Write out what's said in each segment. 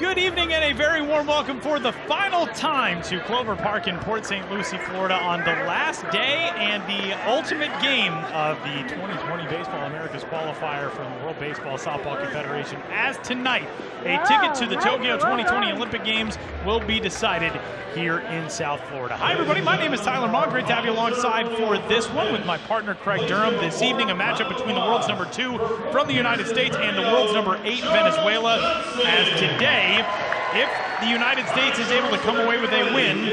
Good evening and a very warm welcome for the final time to Clover Park in Port St. Lucie, Florida on the last day and the ultimate game of the 2020 Baseball Americas qualifier from the World Baseball Softball Confederation, as tonight a ticket to the Tokyo 2020 Olympic Games will be decided here in South Florida. Hi everybody, my name is Tyler Maugg. Great to have you alongside for this one with my partner Craig Durham. This evening a matchup between the world's number 2 from the United States and the world's number 8 Venezuela, as today, if the United States is able to come away with a win,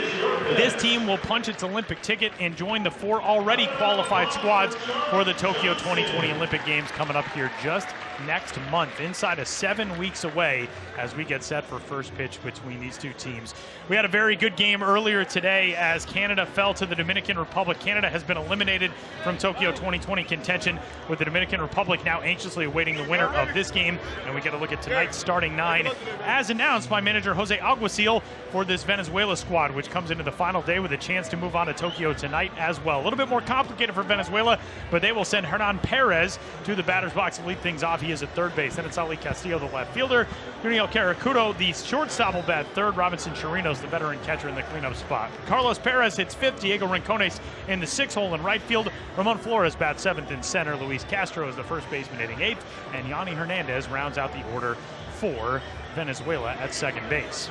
this team will punch its Olympic ticket and join the 4 already qualified squads for the Tokyo 2020 Olympic Games coming up here just next month, inside of 7 weeks away, as we get set for first pitch between these two teams. We had a very good game earlier today as Canada fell to the Dominican Republic. Canada has been eliminated from Tokyo 2020 contention, with the Dominican Republic now anxiously awaiting the winner of this game. And we get a look at tonight's starting 9 as announced by manager Jose Alguacil for this Venezuela squad, which comes into the final day with a chance to move on to Tokyo tonight as well. A little bit more complicated for Venezuela, but they will send Hernan Perez to the batter's box to lead things off. He is at third base. Then it's Ali Castillo, the left fielder. Juniel Caracudo, the shortstop, will bat third. Robinson Chirinos, the veteran catcher, in the cleanup spot. Carlos Perez hits fifth. Diego Rincones in the 6th hole in right field. Ramon Flores bats 7th in center. Luis Castro is the first baseman hitting 8th. And Yanni Hernandez rounds out the order for Venezuela at second base.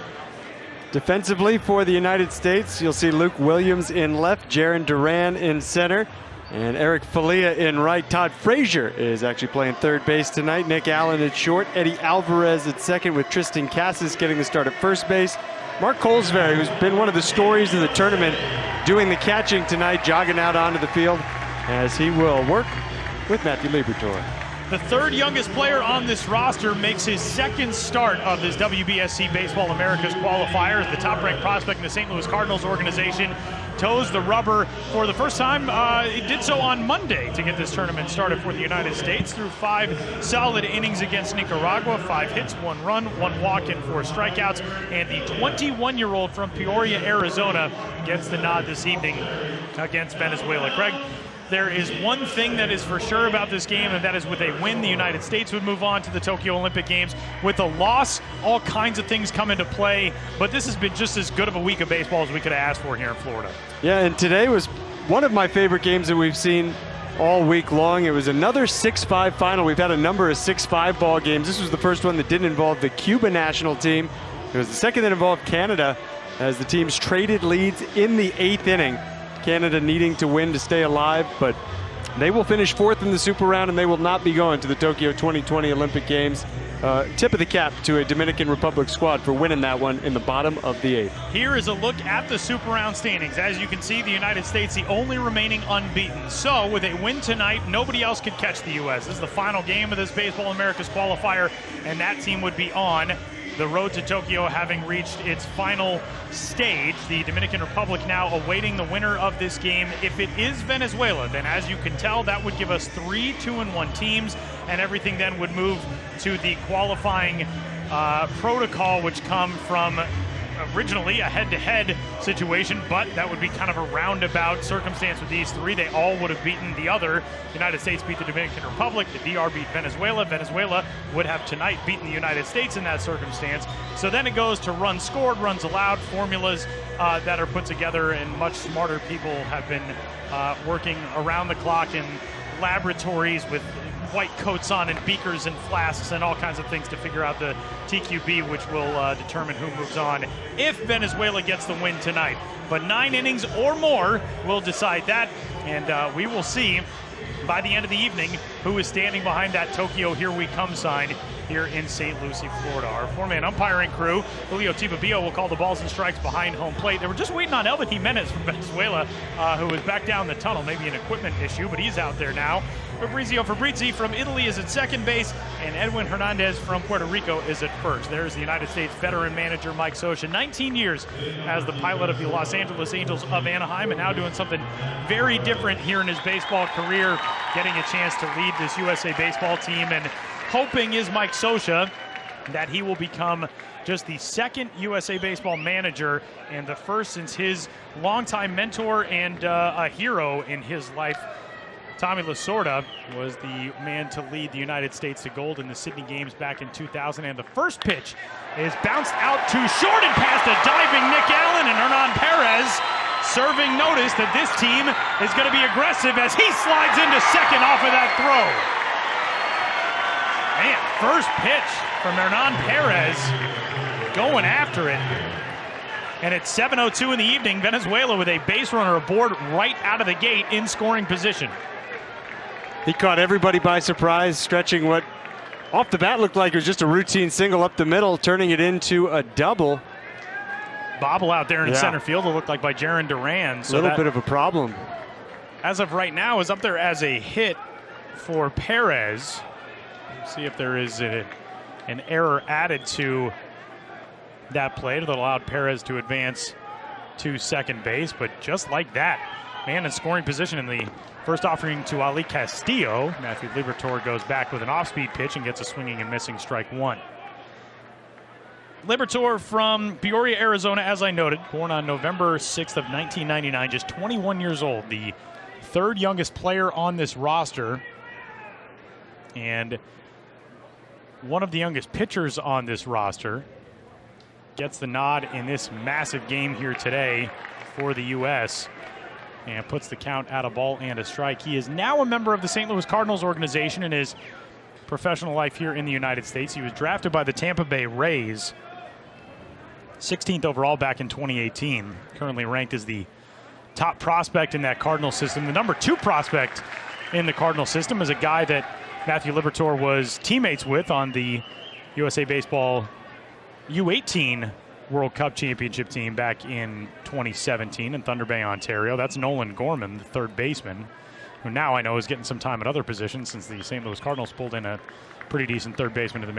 Defensively for the United States, you'll see Luke Williams in left, Jaron Duran in center, and Eric Falia in right. Todd Frazier is actually playing third base tonight. Nick Allen at short. Eddie Alvarez at second, with Tristan Casas getting the start at first base. Mark Colesberry, who's been one of the stories of the tournament, doing the catching tonight, jogging out onto the field as he will work with Matthew Liberatore. The third youngest player on this roster makes his second start of this WBSC Baseball Americas qualifier as the top-ranked prospect in the St. Louis Cardinals organization toes the rubber for the first time. He did so on Monday to get this tournament started for the United States through 5 solid innings against Nicaragua, 5 hits, 1 run, 1 walk, and 4 strikeouts. And the 21-year-old from Peoria, Arizona, gets the nod this evening against Venezuela. Craig, there is one thing that is for sure about this game, and that is with a win, the United States would move on to the Tokyo Olympic Games. With a loss, all kinds of things come into play, but this has been just as good of a week of baseball as we could have asked for here in Florida. Yeah, and today was one of my favorite games that we've seen all week long. It was another 6-5 final. We've had a number of 6-5 ball games. This was the first one that didn't involve the Cuba national team. It was the second that involved Canada, as the teams traded leads in the 8th inning. Canada needing to win to stay alive, but they will finish 4th in the Super Round, and they will not be going to the Tokyo 2020 Olympic Games. Tip of the cap to a Dominican Republic squad for winning that one in the bottom of the 8th. Here is a look at the Super Round standings. As you can see, the United States the only remaining unbeaten. So with a win tonight, nobody else could catch the U.S. This is the final game of this Baseball Americas qualifier, and that team would be on the road to Tokyo, having reached its final stage. The Dominican Republic now awaiting the winner of this game. If it is Venezuela, then as you can tell, that would give us 3 2-1 teams, and everything then would move to the qualifying protocol, which come from originally a head-to-head situation, but that would be kind of a roundabout circumstance with these 3. They all would have beaten the other. The United States beat the Dominican Republic. The DR beat Venezuela. Venezuela would have tonight beaten the United States in that circumstance. So then it goes to runs scored, runs allowed, formulas that are put together, and much smarter people have been working around the clock in laboratories with white coats on and beakers and flasks and all kinds of things to figure out the TQB, which will determine who moves on if Venezuela gets the win tonight. But 9 innings or more will decide that, and we will see by the end of the evening who is standing behind that Tokyo Here We Come sign here in St. Lucie, Florida. Our 4-man umpiring crew, Julio Tibabillo, will call the balls and strikes behind home plate. They were just waiting on Elvin Jimenez from Venezuela, who is back down the tunnel, maybe an equipment issue, but he's out there now. Fabrizio Fabrizi from Italy is at second base, and Edwin Hernandez from Puerto Rico is at first. There's the United States veteran manager Mike Scioscia, 19 years as the pilot of the Los Angeles Angels of Anaheim, and now doing something very different here in his baseball career, getting a chance to lead this USA baseball team, and hoping is Mike Scioscia that he will become just the second USA Baseball manager and the first since his longtime mentor and a hero in his life, Tommy Lasorda was the man to lead the United States to gold in the Sydney Games back in 2000. And the first pitch is bounced out too short and past a diving Nick Allen, and Hernan Perez serving notice that this team is going to be aggressive as he slides into second off of that throw. Man, first pitch from Hernan Perez going after it. And it's 7:02 in the evening. Venezuela with a base runner aboard right out of the gate in scoring position. He caught everybody by surprise, stretching what off the bat looked like it was just a routine single up the middle, turning it into a double. Bobble out there in center field, it looked like, by Jaron Duran. So a little bit of a problem. As of right now, is up there as a hit for Perez. Let's see if there is an error added to that play that allowed Perez to advance to second base. But just like that, man in scoring position in the first offering to Ali Castillo. Matthew Liberatore goes back with an off-speed pitch and gets a swinging and missing strike one. Liberatore from Peoria, Arizona, as I noted, born on November 6th of 1999, just 21 years old, the third youngest player on this roster, and one of the youngest pitchers on this roster. Gets the nod in this massive game here today for the U.S. and puts the count at a ball and a strike. He is now a member of the St. Louis Cardinals organization in his professional life here in the United States. He was drafted by the Tampa Bay Rays, 16th overall back in 2018. Currently ranked as the top prospect in that Cardinal system. The number 2 prospect in the Cardinal system is a guy that Matthew Liberatore was teammates with on the USA Baseball U18 World Cup Championship team back in 2017 in Thunder Bay, Ontario. That's Nolan Gorman, the third baseman, who now I know is getting some time at other positions since the St. Louis Cardinals pulled in a pretty decent third baseman at the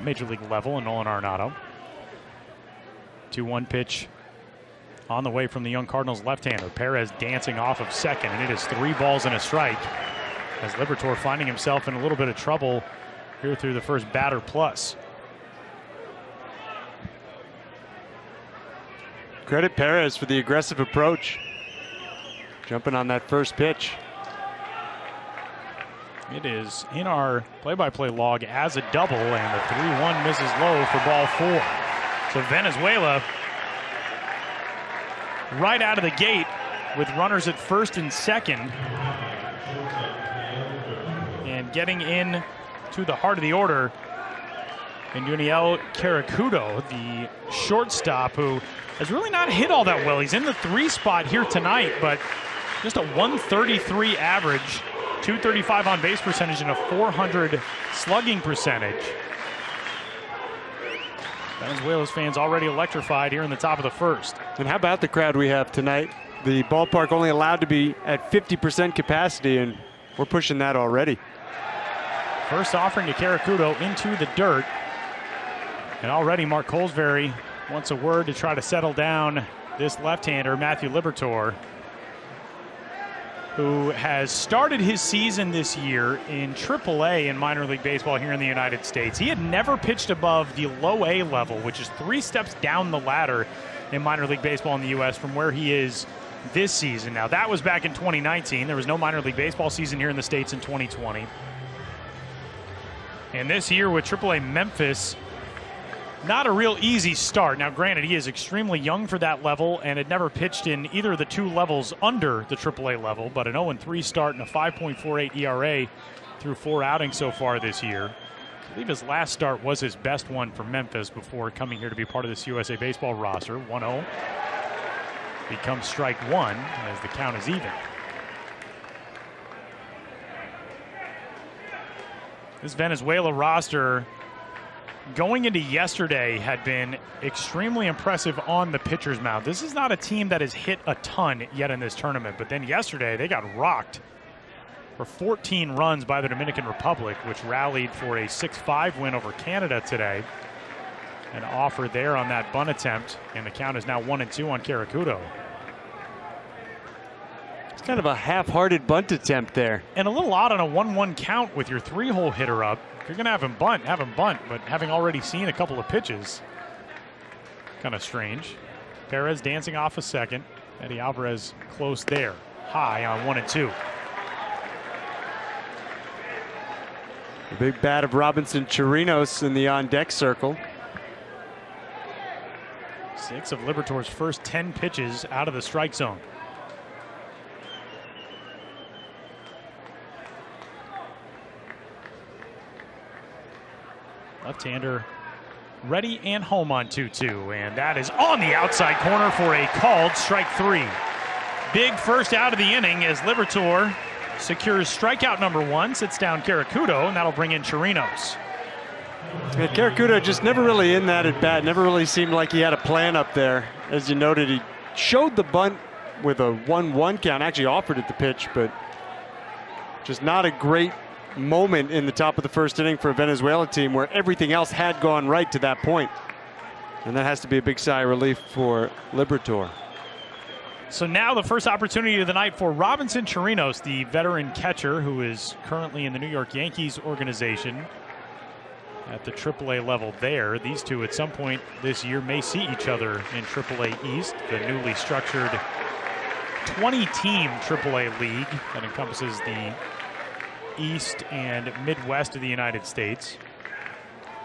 major league level in Nolan Arenado. 2-1 pitch on the way from the young Cardinals left-hander. Perez dancing off of second, and it is 3 balls and a strike as Liberatore finding himself in a little bit of trouble here through the first batter plus. Credit Perez for the aggressive approach, jumping on that first pitch. It is in our play-by-play log as a double, and the 3-1 misses low for ball 4. So Venezuela right out of the gate with runners at first and second, and getting in to the heart of the order, and Yuniel Caracudo, the shortstop, who has really not hit all that well. He's in the 3 spot here tonight, but just a 133 average, 235 on base percentage, and a 400 slugging percentage. Venezuela's fans already electrified here in the top of the first. And how about the crowd we have tonight? The ballpark only allowed to be at 50% capacity, and we're pushing that already. First offering to Caracudo into the dirt. And already Mark Colesbury wants a word to try to settle down this left-hander, Matthew Liberatore, who has started his season this year in AAA in minor league baseball here in the United States. He had never pitched above the low A level, which is 3 steps down the ladder in minor league baseball in the U.S. from where he is this season. Now, that was back in 2019. There was no minor league baseball season here in the States in 2020. And this year with AAA Memphis, not a real easy start. Now, granted, he is extremely young for that level and had never pitched in either of the 2 levels under the AAA level, but an 0-3 start and a 5.48 ERA through 4 outings so far this year. I believe his last start was his best one for Memphis before coming here to be part of this USA Baseball roster. 1-0 becomes strike 1 as the count is even. This Venezuela roster going into yesterday had been extremely impressive on the pitcher's mound. This is not a team that has hit a ton yet in this tournament, but then yesterday they got rocked for 14 runs by the Dominican Republic, which rallied for a 6-5 win over Canada today. An offer there on that bunt attempt, and the count is now 1-2 on Caracudo. It's kind of a half-hearted bunt attempt there. And a little odd on a 1-1 count with your 3-hole hitter up. If you're going to have him bunt, but having already seen a couple of pitches, kind of strange. Perez dancing off a second. Eddie Alvarez close there. High on 1-2. The big bat of Robinson Chirinos in the on-deck circle. 6 of Libertor's first 10 pitches out of the strike zone. Left-hander ready and home on 2-2, and that is on the outside corner for a called strike 3. Big first out of the inning as Libertor secures strikeout number 1, sits down Caracudo, and that'll bring in Chirinos. Yeah, Caracudo just never really in that at bat, never really seemed like he had a plan up there. As you noted, he showed the bunt with a 1-1 count, actually offered it the pitch, but just not a great moment in the top of the first inning for a Venezuela team where everything else had gone right to that point. And that has to be a big sigh of relief for Libertor. So now the first opportunity of the night for Robinson Chirinos, the veteran catcher who is currently in the New York Yankees organization at the AAA level there. These two at some point this year may see each other in AAA East, the newly structured 20-team AAA league that encompasses the East and Midwest of the United States.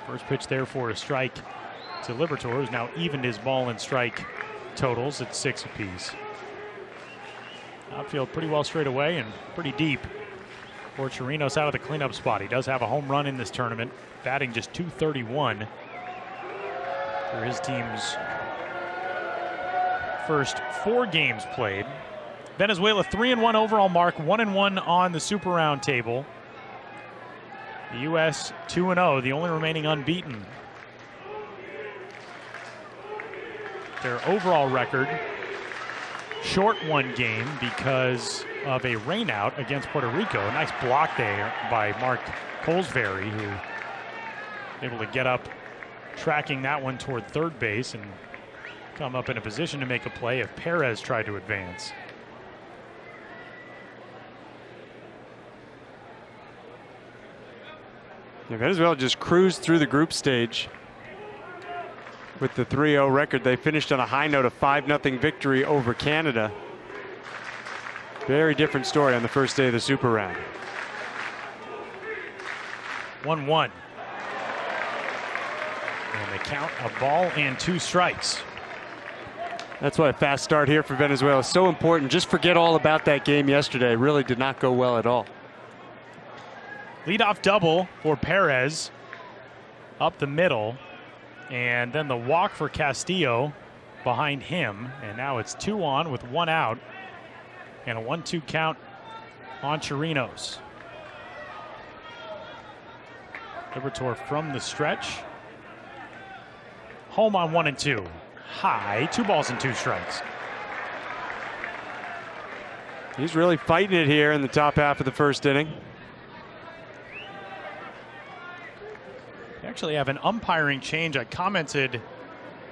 First pitch there for a strike to Libertor, who's now evened his ball and strike totals at 6 apiece. Outfield pretty well straight away and pretty deep for Chirinos out of the cleanup spot. He does have a home run in this tournament, batting just .231 for his team's first 4 games played. Venezuela 3-1 overall mark, 1-1 on the Super Round table. The U.S. 2-0, the only remaining unbeaten. Their overall record, short 1 game because of a rainout against Puerto Rico. A nice block there by Mark Colesberry, who able to get up, tracking that one toward third base and come up in a position to make a play if Perez tried to advance. Venezuela just cruised through the group stage with the 3-0 record. They finished on a high note of 5-0 victory over Canada. Very different story on the first day of the Super Round. 1-1. And they count a ball and 2 strikes. That's why a fast start here for Venezuela is so important. Just forget all about that game yesterday. It really did not go well at all. Leadoff double for Perez up the middle, and then the walk for Castillo behind him, and now it's 2 on with 1 out and a 1-2 count on Chirinos. Libertor from the stretch, home on 1-2, high, 2 balls and 2 strikes. He's really fighting it here in the top half of the first inning. Actually have an umpiring change. I commented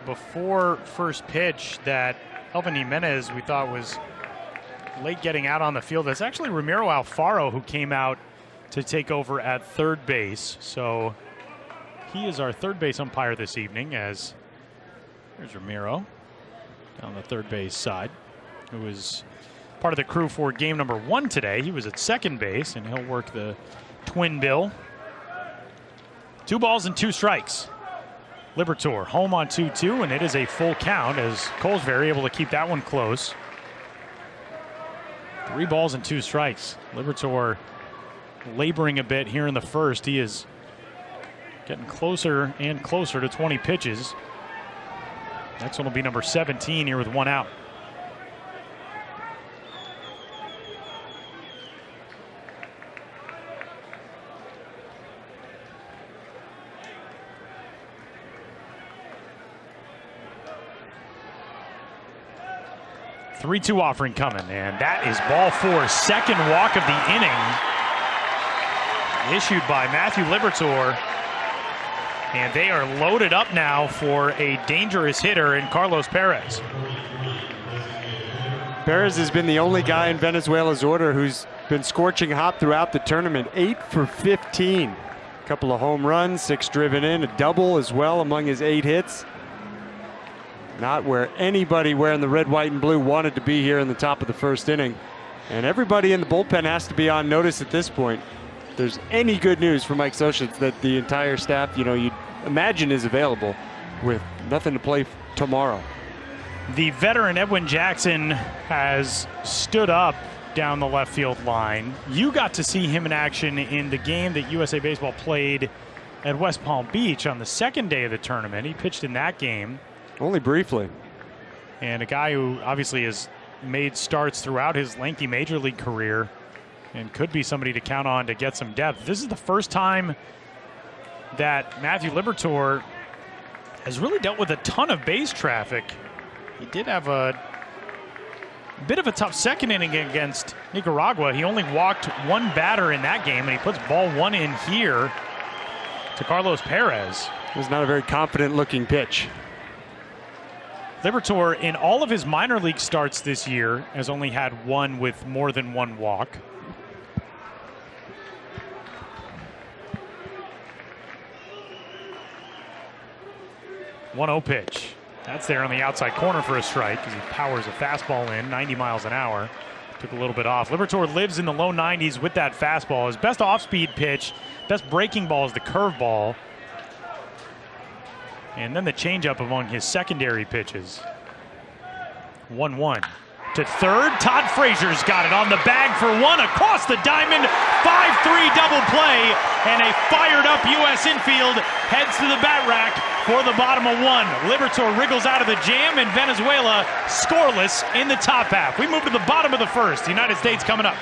before first pitch that Elvin Jimenez we thought was late getting out on the field. That's actually Ramiro Alfaro who came out to take over at third base. So he is our third base umpire this evening, as there's Ramiro down the third base side, who is part of the crew for game number 1 today. He was at second base and he'll work the twin bill. 2 balls and 2 strikes. Libertor home on 2-2, and it is a full count as Colesberry able to keep that one close. 3 balls and 2 strikes. Libertor laboring a bit here in the first. He is getting closer and closer to 20 pitches. Next one will be number 17 here with 1 out. Three-2 offering coming, and that is ball 4. Second walk of the inning issued by Matthew Libertor, and they are loaded up now for a dangerous hitter in Carlos Perez. Perez has been the only guy in Venezuela's order who's been scorching hot throughout the tournament. 8 for 15. A couple of home runs, 6 driven in, a double as well among his 8 hits. Not where anybody wearing the red, white, and blue wanted to be here in the top of the first inning. And everybody in the bullpen has to be on notice at this point. there's any good news for Mike Scioscia, it's that the entire staff, you'd imagine is available with nothing to play tomorrow. The veteran Edwin Jackson has stood up down the left field line. You got to see him in action in the game that USA Baseball played at West Palm Beach on the second day of the tournament. He pitched in that game. Only briefly. And a guy who obviously has made starts throughout his lengthy major league career and could be somebody to count on to get some depth. This is the first time that Matthew Liberatore has really dealt with a ton of base traffic. He did have a bit of a tough second inning against Nicaragua. He only walked one batter in that game, and he puts ball one in here to Carlos Perez. It was not a very confident looking pitch. Liberatore, in all of his minor league starts this year, has only had one with more than one walk. One-0 pitch. That's there on the outside corner for a strike as he powers a fastball in, 90 miles an hour. Took a little bit off. Liberatore lives in the low 90s with that fastball. His best off-speed pitch, best breaking ball is the curveball. And then the changeup among his secondary pitches. 1-1. To third, Todd Frazier's got it on the bag for one, across the diamond, 5-3 double play, and a fired-up U.S. infield heads to the bat rack for the bottom of one. Liberatore wriggles out of the jam, and Venezuela scoreless in the top half. We move to the bottom of the first. The United States coming up.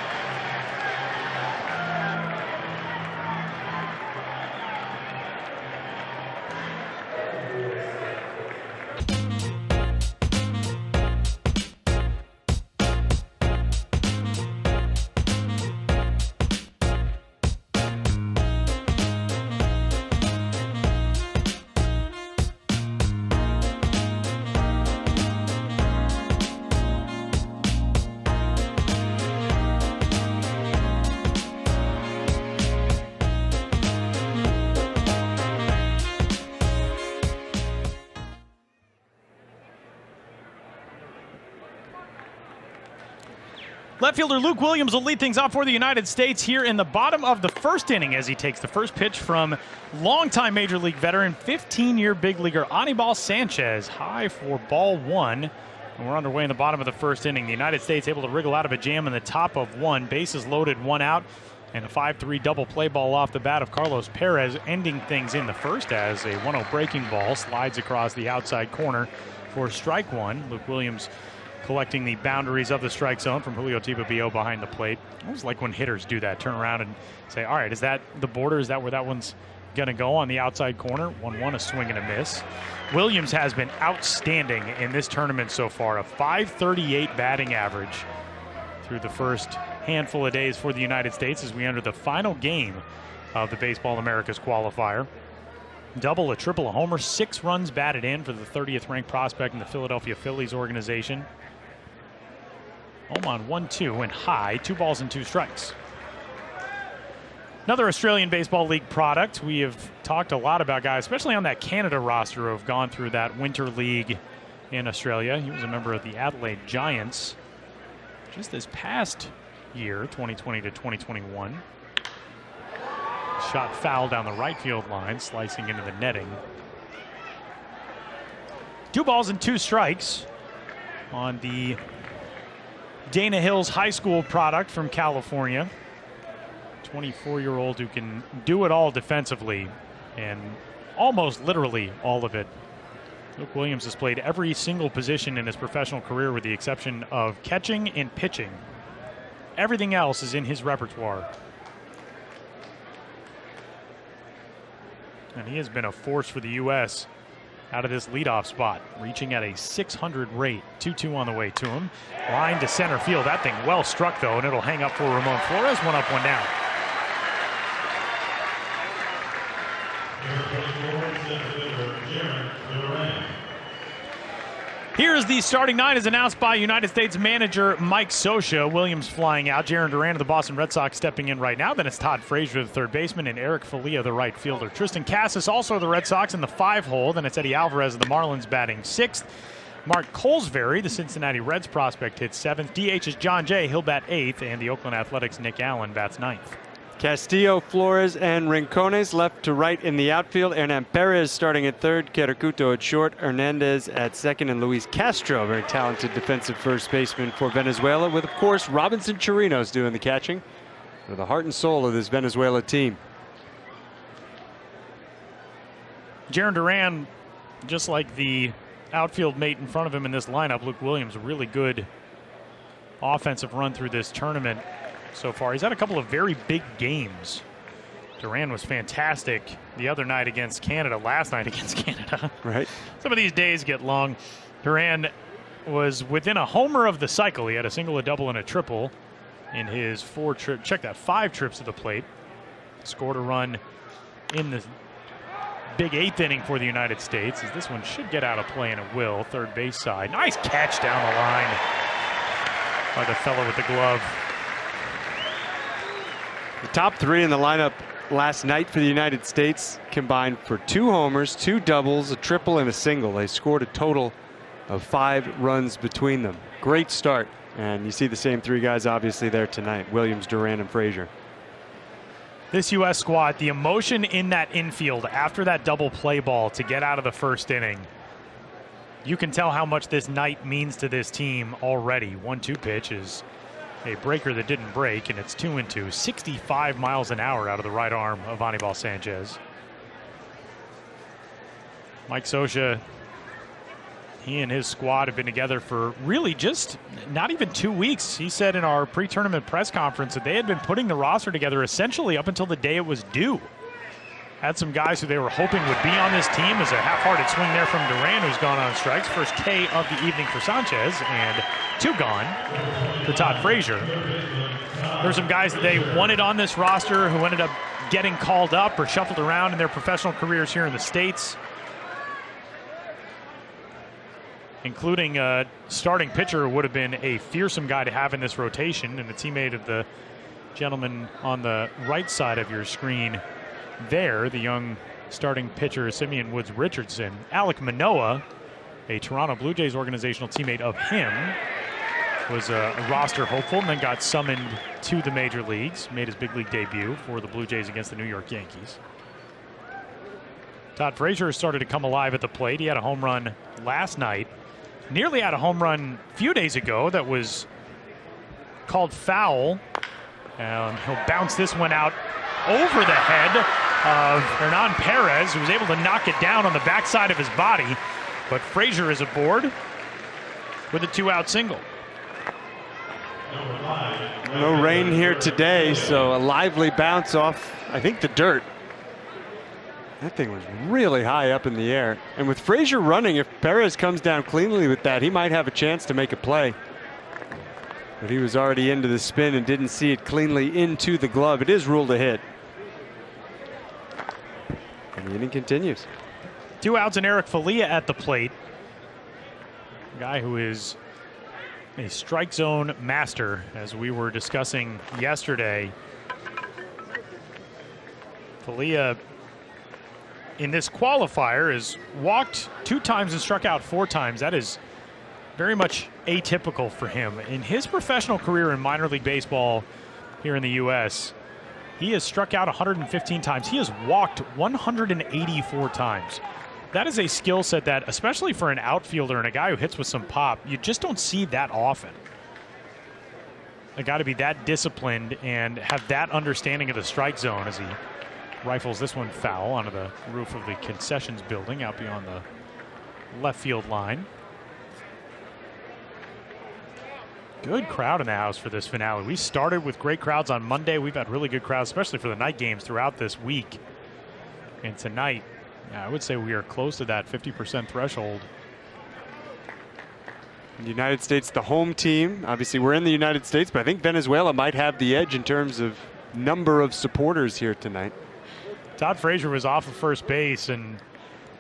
Left fielder Luke Williams will lead things off for the United States here in the bottom of the first inning as he takes the first pitch from longtime Major League veteran, 15-year big leaguer Anibal Sanchez. High for ball one. And we're underway in the bottom of the first inning. The United States able to wriggle out of a jam in the top of one. Bases loaded, one out. And a 5-3 double play ball off the bat of Carlos Perez, ending things in the first as a 1-0 breaking ball slides across the outside corner for strike one. Luke Williams collecting the boundaries of the strike zone from Julio Tibabio behind the plate. I always like when hitters do that, turn around and say, all right, is that the border? Is that where that one's going to go on the outside corner? 1-1, a swing and a miss. Williams has been outstanding in this tournament so far, a .538 batting average through the first handful of days for the United States as we enter the final game of the Baseball Americas qualifier. Double, a triple, a homer, 6 runs batted in for the 30th ranked prospect in the Philadelphia Phillies organization. Home on 1-2 and high, 2 balls and 2 strikes. Another Australian Baseball League product. We have talked a lot about guys, especially on that Canada roster, who have gone through that winter league in Australia. He was a member of the Adelaide Giants just this past year, 2020 to 2021. Shot foul down the right field line, slicing into the netting. 2 balls and 2 strikes on the Dana Hills High School product from California. 24-year-old who can do it all defensively, and almost literally all of it. Luke Williams has played every single position in his professional career with the exception of catching and pitching. Everything else is in his repertoire. And he has been a force for the U.S. out of this leadoff spot, reaching at a .600 rate. 2-2 on the way to him. Line to center field. That thing well struck, though, and it'll hang up for Ramon Flores. 1 up, 1 down. Here is the starting 9 as announced by United States manager Mike Scioscia. Williams flying out. Jarren Duran of the Boston Red Sox stepping in right now. Then it's Todd Frazier, the third baseman, and Eric Falia, the right fielder. Tristan Casas, also the Red Sox, in the 5 hole. Then it's Eddie Alvarez of the Marlins batting 6th. Mark Colesbury, the Cincinnati Reds prospect, hits 7th. DH is John Jay. He'll bat 8th. And the Oakland Athletics' Nick Allen bats 9th. Castillo, Flores, and Rincones left to right in the outfield. Hernan Perez starting at third, Querecuto at short, Hernandez at second, and Luis Castro, very talented defensive first baseman for Venezuela, with, of course, Robinson Chirinos doing the catching. For the heart and soul of this Venezuela team. Jarren Duran, just like the outfield mate in front of him in this lineup, Luke Williams, a really good offensive run through this tournament so far. He's had a couple of very big games. Duran was fantastic the other night against Canada, last night against Canada. Right. Some of these days get long. Duran was within a homer of the cycle. He had a single, a double, and a triple in his 5 trips to the plate. Scored a run in the big 8th inning for the United States, as this one should get out of play, and it will. Third base side. Nice catch down the line by the fellow with the glove. The top 3 in the lineup last night for the United States combined for 2 homers, 2 doubles, a triple, and a single. They scored a total of 5 runs between them. Great start. And you see the same 3 guys obviously there tonight: Williams, Duran, and Frazier. This U.S. squad, the emotion in that infield after that double play ball to get out of the first inning. You can tell how much this night means to this team already. 1-2 pitch is a breaker that didn't break, and it's 2-2. 65 miles an hour out of the right arm of Anibal Sanchez. Mike Scioscia, he and his squad have been together for really just not even 2 weeks. He said in our pre-tournament press conference that they had been putting the roster together essentially up until the day it was due. Had some guys who they were hoping would be on this team. As a half-hearted swing there from Duran, who's gone on strikes. First K of the evening for Sanchez, and 2 gone for Todd Frazier. There were some guys that they wanted on this roster who ended up getting called up or shuffled around in their professional careers here in the States, including a starting pitcher who would have been a fearsome guy to have in this rotation, and a teammate of the gentleman on the right side of your screen there, the young starting pitcher Simeon Woods Richardson. Alek Manoah, a Toronto Blue Jays organizational teammate of him, was a roster hopeful and then got summoned to the major leagues, made his big league debut for the Blue Jays against the New York Yankees. Todd Frazier started to come alive at the plate. He had a home run last night. Nearly had a home run a few days ago that was called foul. He'll bounce this one out over the head of Hernan Perez, who was able to knock it down on the backside of his body. But Frazier is aboard with a 2-out single. No rain here today, so a lively bounce off, I think, the dirt. That thing was really high up in the air. And with Frazier running, if Perez comes down cleanly with that, he might have a chance to make a play. But he was already into the spin and didn't see it cleanly into the glove. It is ruled a hit. And the inning continues. 2 outs and Eric Falia at the plate. A guy who is a strike zone master, as we were discussing yesterday. Falia in this qualifier has walked 2 times and struck out 4 times. That is very much atypical for him. In his professional career in minor league baseball here in the U.S., he has struck out 115 times. He has walked 184 times. That is a skill set that, especially for an outfielder and a guy who hits with some pop, you just don't see that often. A guy to be that disciplined and have that understanding of the strike zone as he rifles this one foul onto the roof of the concessions building out beyond the left field line. Good crowd in the house for this finale. We started with great crowds on Monday. We've had really good crowds, especially for the night games throughout this week. And tonight, I would say we are close to that 50% threshold. The United States, the home team. Obviously, we're in the United States, but I think Venezuela might have the edge in terms of number of supporters here tonight. Todd Frazier was off of first base and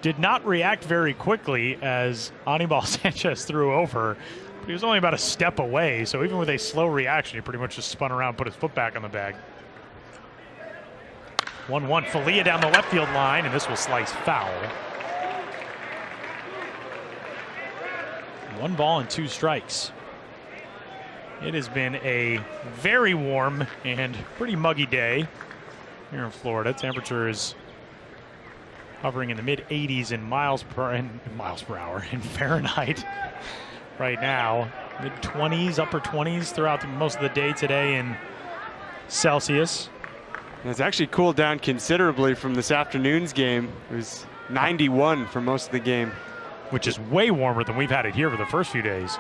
did not react very quickly as Anibal Sanchez threw over. But he was only about a step away, so even with a slow reaction, he pretty much just spun around, put his foot back on the bag. 1-1, Falia down the left field line, and this will slice foul. 1 ball and 2 strikes. It has been a very warm and pretty muggy day here in Florida. Temperature is hovering in the mid 80s in miles per hour in Fahrenheit right now. Mid 20s, upper 20s throughout most of the day today in Celsius. It's actually cooled down considerably from this afternoon's game. It was 91 for most of the game, which is way warmer than we've had it here for the first few days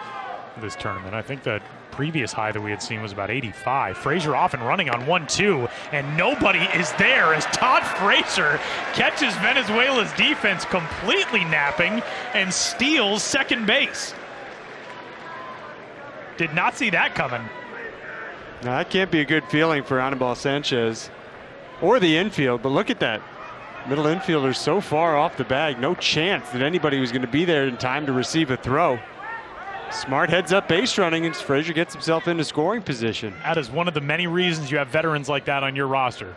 of this tournament. I think the previous high that we had seen was about 85. Frazier off and running on 1-2, and nobody is there as Todd Frazier catches Venezuela's defense completely napping and steals second base. Did not see that coming. Now that can't be a good feeling for Anibal Sanchez or the infield, but look at that. Middle infielder so far off the bag, no chance that anybody was going to be there in time to receive a throw. Smart heads up base running, and Frazier gets himself into scoring position. That is one of the many reasons you have veterans like that on your roster.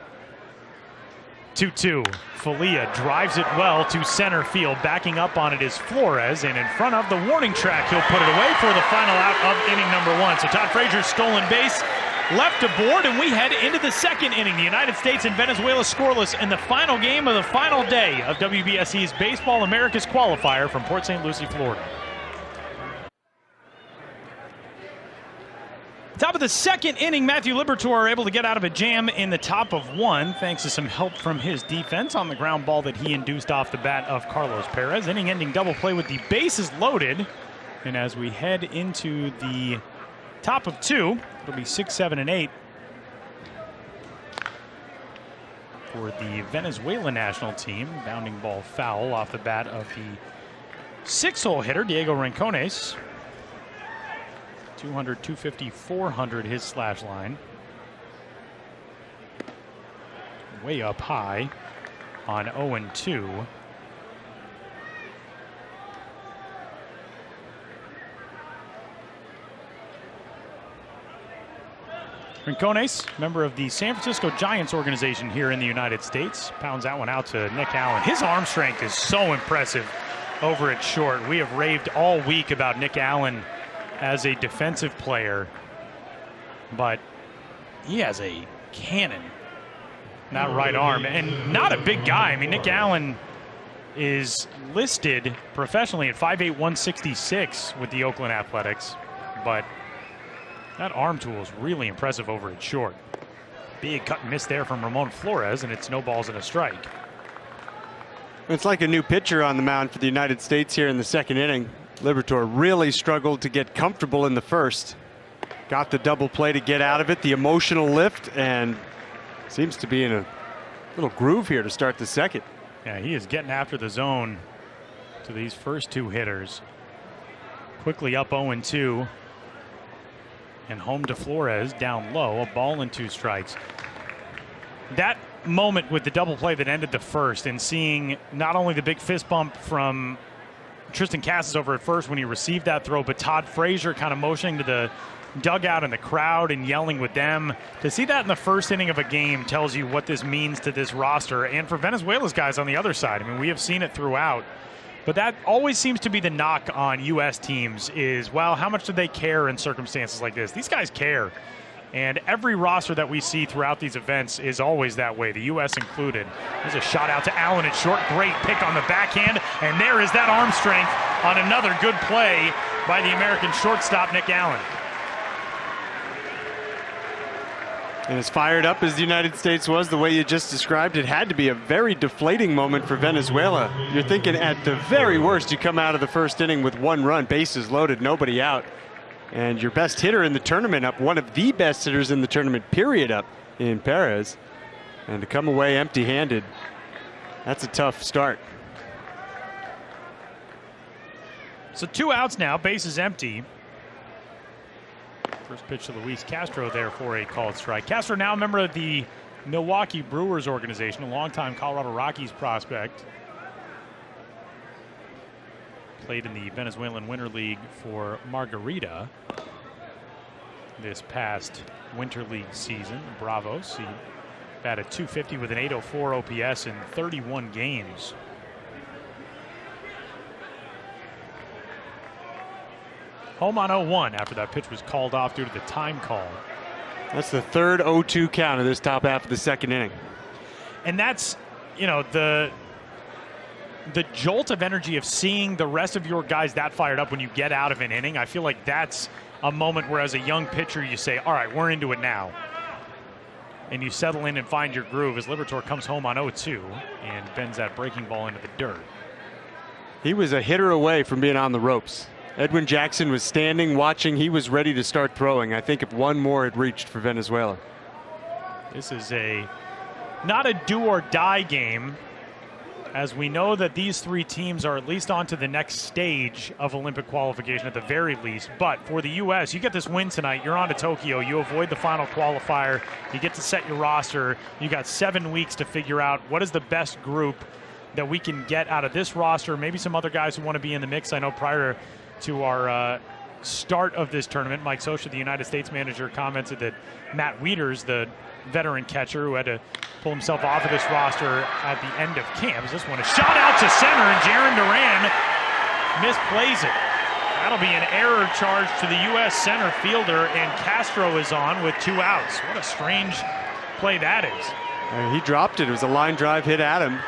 2-2. Falia drives it well to center field. Backing up on it is Flores, and in front of the warning track, he'll put it away for the final out of inning number 1. So Todd Frazier's stolen base left aboard, and we head into the second inning. The United States and Venezuela scoreless in the final game of the final day of WBSE's Baseball Americas qualifier from Port St. Lucie, Florida. Top of the second inning, Matthew Liberatore able to get out of a jam in the top of 1 thanks to some help from his defense on the ground ball that he induced off the bat of Carlos Perez. Inning-ending double play with the bases loaded. And as we head into the top of 2, it'll be 6, 7, and 8 for the Venezuela national team. Bounding ball foul off the bat of the 6-hole hitter, Diego Rincones. 200, 250, 400 his slash line. Way up high on 0-2. Rincones, member of the San Francisco Giants organization here in the United States, pounds that one out to Nick Allen. His arm strength is so impressive over at short. We have raved all week about Nick Allen as a defensive player, but he has a cannon, that right arm, and not a big guy. I mean, Nick Allen is listed professionally at 5'8", 166 with the Oakland Athletics, but that arm tool is really impressive over at short. Big cut and miss there from Ramon Flores, and it's no balls and a strike. It's like a new pitcher on the mound for the United States here in the second inning. Liberatore really struggled to get comfortable in the first. Got the double play to get out of it, the emotional lift, and seems to be in a little groove here to start the second. Yeah, he is getting after the zone to these first 2 hitters. Quickly up 0-2. And home to Flores, down low, a ball and 2 strikes. That moment with the double play that ended the first, and seeing not only the big fist bump from Tristan Casas over at first when he received that throw, but Todd Frazier kind of motioning to the dugout and the crowd and yelling with them. To see that in the first inning of a game tells you what this means to this roster and for Venezuela's guys on the other side. I mean, we have seen it throughout, but that always seems to be the knock on U.S. teams is, well, how much do they care in circumstances like this? These guys care. And every roster that we see throughout these events is always that way, the U.S. included. There's a shot out to Allen at short. Great pick on the backhand. And there is that arm strength on another good play by the American shortstop, Nick Allen. And as fired up as the United States was, the way you just described, it had to be a very deflating moment for Venezuela. You're thinking at the very worst, you come out of the first inning with 1 run, bases loaded, nobody out. And your best hitter in the tournament up, one of the best hitters in the tournament, period, up in Perez. And to come away empty-handed, that's a tough start. So 2 outs now, bases empty. First pitch to Luis Castro there for a called strike. Castro now a member of the Milwaukee Brewers organization, a longtime Colorado Rockies prospect. Played in the Venezuelan Winter League for Margarita this past Winter League season. Bravos. He batted .250 with an .804 OPS in 31 games. Home on 0-1 after that pitch was called off due to the time call. That's the third 0-2 count of this top half of the second inning. And that's, you know, the jolt of energy of seeing the rest of your guys that fired up when you get out of an inning. I feel like that's a moment where as a young pitcher you say, all right, we're into it now. And you settle in and find your groove as Liberatore comes home on 0-2 and bends that breaking ball into the dirt. He was a hitter away from being on the ropes. Edwin Jackson was standing, watching. He was ready to start throwing. I think if one more had reached for Venezuela. This is not a do or die game, as we know that these three teams are at least on to the next stage of Olympic qualification at the very least. But for the U.S., you get this win tonight, you're on to Tokyo, you avoid the final qualifier, you get to set your roster. You got 7 weeks to figure out what is the best group that we can get out of this roster, maybe some other guys who want to be in the mix. I know prior to our start of this tournament, Mike Scioscia, the United States manager, commented that Matt Wieters, the veteran catcher who had to pull himself off of this roster at the end of camp. This one is shot out to center, and Jarren Duran misplays it. That'll be an error charge to the U.S. center fielder, and Castro is on with 2 outs. What a strange play that is. He dropped it. It was a line drive hit at him.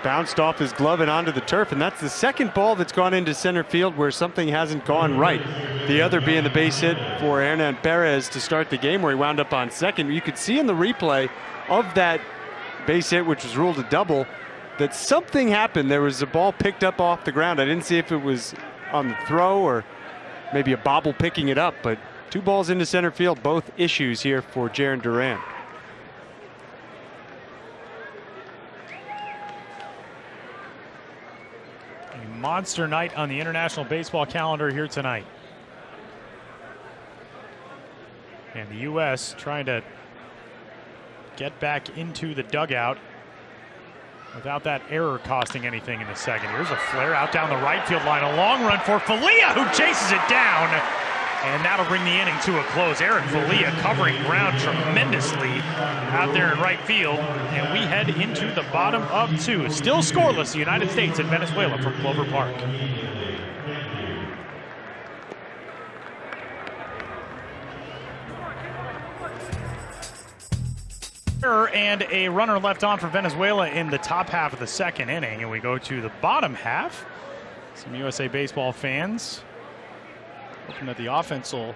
Bounced off his glove and onto the turf, and that's the second ball that's gone into center field where something hasn't gone right. The other being the base hit for Hernan Perez to start the game, where he wound up on second. You could see in the replay of that base hit, which was ruled a double, that something happened. There was a ball picked up off the ground. I didn't see if it was on the throw or maybe a bobble picking it up, but 2 balls into center field, both issues here for Jarren Duran. Monster night on the international baseball calendar here tonight. And the U.S. trying to get back into the dugout without that error costing anything in the second. Here's a flare out down the right field line. A long run for Falia, who chases it down. And that'll bring the inning to a close. Eric Falia covering ground tremendously out there in right field. And we head into the bottom of 2. Still scoreless, the United States and Venezuela from Clover Park. And a runner left on for Venezuela in the top half of the second inning. And we go to the bottom half. Some USA Baseball fans hoping that the offense will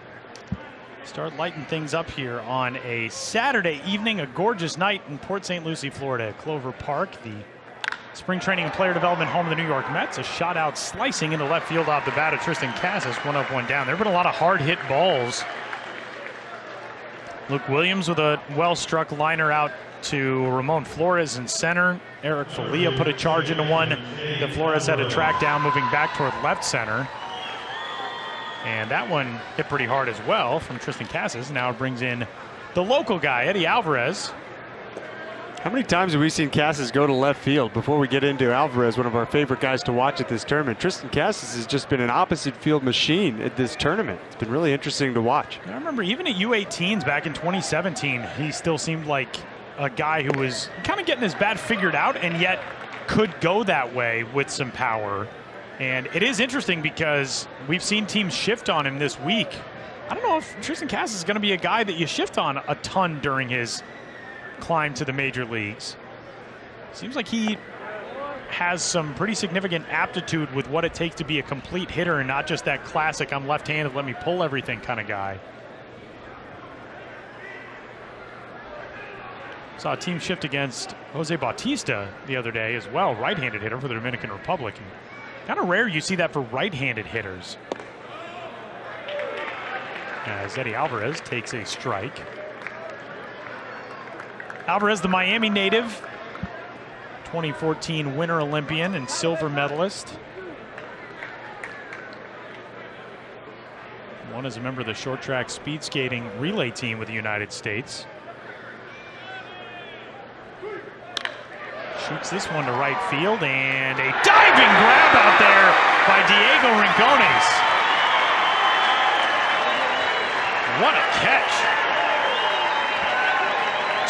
start lighting things up here on a Saturday evening, a gorgeous night in Port St. Lucie, Florida, at Clover Park, the spring training and player development home of the New York Mets. A shot out slicing into left field off the bat of Tristan Casas, 1 up, 1 down. There have been a lot of hard hit balls. Luke Williams with a well-struck liner out to Ramon Flores in center. Eric Falia put a charge into one that Flores had to track down, moving back toward left center. And that one hit pretty hard as well from Tristan Casas. Now it brings in the local guy, Eddie Alvarez. How many times have we seen Casas go to left field? Before we get into Alvarez, one of our favorite guys to watch at this tournament, Tristan Casas has just been an opposite field machine at this tournament. It's been really interesting to watch. I remember even at U18s back in 2017, he still seemed like a guy who was kind of getting his bat figured out and yet could go that way with some power. And it is interesting because we've seen teams shift on him this week. I don't know if Tristan Casas is going to be a guy that you shift on a ton during his climb to the major leagues. Seems like he has some pretty significant aptitude with what it takes to be a complete hitter and not just that classic I'm left-handed, let me pull everything kind of guy. Saw a team shift against Jose Bautista the other day as well, right-handed hitter for the Dominican Republic. And kind of rare you see that for right-handed hitters. As Eddie Alvarez takes a strike. Alvarez, the Miami native, 2014 Winter Olympian and silver medalist. Won as a member of the short track speed skating relay team with the United States. Shoots this one to right field, and a diving grab out there by Diego Rincones. What a catch.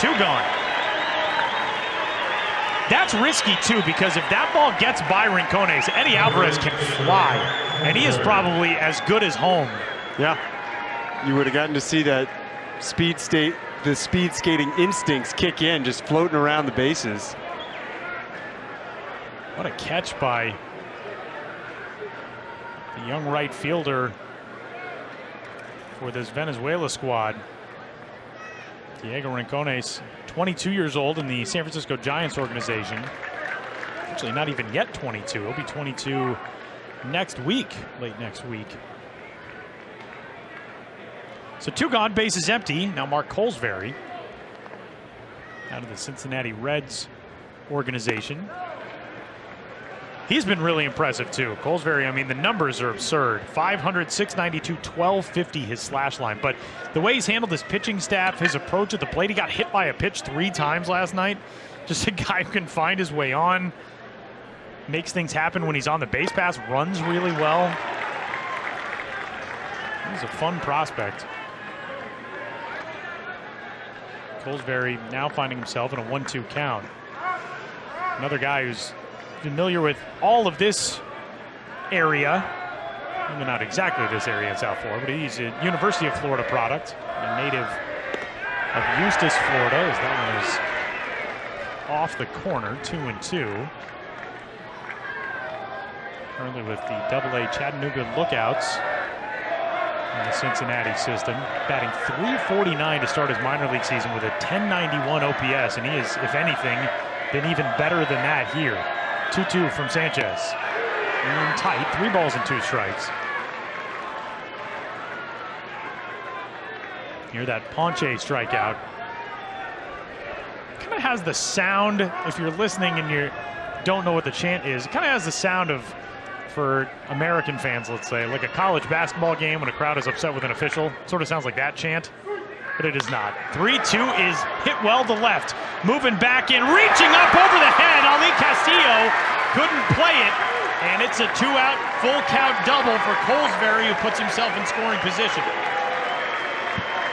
2 gone. That's risky too, because if that ball gets by Rincones, Eddie Alvarez can fly, and he is probably as good as home. Yeah, you would have gotten to see that speed the speed skating instincts kick in, just floating around the bases. What a catch by the young right fielder for this Venezuela squad. Diego Rincones, 22 years old in the San Francisco Giants organization. Actually, not even yet 22. He'll be 22 next week, late next week. So 2 gone, bases empty. Now Mark Colesbury out of the Cincinnati Reds organization. He's been really impressive too. Colesbury, I mean, the numbers are absurd. 500, 692, 1250 his slash line. But the way he's handled his pitching staff, his approach at the plate, he got hit by a pitch 3 times last night. Just a guy who can find his way on, makes things happen when he's on the base pass, runs really well. He's a fun prospect. Colesbury now finding himself in a 1-2 count. Another guy who's familiar with all of this area. Maybe not exactly this area in South Florida, but he's a University of Florida product, a native of Eustis, Florida, as that one is off the corner, 2-2. Currently with the Double-A Chattanooga Lookouts in the Cincinnati system, batting .349 to start his minor league season with a .1091 OPS, and he is, if anything, been even better than that here. 2-2 from Sanchez. And tight, 3 balls and 2 strikes. Hear that Ponche strikeout. Kind of has the sound, if you're listening and you don't know what the chant is, it kind of has the sound of, for American fans, let's say, like a college basketball game when a crowd is upset with an official. Sort of sounds like that chant, but it is not. 3-2 is hit well to left. Moving back in, reaching up over the head. Ali Castillo couldn't play it, and it's a 2-out full count double for Colesbury, who puts himself in scoring position.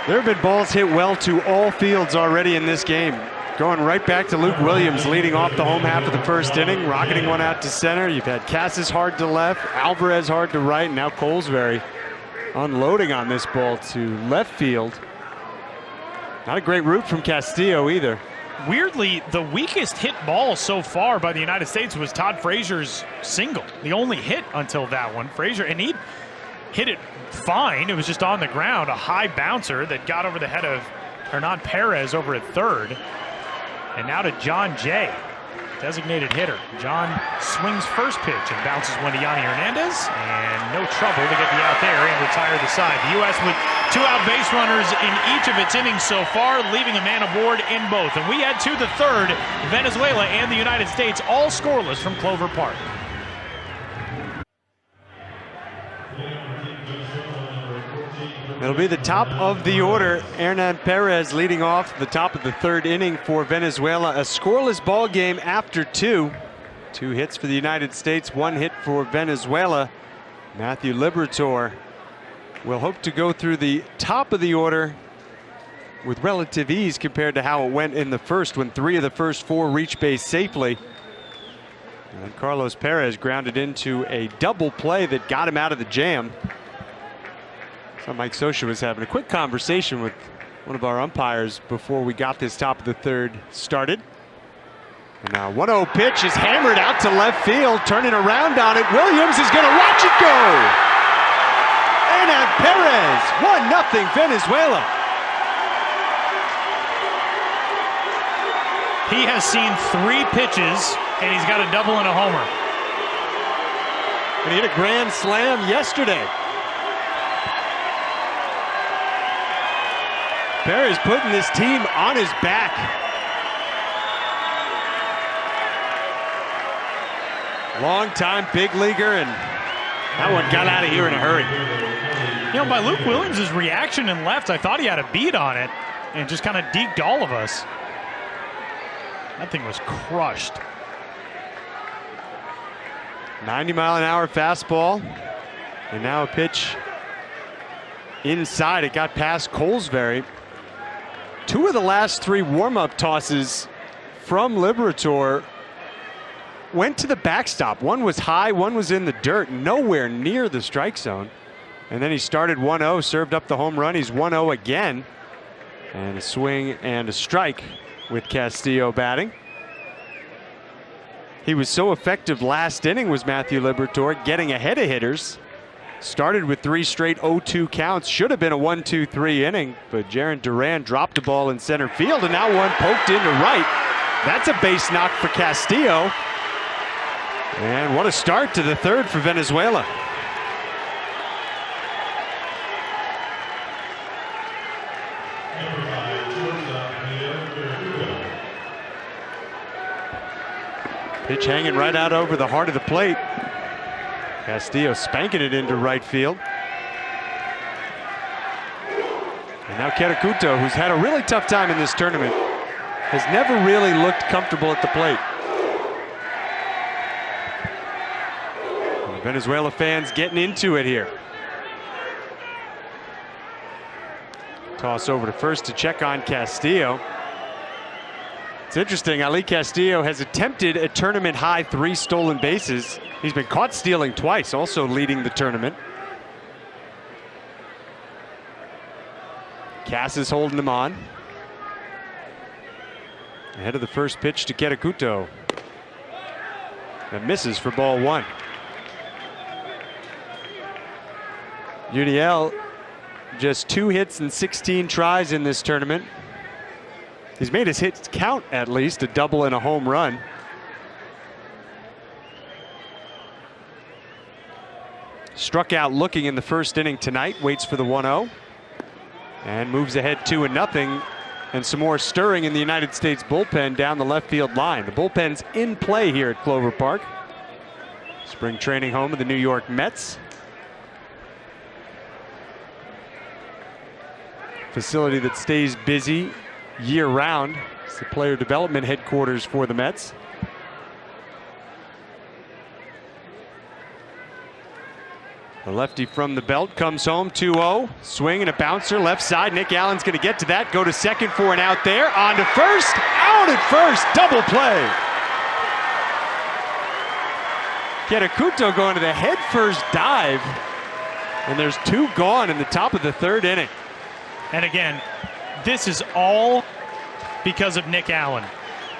There have been balls hit well to all fields already in this game. Going right back to Luke Williams leading off the home half of the first inning, rocketing one out to center. You've had Casas hard to left, Alvarez hard to right, and now Colesbury unloading on this ball to left field. Not a great route from Castillo either. Weirdly, the weakest hit ball so far by the United States was Todd Frazier's single. The only hit until that one. Frazier, and he hit it fine. It was just on the ground, a high bouncer that got over the head of Hernan Perez over at third. And now to John Jay, designated hitter. John swings first pitch and bounces one to Yanni Hernandez, and no trouble to get the out there and retire the side. The U.S. with 2 out base runners in each of its innings so far, leaving a man aboard in both. And we head to the third. Venezuela and the United States all scoreless from Clover Park. It'll be the top of the order. Hernan Perez leading off the top of the third inning for Venezuela. A scoreless ball game after 2. 2 hits for the United States, 1 hit for Venezuela. Matthew Liberatore will hope to go through the top of the order with relative ease compared to how it went in the first, when 3 of the first 4 reached base safely. And Carlos Perez grounded into a double play that got him out of the jam. So Mike Scioscia was having a quick conversation with one of our umpires before we got this top of the third started. And now 1-0 pitch is hammered out to left field, turning around on it. Williams is going to watch it go. Hernan Perez, 1-0 Venezuela. He has seen 3 pitches, and he's got a double and a homer. And he hit a grand slam yesterday. Perez putting this team on his back. Long-time big leaguer, and that one got out of here in a hurry. You know, by Luke Williams' reaction in left, I thought he had a beat on it and just kind of deked all of us. That thing was crushed. 90-mile-an-hour fastball, and now a pitch inside. It got past Colesbury. 2 of the last 3 warm-up tosses from Liberatore went to the backstop. One was high, one was in the dirt, nowhere near the strike zone. And then he started 1-0, served up the home run. He's 1-0 again. And a swing and a strike with Castillo batting. He was so effective last inning, was Matthew Liberatore, getting ahead of hitters. Started with 3 straight 0-2 counts. Should have been a 1-2-3 inning, but Jarren Duran dropped the ball in center field, and now one poked into right. That's a base knock for Castillo. And what a start to the third for Venezuela. Pitch hanging right out over the heart of the plate. Castillo spanking it into right field. And now Kerakuto, who's had a really tough time in this tournament, has never really looked comfortable at the plate. And the Venezuela fans getting into it here. Toss over to first to check on Castillo. It's interesting, Ali Castillo has attempted a tournament high 3 stolen bases. He's been caught stealing twice, also leading the tournament. Cass is holding him on. Ahead of the first pitch to Kerakuto. That misses for ball 1. Uniel, just 2 hits and 16 tries in this tournament. He's made his hits count at least, a double and a home run. Struck out looking in the first inning tonight, waits for the 1-0. And moves ahead 2-0. And some more stirring in the United States bullpen down the left field line. The bullpen's in play here at Clover Park. Spring training home of the New York Mets. Facility that stays busy year-round. It's the player development headquarters for the Mets. The lefty from the belt comes home, 2-0. Swing and a bouncer, left side. Nick Allen's going to get to that. Go to second for an out there. On to first. Out at first. Double play. Kerakuto going to the head-first dive. And there's 2 gone in the top of the 3rd inning. And again, this is all because of Nick Allen.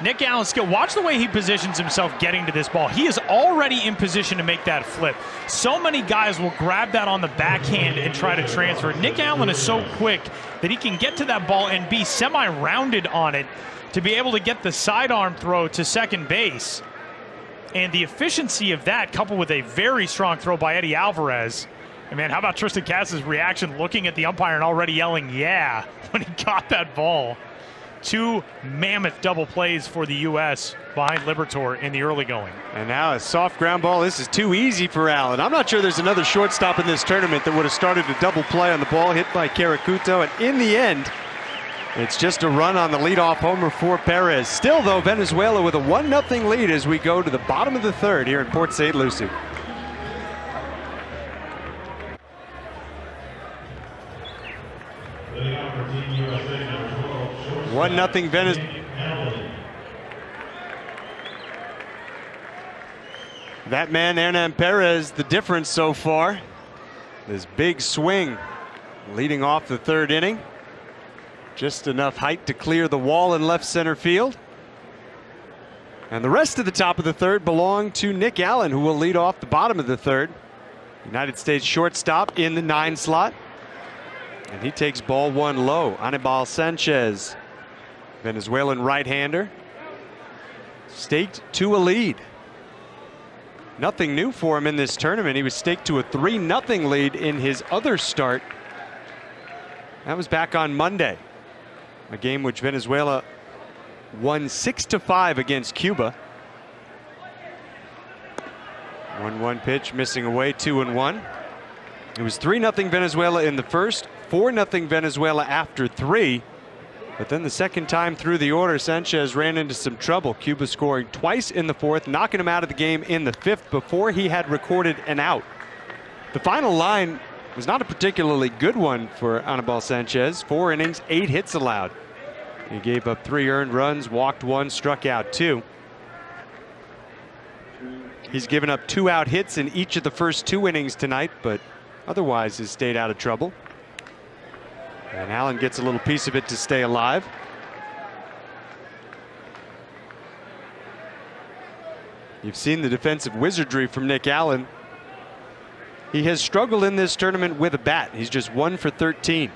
Nick Allen's skill. Watch the way he positions himself getting to this ball. He is already in position to make that flip. So many guys will grab that on the backhand and try to transfer. Nick Allen is so quick that he can get to that ball and be semi-rounded on it to be able to get the sidearm throw to second base. And the efficiency of that, coupled with a very strong throw by Eddie Alvarez. And man, how about Tristan Cass's reaction looking at the umpire and already yelling, yeah, when he got that ball. 2 mammoth double plays for the U.S. behind Liberatore in the early going. And now a soft ground ball. This is too easy for Allen. I'm not sure there's another shortstop in this tournament that would have started a double play on the ball hit by Kerakuto. And in the end, it's just a run on the leadoff homer for Perez. Still, though, Venezuela with a 1-0 lead as we go to the bottom of the 3rd here in Port St. Lucie. 1-0 Venezuela. That man, Hernan Perez, the difference so far. This big swing leading off the 3rd inning. Just enough height to clear the wall in left center field. And the rest of the top of the 3rd belong to Nick Allen, who will lead off the bottom of the 3rd. United States shortstop in the 9 slot. And he takes ball 1 low. Anibal Sanchez, Venezuelan right-hander, staked to a lead. Nothing new for him in this tournament. He was staked to a 3-0 lead in his other start. That was back on Monday. A game which Venezuela won 6-5 against Cuba. 1-1 pitch missing away, 2-1. It was 3-0 Venezuela in the first, 4-0 Venezuela after 3. But then the second time through the order, Sanchez ran into some trouble. Cuba scoring twice in the 4th, knocking him out of the game in the 5th before he had recorded an out. The final line was not a particularly good one for Anibal Sanchez. 4 innings, 8 hits allowed. He gave up 3 earned runs, walked 1, struck out 2. He's given up 2 out hits in each of the first 2 innings tonight, but otherwise has stayed out of trouble. And Allen gets a little piece of it to stay alive. You've seen the defensive wizardry from Nick Allen. He has struggled in this tournament with a bat. He's just 1 for 13.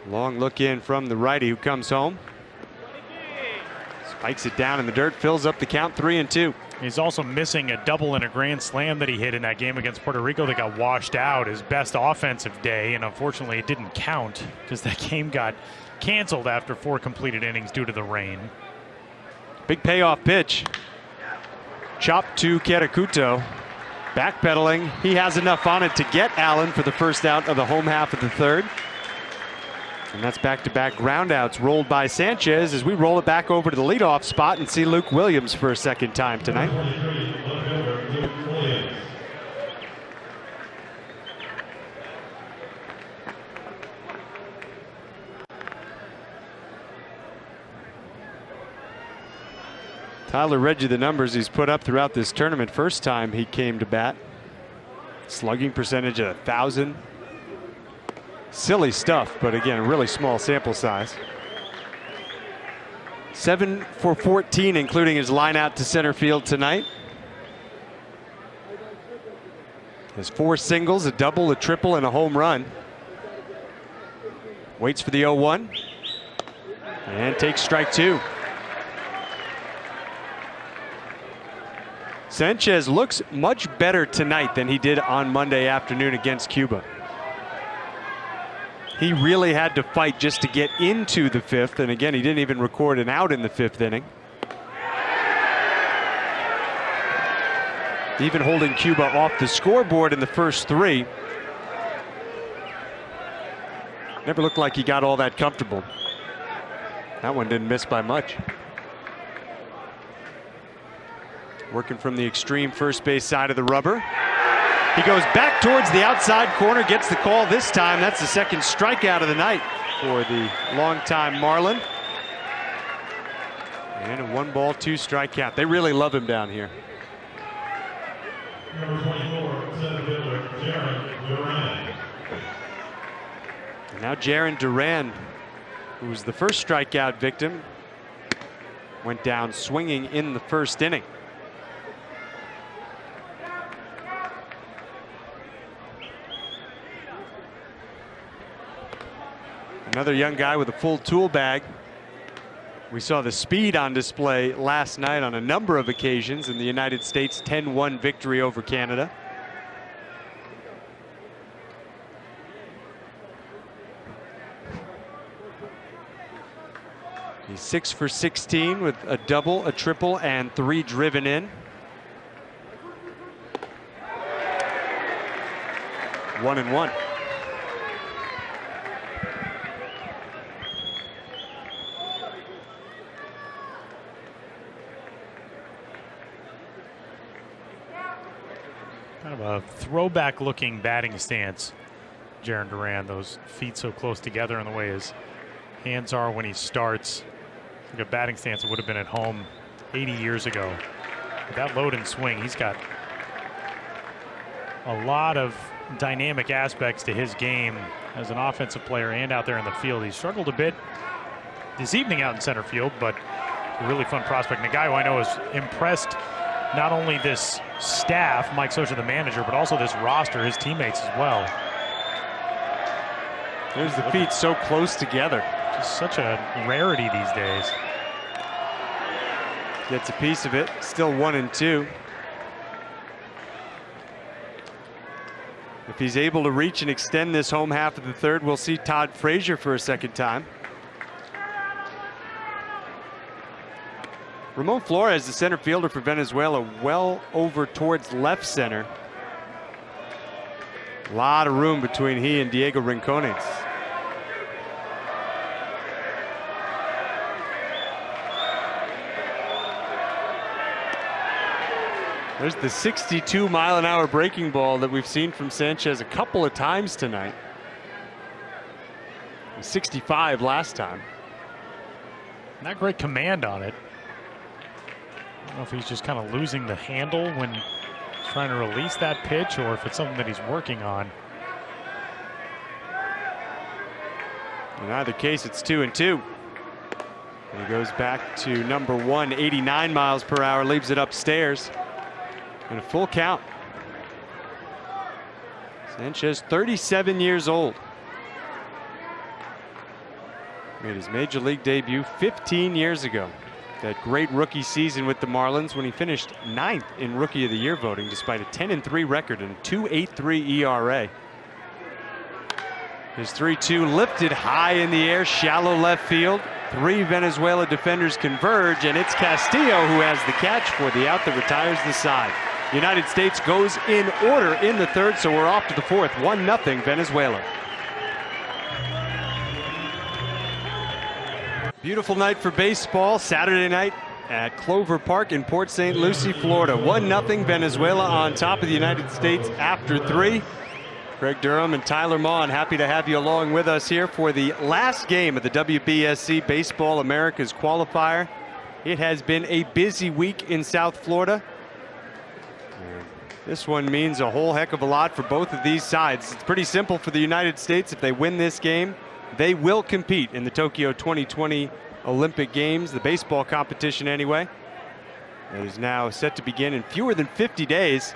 Long look in from the righty who comes home. Spikes it down in the dirt, fills up the count, 3-2. He's also missing a double and a grand slam that he hit in that game against Puerto Rico that got washed out. His best offensive day, and unfortunately it didn't count because that game got canceled after 4 completed innings due to the rain. Big payoff pitch. Chop to Kerakuto. Backpedaling. He has enough on it to get Allen for the first out of the home half of the third. And that's back-to-back groundouts rolled by Sanchez as we roll it back over to the leadoff spot and see Luke Williams for a second time tonight. Tyler read you the numbers he's put up throughout this tournament. First time he came to bat. Slugging percentage at 1,000. Silly stuff, but again, a really small sample size. 7 for 14, including his line out to center field tonight. Has 4 singles, a double, a triple, and a home run. Waits for the 0-1 and takes strike 2. Sanchez looks much better tonight than he did on Monday afternoon against Cuba. He really had to fight just to get into the 5th, and again, he didn't even record an out in the 5th inning. Even holding Cuba off the scoreboard in the first 3. Never looked like he got all that comfortable. That one didn't miss by much. Working from the extreme first base side of the rubber. He goes back towards the outside corner, gets the call this time. That's the second strikeout of the night for the longtime Marlin. And a 1-ball, 2-strike count. They really love him down here. Number 24, center fielder, Jaron Duran. And now Jaron Duran, who was the first strikeout victim, went down swinging in the first inning. Another young guy with a full tool bag. We saw the speed on display last night on a number of occasions in the United States 10-1 victory over Canada. He's 6 for 16 with a double, a triple, and 3 driven in. 1-1. Kind of a throwback looking batting stance, Jaron Duran. Those feet so close together and the way his hands are when he starts. Like a batting stance that would have been at home 80 years ago. With that load and swing, he's got a lot of dynamic aspects to his game as an offensive player and out there in the field. He struggled a bit this evening out in center field, but a really fun prospect and a guy who I know has impressed not only this staff, Mike Scioscia, the manager, but also this roster, his teammates as well. There's the feet so close together. Just such a rarity these days. Gets a piece of it. Still 1-2. If he's able to reach and extend this home half of the third, we'll see Todd Frazier for a second time. Ramon Flores, the center fielder for Venezuela, well over towards left center. A lot of room between he and Diego Rincones. There's the 62-mile-an-hour breaking ball that we've seen from Sanchez a couple of times tonight. 65 last time. Not great command on it. I don't know if he's just kind of losing the handle when He's trying to release that pitch, or if it's something that he's working on. In either case, it's 2-2. And he goes back to number 1, 89 miles per hour, leaves it upstairs. And a full count. Sanchez, 37 years old. Made his major league debut 15 years ago. That great rookie season with the Marlins when he finished 9th in Rookie of the Year voting despite a 10-3 record and 2.83 ERA. His 3-2 lifted high in the air, shallow left field. 3 Venezuela defenders converge, and it's Castillo who has the catch for the out that retires the side. United States goes in order in the 3rd, so we're off to the 4th. 1-0 Venezuela. Beautiful night for baseball Saturday night at Clover Park in Port St. Lucie, Florida. 1-0 Venezuela on top of the United States after 3. Greg Durham and Tyler Maughan, happy to have you along with us here for the last game of the WBSC Baseball Americas qualifier. It has been a busy week in South Florida. This one means a whole heck of a lot for both of these sides. It's pretty simple for the United States. If they win this game, they will compete in the Tokyo 2020 Olympic Games, the baseball competition anyway. It is now set to begin in fewer than 50 days.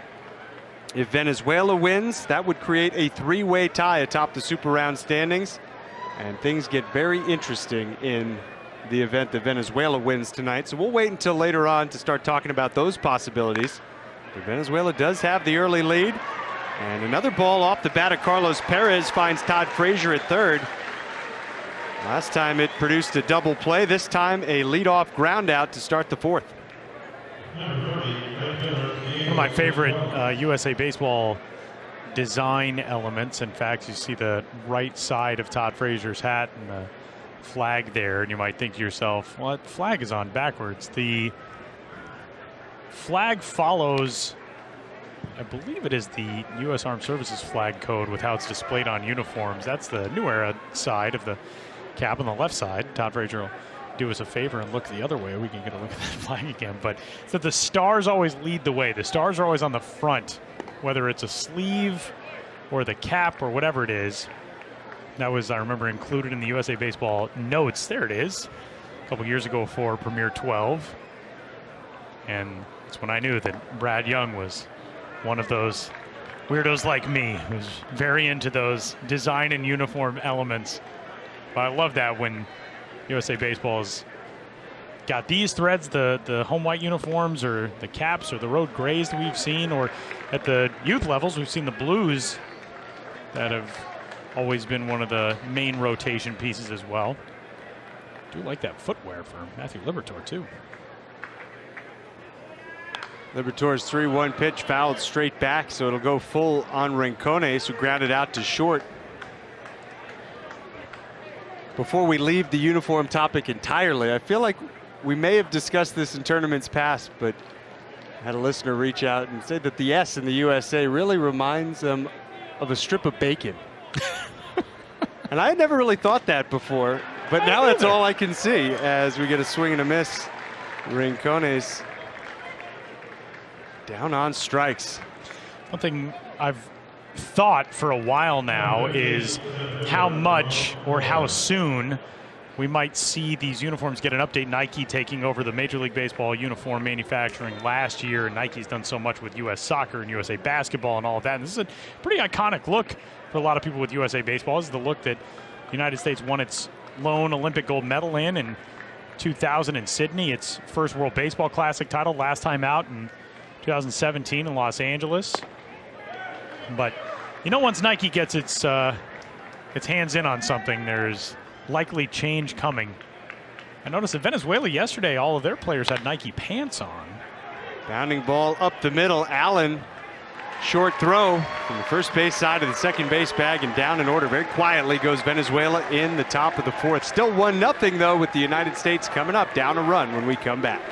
If Venezuela wins, that would create a 3-way tie atop the Super Round standings. And things get very interesting in the event that Venezuela wins tonight. So we'll wait until later on to start talking about those possibilities. But Venezuela does have the early lead. And another ball off the bat of Carlos Perez finds Todd Frazier at 3rd. Last time it produced a double play. This time a leadoff ground out to start the 4th. One of my favorite USA Baseball design elements. In fact, you see the right side of Todd Frazier's hat and the flag there, and you might think to yourself, well, the flag is on backwards. The flag follows, I believe it is the U.S. Armed Services flag code with how it's displayed on uniforms. That's the New Era side of the cap on the left side. Todd Frazier will do us a favor and look the other way. We can get a look at that flag again. But so the stars always lead the way. The stars are always on the front, whether it's a sleeve or the cap or whatever it is. That was, I remember, included in the USA Baseball notes. There it is. A couple years ago for Premier 12. And that's when I knew that Brad Young was one of those weirdos like me who's very into those design and uniform elements. But I love that when USA Baseball's got these threads, the home white uniforms or the caps or the road grays that we've seen, or at the youth levels we've seen the blues that have always been one of the main rotation pieces as well. I do like that footwear for Matthew Liberatore too. Liberatore's 3-1 pitch fouled straight back, so it'll go full on Rincones, who grounded out to short. Before we leave the uniform topic entirely, I feel like we may have discussed this in tournaments past, but I had a listener reach out and say that the S in the USA really reminds them of a strip of bacon. And I had never really thought that before, but now that's all I can see as we get a swing and a miss. Rincones down on strikes. One thing I've thought for a while now is how much or how soon we might see these uniforms get an update. Nike taking over the Major League Baseball uniform manufacturing last year. Nike's done so much with U.S. Soccer and USA Basketball and all of that. And this is a pretty iconic look for a lot of people with USA Baseball. This is the look that the United States won its lone Olympic gold medal in 2000 in Sydney. Its first World Baseball Classic title, last time out in 2017 in Los Angeles. But you know, once Nike gets its hands in on something, there's likely change coming. I noticed in Venezuela yesterday, all of their players had Nike pants on. Bounding ball up the middle. Allen, short throw from the first base side of the second base bag and down in order. Very quietly goes Venezuela in the top of the 4th. Still 1-0 though, with the United States coming up down a run when we come back.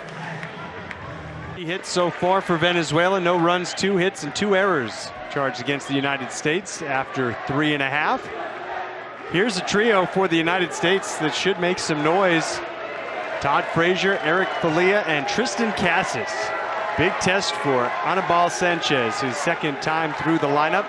Hits so far for Venezuela. No runs, 2 hits, and 2 errors charged against the United States after 3.5. Here's a trio for the United States that should make some noise. Todd Frazier, Eric Falia, and Tristan Casas. Big test for Anibal Sanchez, his second time through the lineup.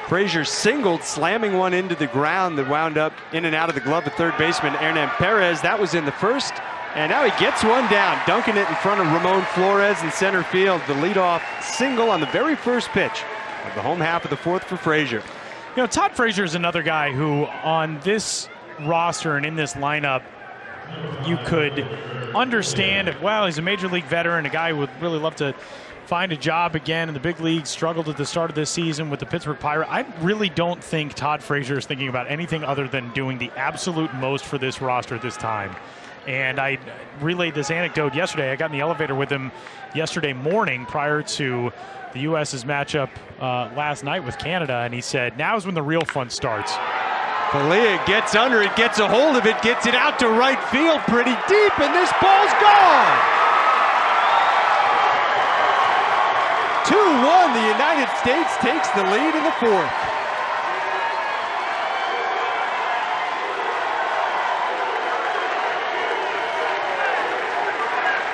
Frazier singled, slamming one into the ground that wound up in and out of the glove of third baseman Hernan Perez. That was in the first, and now he gets one down, dunking it in front of Ramon Flores in center field. The leadoff single on the very first pitch of the home half of the fourth for Frazier. You know, Todd Frazier is another guy who on this roster and in this lineup, you could understand if, well, he's a major league veteran, a guy who would really love to find a job again in the big leagues, struggled at the start of this season with the Pittsburgh Pirates. I really don't think Todd Frazier is thinking about anything other than doing the absolute most for this roster at this time. And I relayed this anecdote yesterday. I got in the elevator with him yesterday morning prior to the U.S.'s matchup last night with Canada, and he said, now's when the real fun starts. Falia gets under it, gets a hold of it, gets it out to right field pretty deep, and this ball's gone! 2-1, the United States takes the lead in the fourth.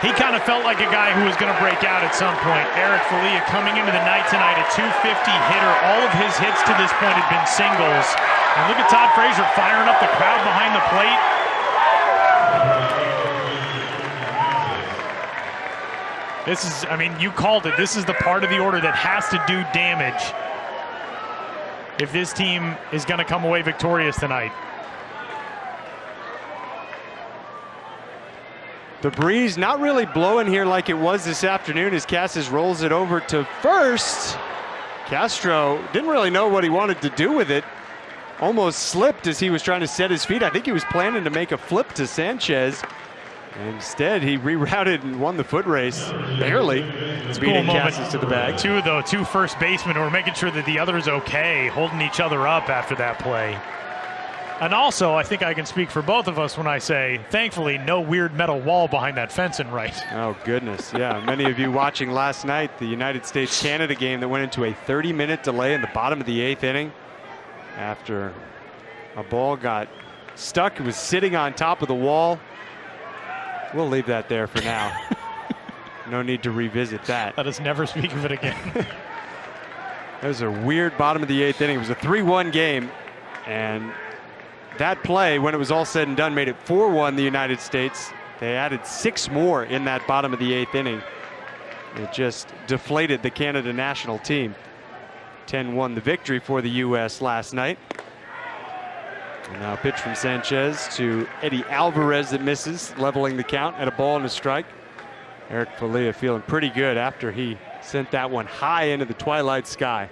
He kind of felt like a guy who was going to break out at some point. Eric Falia coming into the night tonight, a .250 hitter. All of his hits to this point had been singles. And look at Todd Frazier firing up the crowd behind the plate. This is, I mean, you called it. This is the part of the order that has to do damage if this team is going to come away victorious tonight. The breeze not really blowing here like it was this afternoon as Casas rolls it over to first. Castro didn't really know what he wanted to do with it. Almost slipped as he was trying to set his feet. I think he was planning to make a flip to Sanchez. Instead, he rerouted and won the foot race, barely, beating Casas to the bag. Two first basemen who are making sure that the other is okay, holding each other up after that play. And also, I think I can speak for both of us when I say, thankfully, no weird metal wall behind that fence in right. Oh, goodness, yeah. Many of you watching last night, the United States-Canada game that went into a 30-minute delay in the bottom of the 8th inning after a ball got stuck. It was sitting on top of the wall. We'll leave that there for now. No need to revisit that. Let us never speak of it again. That was a weird bottom of the 8th inning. It was a 3-1 game, and that play, when it was all said and done, made it 4-1 the United States. They added 6 more in that bottom of the 8th inning. It just deflated the Canada national team. 10-1 the victory for the U.S. last night. And now a pitch from Sanchez to Eddie Alvarez that misses, leveling the count at a ball and a strike. Eric Falia feeling pretty good after he sent that one high into the twilight sky.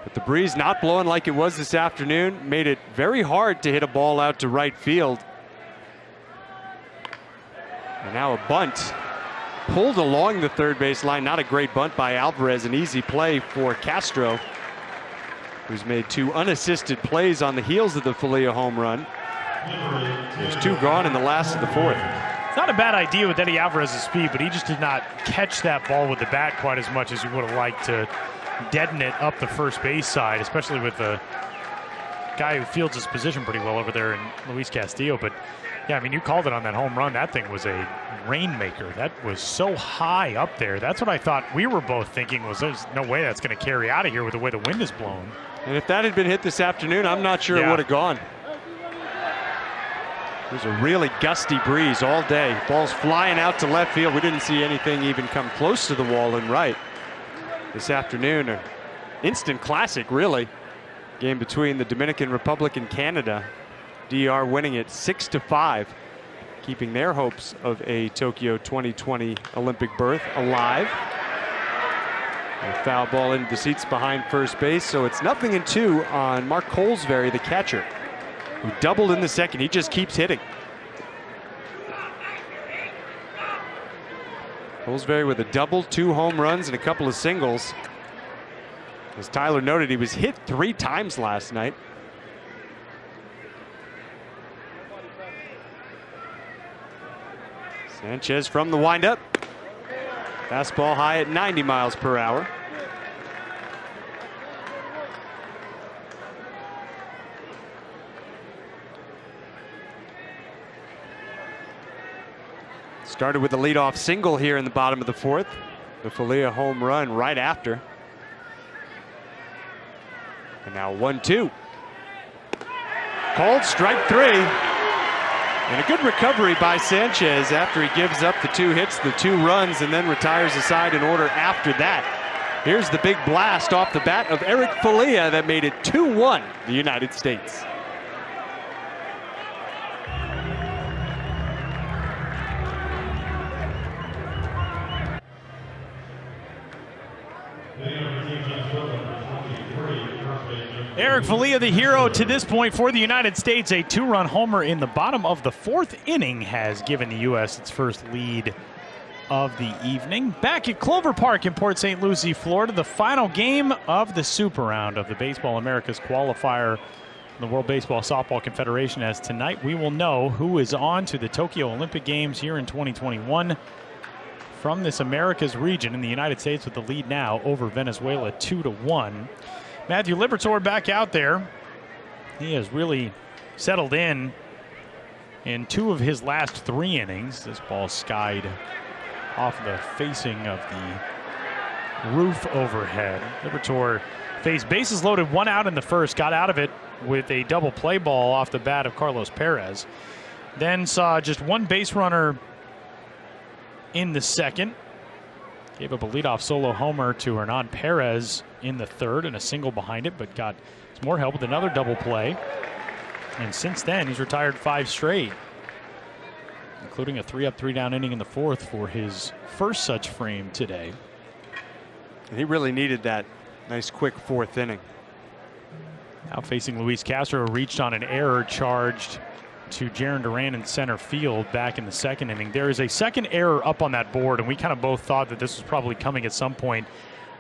But the breeze not blowing like it was this afternoon made it very hard to hit a ball out to right field. And now a bunt pulled along the third base line. Not a great bunt by Alvarez, an easy play for Castro, who's made 2 unassisted plays on the heels of the Falia home run. There's 2 gone in the last of the fourth. It's not a bad idea with Eddie Alvarez's speed, but he just did not catch that ball with the bat quite as much as you would have liked to deaden it up the first base side, especially with the guy who fields his position pretty well over there in Luis Castillo. But yeah, I mean, you called it on that home run. That thing was a rainmaker. That was so high up there. That's what I thought we were both thinking was there's no way that's going to carry out of here with the way the wind is blown. And if that had been hit this afternoon, I'm not sure it would have gone. It was a really gusty breeze all day. Ball's flying out to left field. We didn't see anything even come close to the wall in right. This afternoon, an instant classic, really. Game between the Dominican Republic and Canada. DR winning it 6-5, keeping their hopes of a Tokyo 2020 Olympic berth alive. A foul ball into the seats behind first base, so it's 0-2 on Mark Colesberry, the catcher, who doubled in the second. He just keeps hitting. Colesberry with a double, 2 home runs, and a couple of singles. As Tyler noted, he was hit 3 times last night. Sanchez from the windup. Fastball high at 90 miles per hour. It's Started with a leadoff single here in the bottom of the fourth. The Falia home run right after. And now 1-2. Called strike 3. And a good recovery by Sanchez after he gives up the 2 hits, the 2 runs, and then retires the side in order after that. Here's the big blast off the bat of Eric Falia that made it 2-1, the United States. Eric Falia, the hero to this point for the United States. A 2-run homer in the bottom of the 4th inning has given the U.S. its first lead of the evening. Back at Clover Park in Port St. Lucie, Florida, the final game of the Super Round of the Baseball Americas qualifier in the World Baseball Softball Confederation, as tonight we will know who is on to the Tokyo Olympic Games here in 2021 from this Americas region, in the United States with the lead now over Venezuela 2-1. Matthew Liberatore back out there. He has really settled in 2 of his last 3 innings. This ball skied off the facing of the roof overhead. Liberatore faced bases loaded, 1 out in the first, got out of it with a double play ball off the bat of Carlos Perez. Then saw just 1 base runner in the second. Gave up a leadoff solo homer to Hernan Perez in the third and a single behind it, but got some more help with another double play. And since then, he's retired 5 straight, including a 3-up, 3-down inning in the fourth for his first such frame today. And he really needed that nice quick 4th inning. Now facing Luis Castro, reached on an error charged to Jarren Duran in center field back in the 2nd inning. There is a second error up on that board, and we kind of both thought that this was probably coming at some point.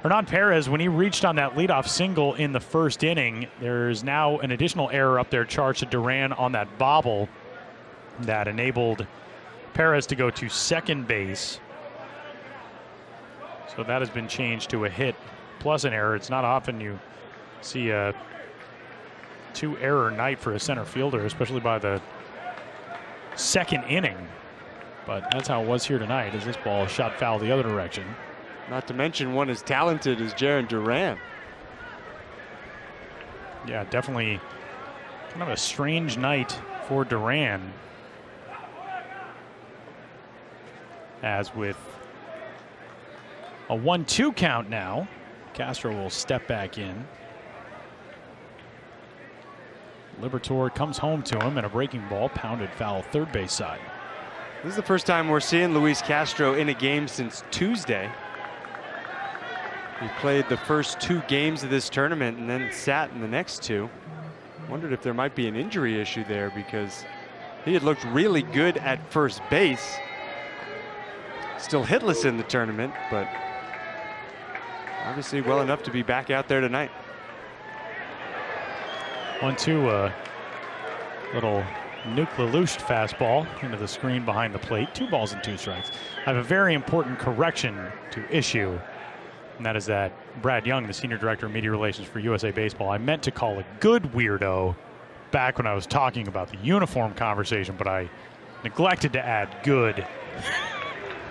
Hernan Perez, when he reached on that leadoff single in the 1st inning, there's now an additional error up there charged to Duran on that bobble that enabled Perez to go to second base. So that has been changed to a hit plus an error. It's not often you see a 2-error night for a center fielder, especially by the 2nd inning. But that's how it was here tonight, as this ball shot foul the other direction. Not to mention one as talented as Jarren Duran. Yeah, definitely kind of a strange night for Duran. As with a 1-2 count now, Castro will step back in. Liberatore comes home to him, and a breaking ball pounded foul third base side. This is the first time we're seeing Luis Castro in a game since Tuesday. He played the first 2 games of this tournament and then sat in the next 2. Wondered if there might be an injury issue there, because he had looked really good at first base. Still hitless in the tournament, but obviously well enough to be back out there tonight. 1-2, little Nuke Lelouch fastball into the screen behind the plate. 2 balls and 2 strikes. I have a very important correction to issue, and that is that Brad Young, the Senior Director of Media Relations for USA Baseball, I meant to call a good weirdo back when I was talking about the uniform conversation, but I neglected to add good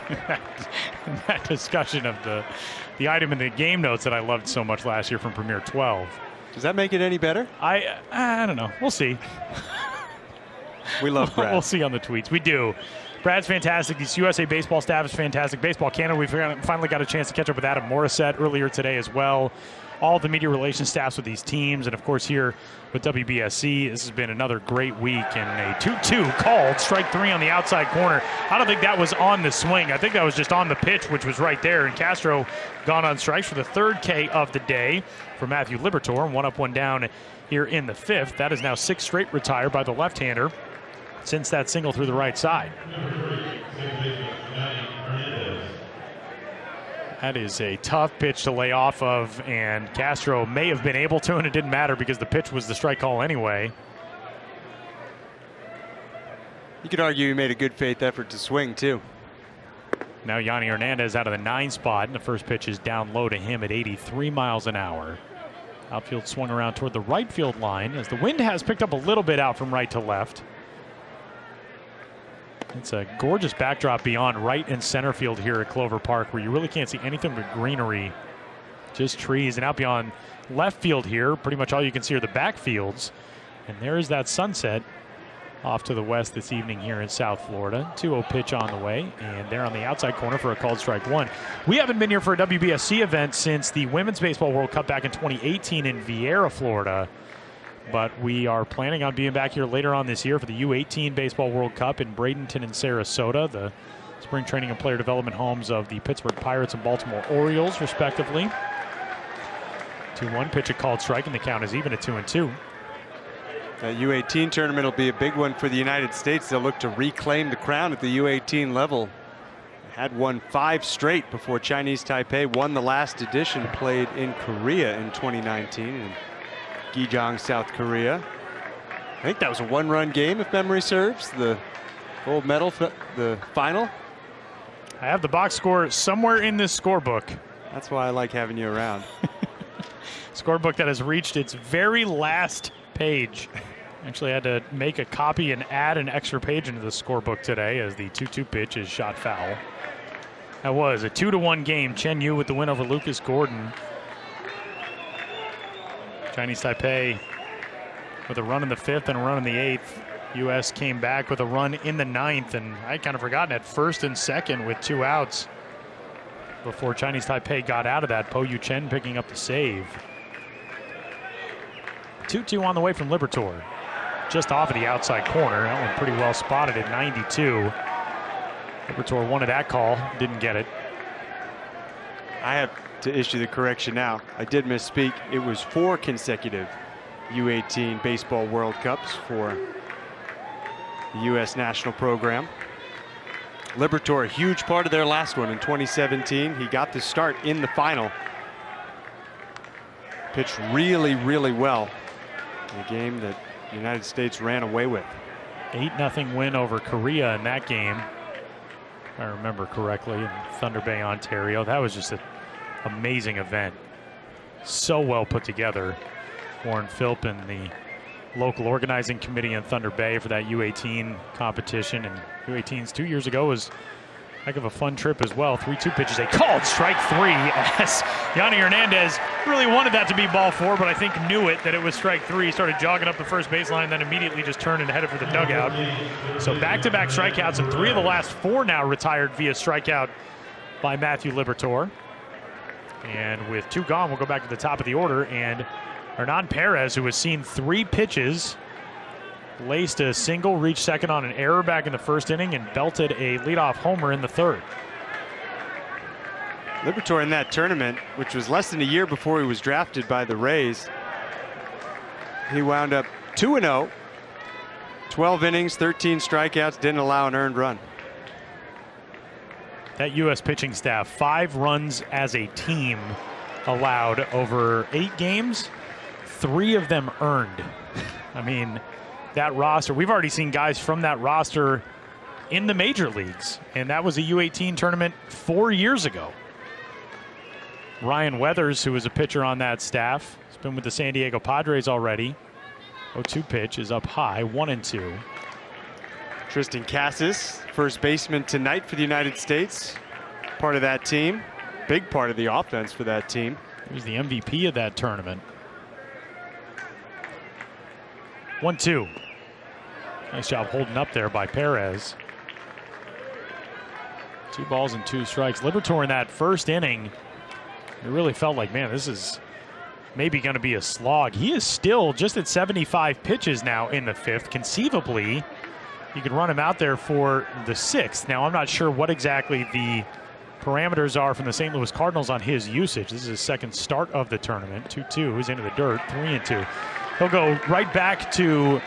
in that discussion of the item in the game notes that I loved so much last year from Premier 12. Does that make it any better? I don't know. We'll see. We love Brad. We'll see on the tweets. We do. Brad's fantastic. This USA Baseball staff is fantastic. Baseball Canada, we finally got a chance to catch up with Adam Morissette earlier today as well. All the media relations staffs with these teams, and of course here with WBSC. This has been another great week, and a 2-2 called, strike 3 on the outside corner. I don't think that was on the swing. I think that was just on the pitch, which was right there, and Castro gone on strikes for the 3rd K of the day for Matthew Liberatore. 1 up, 1 down here in the 5th. That is now 6 straight retired by the left-hander since that single through the right side. That is a tough pitch to lay off of, and Castro may have been able to, and it didn't matter because the pitch was the strike call anyway. You could argue he made a good faith effort to swing too. Now Yanni Hernandez out of the 9 spot, and the first pitch is down low to him at 83 miles an hour. Outfield swung around toward the right field line as the wind has picked up a little bit out from right to left. It's a gorgeous backdrop beyond right and center field here at Clover Park, where you really can't see anything but greenery, just trees. And out beyond left field here, pretty much all you can see are the backfields. And there is that sunset off to the west this evening here in South Florida. 2-0 pitch on the way, and they're on the outside corner for a called strike one. We haven't been here for a WBSC event since the Women's Baseball World Cup back in 2018 in Vieira, Florida. But we are planning on being back here later on this year for the U18 Baseball World Cup in Bradenton and Sarasota, the spring training and player development homes of the Pittsburgh Pirates and Baltimore Orioles, respectively. 2-1 pitch, a called strike, and the count is even at 2-2. That U18 tournament will be a big one for the United States. They'll look to reclaim the crown at the U18 level. Had won 5 straight before Chinese Taipei won the last edition, played in Korea in 2019 in Gijong, South Korea. I think that was a 1-run game, if memory serves. The gold medal, the final. I have the box score somewhere in this scorebook. That's why I like having you around. Scorebook that has reached its very last page. Actually had to make a copy and add an extra page into the scorebook today as the 2-2 pitch is shot foul. That was a 2-1 game. Chen Yu with the win over Lucas Gordon. Chinese Taipei with a run in the 5th and a run in the 8th. U.S. came back with a run in the 9th, and I had kind of forgotten at 1st and 2nd with 2 outs before Chinese Taipei got out of that. Po Yu Chen picking up the save. 2-2 on the way from Libertor. Just off of the outside corner. That one pretty well spotted at 92. Libertor wanted that call, didn't get it. I have to issue the correction now. I did misspeak. It was 4 consecutive U18 Baseball World Cups for the U.S. national program. Libertor, a huge part of their last one in 2017. He got the start in the final. Pitched really, really well in a game that the United States ran away with. 8-0 win over Korea in that game, if I remember correctly, in Thunder Bay, Ontario. That was just an amazing event. So well put together. Warren Philp and the local organizing committee in Thunder Bay for that U18 competition. And U18s 2 years ago was a heck of a fun trip as well. 3-2 pitches, a called strike 3 as Yanni Hernandez really wanted that to be ball 4, but I think knew it that it was strike 3. He started jogging up the first baseline and then immediately just turned and headed for the dugout. So back-to-back strikeouts, and 3 of the last 4 now retired via strikeout by Matthew Libertor. And with 2 gone, we'll go back to the top of the order, and Hernan Perez, who has seen 3 pitches, laced a single, reached second on an error back in the 1st inning, and belted a leadoff homer in the 3rd. Libertor in that tournament, which was less than a year before he was drafted by the Rays, he wound up 2-0, 12 innings, 13 strikeouts, didn't allow an earned run. That U.S. pitching staff, 5 runs as a team allowed over 8 games, 3 of them earned. I mean, that roster, we've already seen guys from that roster in the major leagues, and that was a U18 tournament 4 years ago. Ryan Weathers, who was a pitcher on that staff, has been with the San Diego Padres already. 0-2 pitch is up high, 1-2. Tristan Cassis, first baseman tonight for the United States. Part of that team, big part of the offense for that team. He was the MVP of that tournament. 1-2. Nice job holding up there by Perez. 2 balls and 2 strikes. Libertor in that 1st inning, it really felt like, man, this is maybe going to be a slog. He is still just at 75 pitches now in the 5th. Conceivably, you could run him out there for the 6th. Now, I'm not sure what exactly the parameters are from the St. Louis Cardinals on his usage. This is his 2nd start of the tournament. 2-2, he's into the dirt, 3-2. He'll go right back to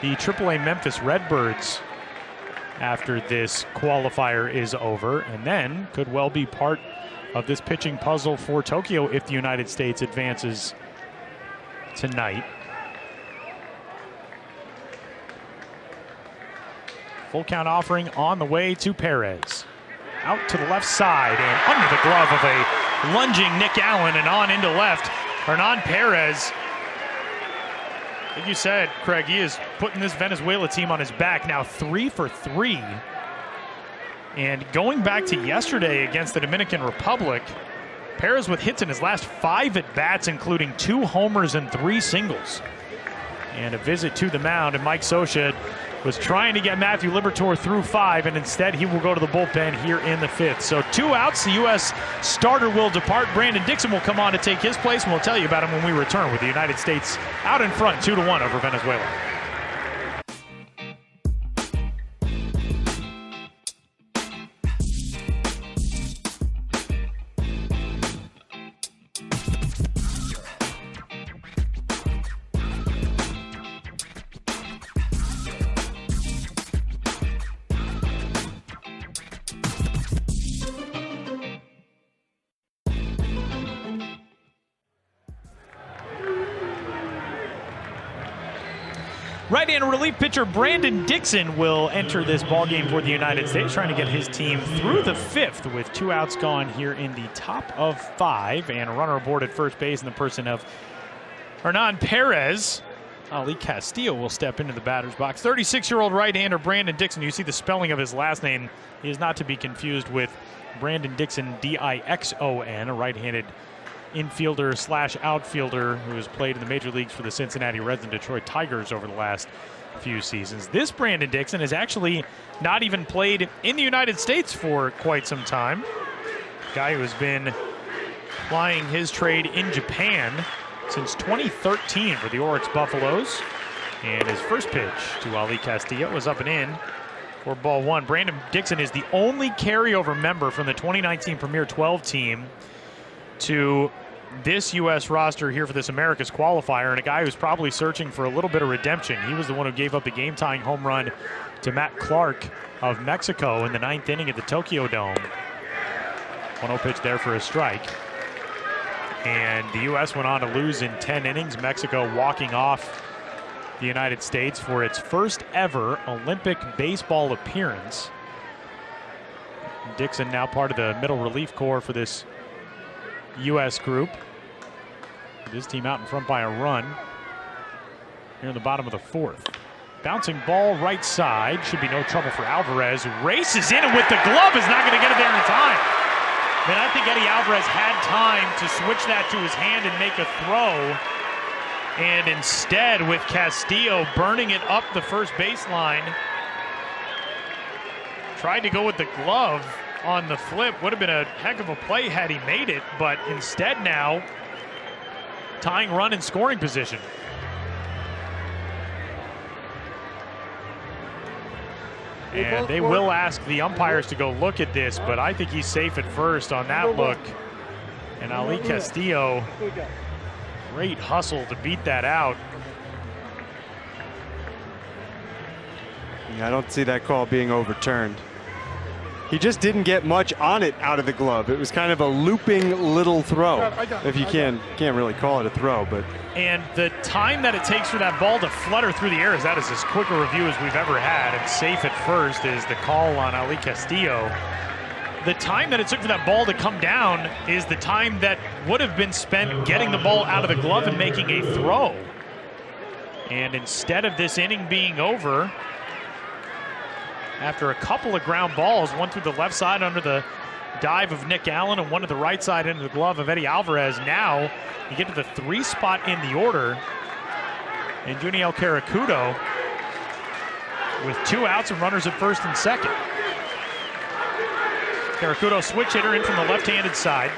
the AAA Memphis Redbirds after this qualifier is over, and then could well be part of this pitching puzzle for Tokyo if the United States advances tonight. Full count offering on the way to Perez. Out to the left side and under the glove of a lunging Nick Allen and on into left. Hernan Perez, like you said, Craig, he is putting this Venezuela team on his back now. 3 for 3 And going back to yesterday against the Dominican Republic, Perez with hits in his last 5 at-bats, including 2 homers and 3 singles. And a visit to the mound, and Mike Scioscia was trying to get Matthew Liberatore through 5, and instead he will go to the bullpen here in the 5th. So 2 outs, the U.S. starter will depart. Brandon Dixon will come on to take his place, and we'll tell you about him when we return with the United States out in front 2-1 over Venezuela. Right-hand relief pitcher Brandon Dixon will enter this ballgame for the United States, trying to get his team through the 5th with 2 outs gone here in the top of 5, and a runner aboard at first base in the person of Hernan Perez. Ali Castillo will step into the batter's box. 36-year-old right-hander Brandon Dixon. You see the spelling of his last name. He is not to be confused with Brandon Dixon, D-I-X-O-N, a right-handed infielder slash outfielder who has played in the major leagues for the Cincinnati Reds and Detroit Tigers over the last few seasons. This Brandon Dixon has actually not even played in the United States for quite some time. Guy who has been plying his trade in Japan since 2013 for the Oryx Buffaloes. And his first pitch to Ali Castillo was up and in for ball 1. Brandon Dixon is the only carryover member from the 2019 Premier 12 team to this U.S. roster here for this America's qualifier, and a guy who's probably searching for a little bit of redemption. He was the one who gave up the game-tying home run to Matt Clark of Mexico in the 9th inning at the Tokyo Dome. 1-0 pitch there for a strike. And the U.S. went on to lose in 10 innings. Mexico walking off the United States for its first ever Olympic baseball appearance. Dixon now part of the middle relief corps for this U.S. group. This team out in front by a run here in the bottom of the 4th. Bouncing ball right side. Should be no trouble for Alvarez. Races in, and with the glove is not going to get it there in time. Man, I think Eddie Alvarez had time to switch that to his hand and make a throw. And instead, with Castillo burning it up the first baseline, tried to go with the glove on the flip. Would have been a heck of a play had he made it, but instead now tying run in scoring position. And they will ask the umpires to go look at this, but I think he's safe at first on that look. And Ali Castillo, great hustle to beat that out. Yeah, I don't see that call being overturned. He just didn't get much on it out of the glove. It was kind of a looping little throw, if you can't really call it a throw. But and the time that it takes for that ball to flutter through the air is that is as quick a review as we've ever had. And safe at first is the call on Ali Castillo. The time that it took for that ball to come down is the time that would have been spent getting the ball out of the glove and making a throw. And instead of this inning being over, after a couple of ground balls, one through the left side under the dive of Nick Allen and one to the right side into the glove of Eddie Alvarez, now you get to the 3 spot in the order. And Juniel Caracudo with 2 outs and runners at first and second. Caracudo switch hitter in from the left-handed side.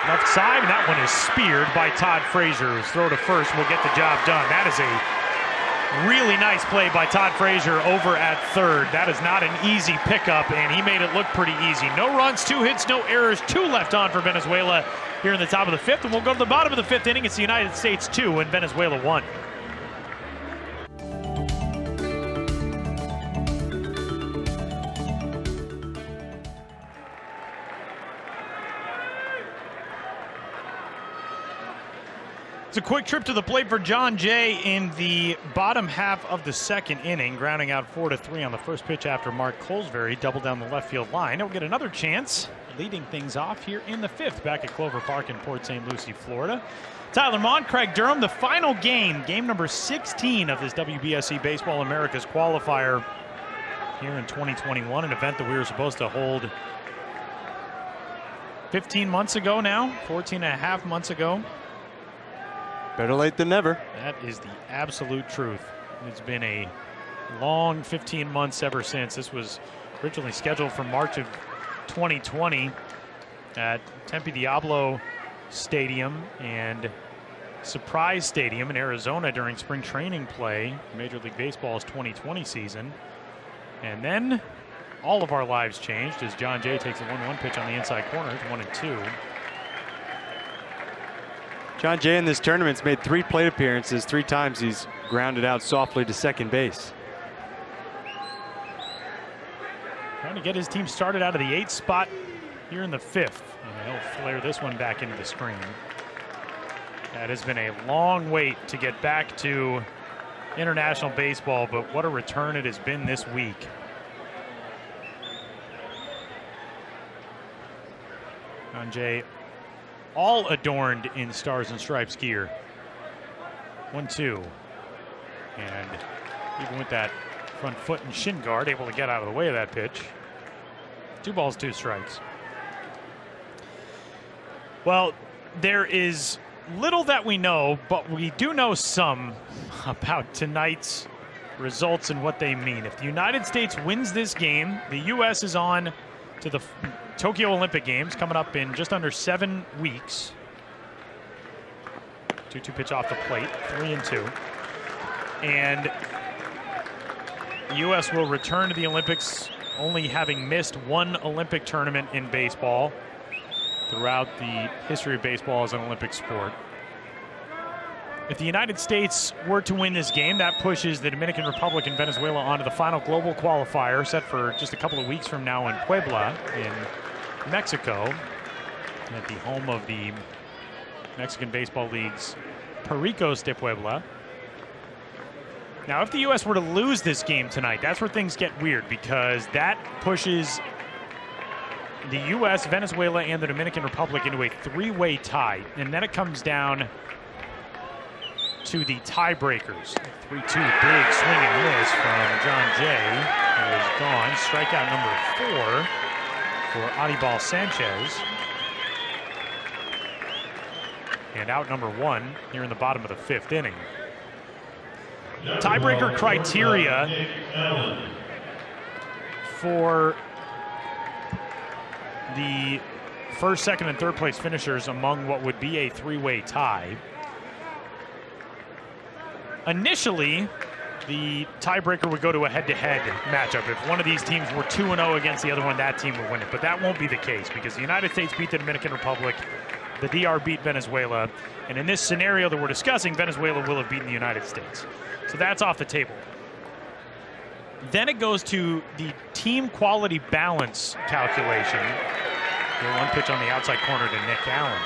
Left side, and that one is speared by Todd Frazier, whose throw to first will get the job done. That is a really nice play by Todd Frazier over at third. That is not an easy pickup, and he made it look pretty easy. No runs, 2 hits, no errors, 2 left on for Venezuela here in the top of the 5th, and we'll go to the bottom of the 5th inning. It's the United States 2 and Venezuela 1. It's a quick trip to the plate for John Jay in the bottom half of the 2nd inning, grounding out 4-3 on the first pitch after Mark Colesbury doubled down the left field line. He'll get another chance leading things off here in the 5th back at Clover Park in Port St. Lucie, Florida. Tyler Mond, Craig Durham, the final game number 16 of this WBSC Baseball Americas qualifier here in 2021, an event that we were supposed to hold 15 months ago now, 14 and a half months ago. Better late than never. That is the absolute truth. It's been a long 15 months ever since. This was originally scheduled for March of 2020 at Tempe Diablo Stadium and Surprise Stadium in Arizona during spring training play, Major League Baseball's 2020 season. And then all of our lives changed as John Jay takes a 1-1 pitch on the inside corner. It's 1-2. John Jay in this tournament's made 3 plate appearances. 3 times he's grounded out softly to second base. Trying to get his team started out of the 8th spot here in the 5th. And he'll flare this one back into the screen. That has been a long wait to get back to international baseball, but what a return it has been this week. John Jay, all adorned in Stars and Stripes gear. 1-2. And even with that front foot and shin guard, able to get out of the way of that pitch. 2 balls, 2 strikes. Well, there is little that we know, but we do know some about tonight's results and what they mean. If the United States wins this game, the U.S. is on to the Tokyo Olympic Games coming up in just under 7 weeks. 2-2 pitch off the plate, 3-2. And the U.S. will return to the Olympics only having missed 1 Olympic tournament in baseball throughout the history of baseball as an Olympic sport. If the United States were to win this game, that pushes the Dominican Republic and Venezuela onto the final global qualifier set for just a couple of weeks from now in Puebla in Mexico, at the home of the Mexican Baseball League's Pericos de Puebla. Now, if the U.S. were to lose this game tonight, that's where things get weird, because that pushes the U.S., Venezuela, and the Dominican Republic into a 3-way tie. And then it comes down to the tiebreakers. 3-2 big swing and miss from John Jay. It is gone. Strikeout number 4 for Anibal Sanchez. And out number 1 here in the bottom of the 5th inning. Tiebreaker criteria for the first, second, and third place finishers among what would be a 3-way tie. Initially, the tiebreaker would go to a head-to-head matchup. If one of these teams were 2-0 against the other one, that team would win it. But that won't be the case, because the United States beat the Dominican Republic, the DR beat Venezuela, and in this scenario that we're discussing, Venezuela will have beaten the United States. So that's off the table. Then it goes to the team quality balance calculation. One pitch on the outside corner to Nick Allen.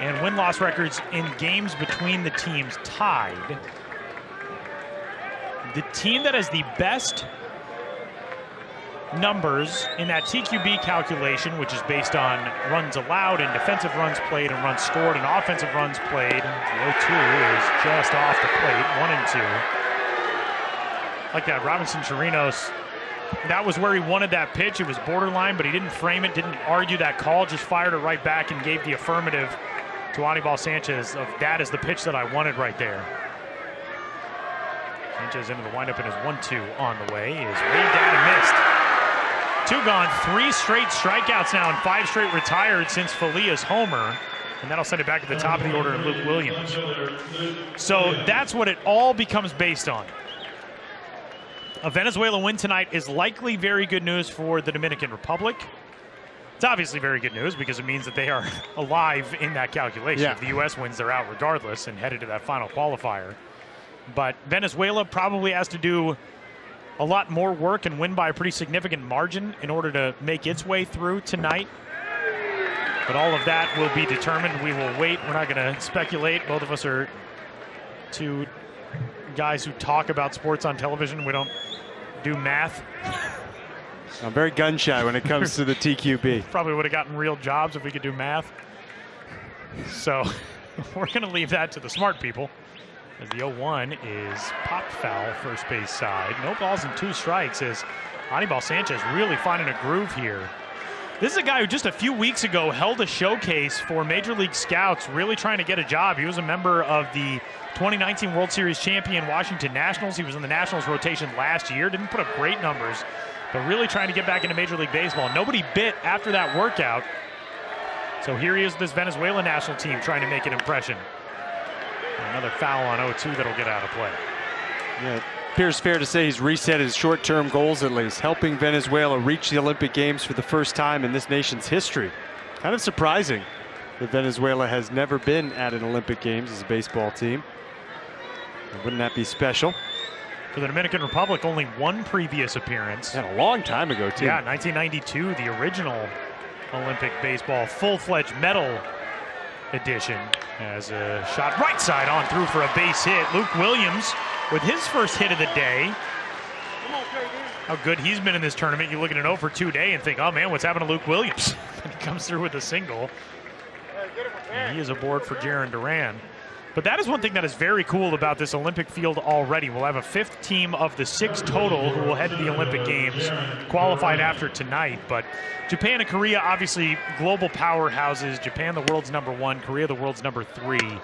And win-loss records in games between the teams tied. The team that has the best numbers in that TQB calculation, which is based on runs allowed and defensive runs played and runs scored and offensive runs played. The 0-2 is just off the plate, 1-2. Like that, Robinson Chirinos, that was where he wanted that pitch. It was borderline, but he didn't frame it, didn't argue that call, just fired it right back and gave the affirmative to Anibal Sanchez of that is the pitch that I wanted right there. Sanchez into the windup and his 1-2 on the way is waved at and missed. 2 gone, 3 straight strikeouts now and 5 straight retired since Falia's homer. And that'll send it back to the top of the order to Luke Williams. So that's what it all becomes based on. A Venezuela win tonight is likely very good news for the Dominican Republic. It's obviously very good news because it means that they are alive in that calculation. Yeah. If the U.S. wins, they're out regardless and headed to that final qualifier. But Venezuela probably has to do a lot more work and win by a pretty significant margin in order to make its way through tonight. But all of that will be determined. We will wait. We're not going to speculate. Both of us are 2 guys who talk about sports on television. We don't do math. I'm very gun shy when it comes to the TQB. Probably would have gotten real jobs if we could do math. So we're going to leave that to the smart people. As the 0-1 is pop foul, first base side. No balls and 2 strikes as Anibal Sanchez really finding a groove here. This is a guy who just a few weeks ago held a showcase for Major League Scouts, really trying to get a job. He was a member of the 2019 World Series champion Washington Nationals. He was in the Nationals rotation last year. Didn't put up great numbers, but really trying to get back into Major League Baseball. Nobody bit after that workout. So here he is with this Venezuela national team trying to make an impression. Another foul on 0-2 that'll get out of play. Yeah, it appears fair to say he's reset his short-term goals at least, helping Venezuela reach the Olympic Games for the first time in this nation's history. Kind of surprising that Venezuela has never been at an Olympic Games as a baseball team. Wouldn't that be special? For the Dominican Republic, only one previous appearance. And a long time ago, too. Yeah, 1992, the original Olympic baseball full-fledged medal edition. As a shot right side on through for a base hit. Luke Williams with his first hit of the day. How good he's been in this tournament. You look at an 0-for-2 day and think, oh man, what's happened to Luke Williams? And he comes through with a single. And he is aboard for Jarren Duran. But that is one thing that is very cool about this Olympic field already. We'll have a 5th team of the 6 total who will head to the Olympic Games qualified after tonight. But Japan and Korea, obviously global powerhouses. Japan, the world's #1, Korea, the world's #3.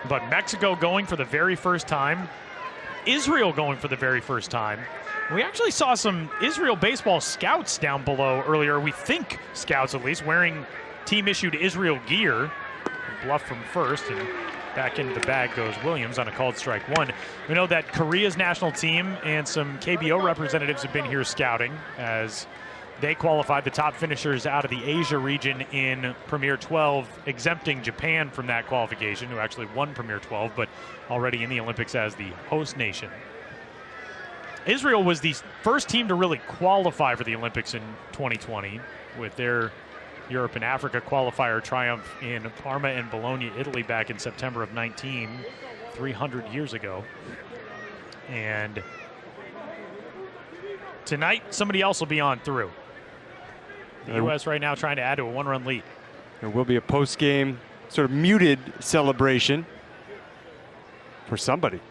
But Mexico going for the very first time. Israel going for the very first time. We actually saw some Israel baseball scouts down below earlier. We think scouts, at least, wearing team-issued Israel gear. Bluff from first, and back into the bag goes Williams on a called strike 1. We know that Korea's national team and some KBO representatives have been here scouting as they qualified the top finishers out of the Asia region in Premier 12, exempting Japan from that qualification, who actually won Premier 12, but already in the Olympics as the host nation. Israel was the first team to really qualify for the Olympics in 2020 with their Europe and Africa qualifier triumph in Parma and Bologna, Italy back in September of 19, 300 years ago. And tonight, somebody else will be on through. The U.S. right now trying to add to a 1-run lead. There will be a post-game sort of muted celebration for somebody.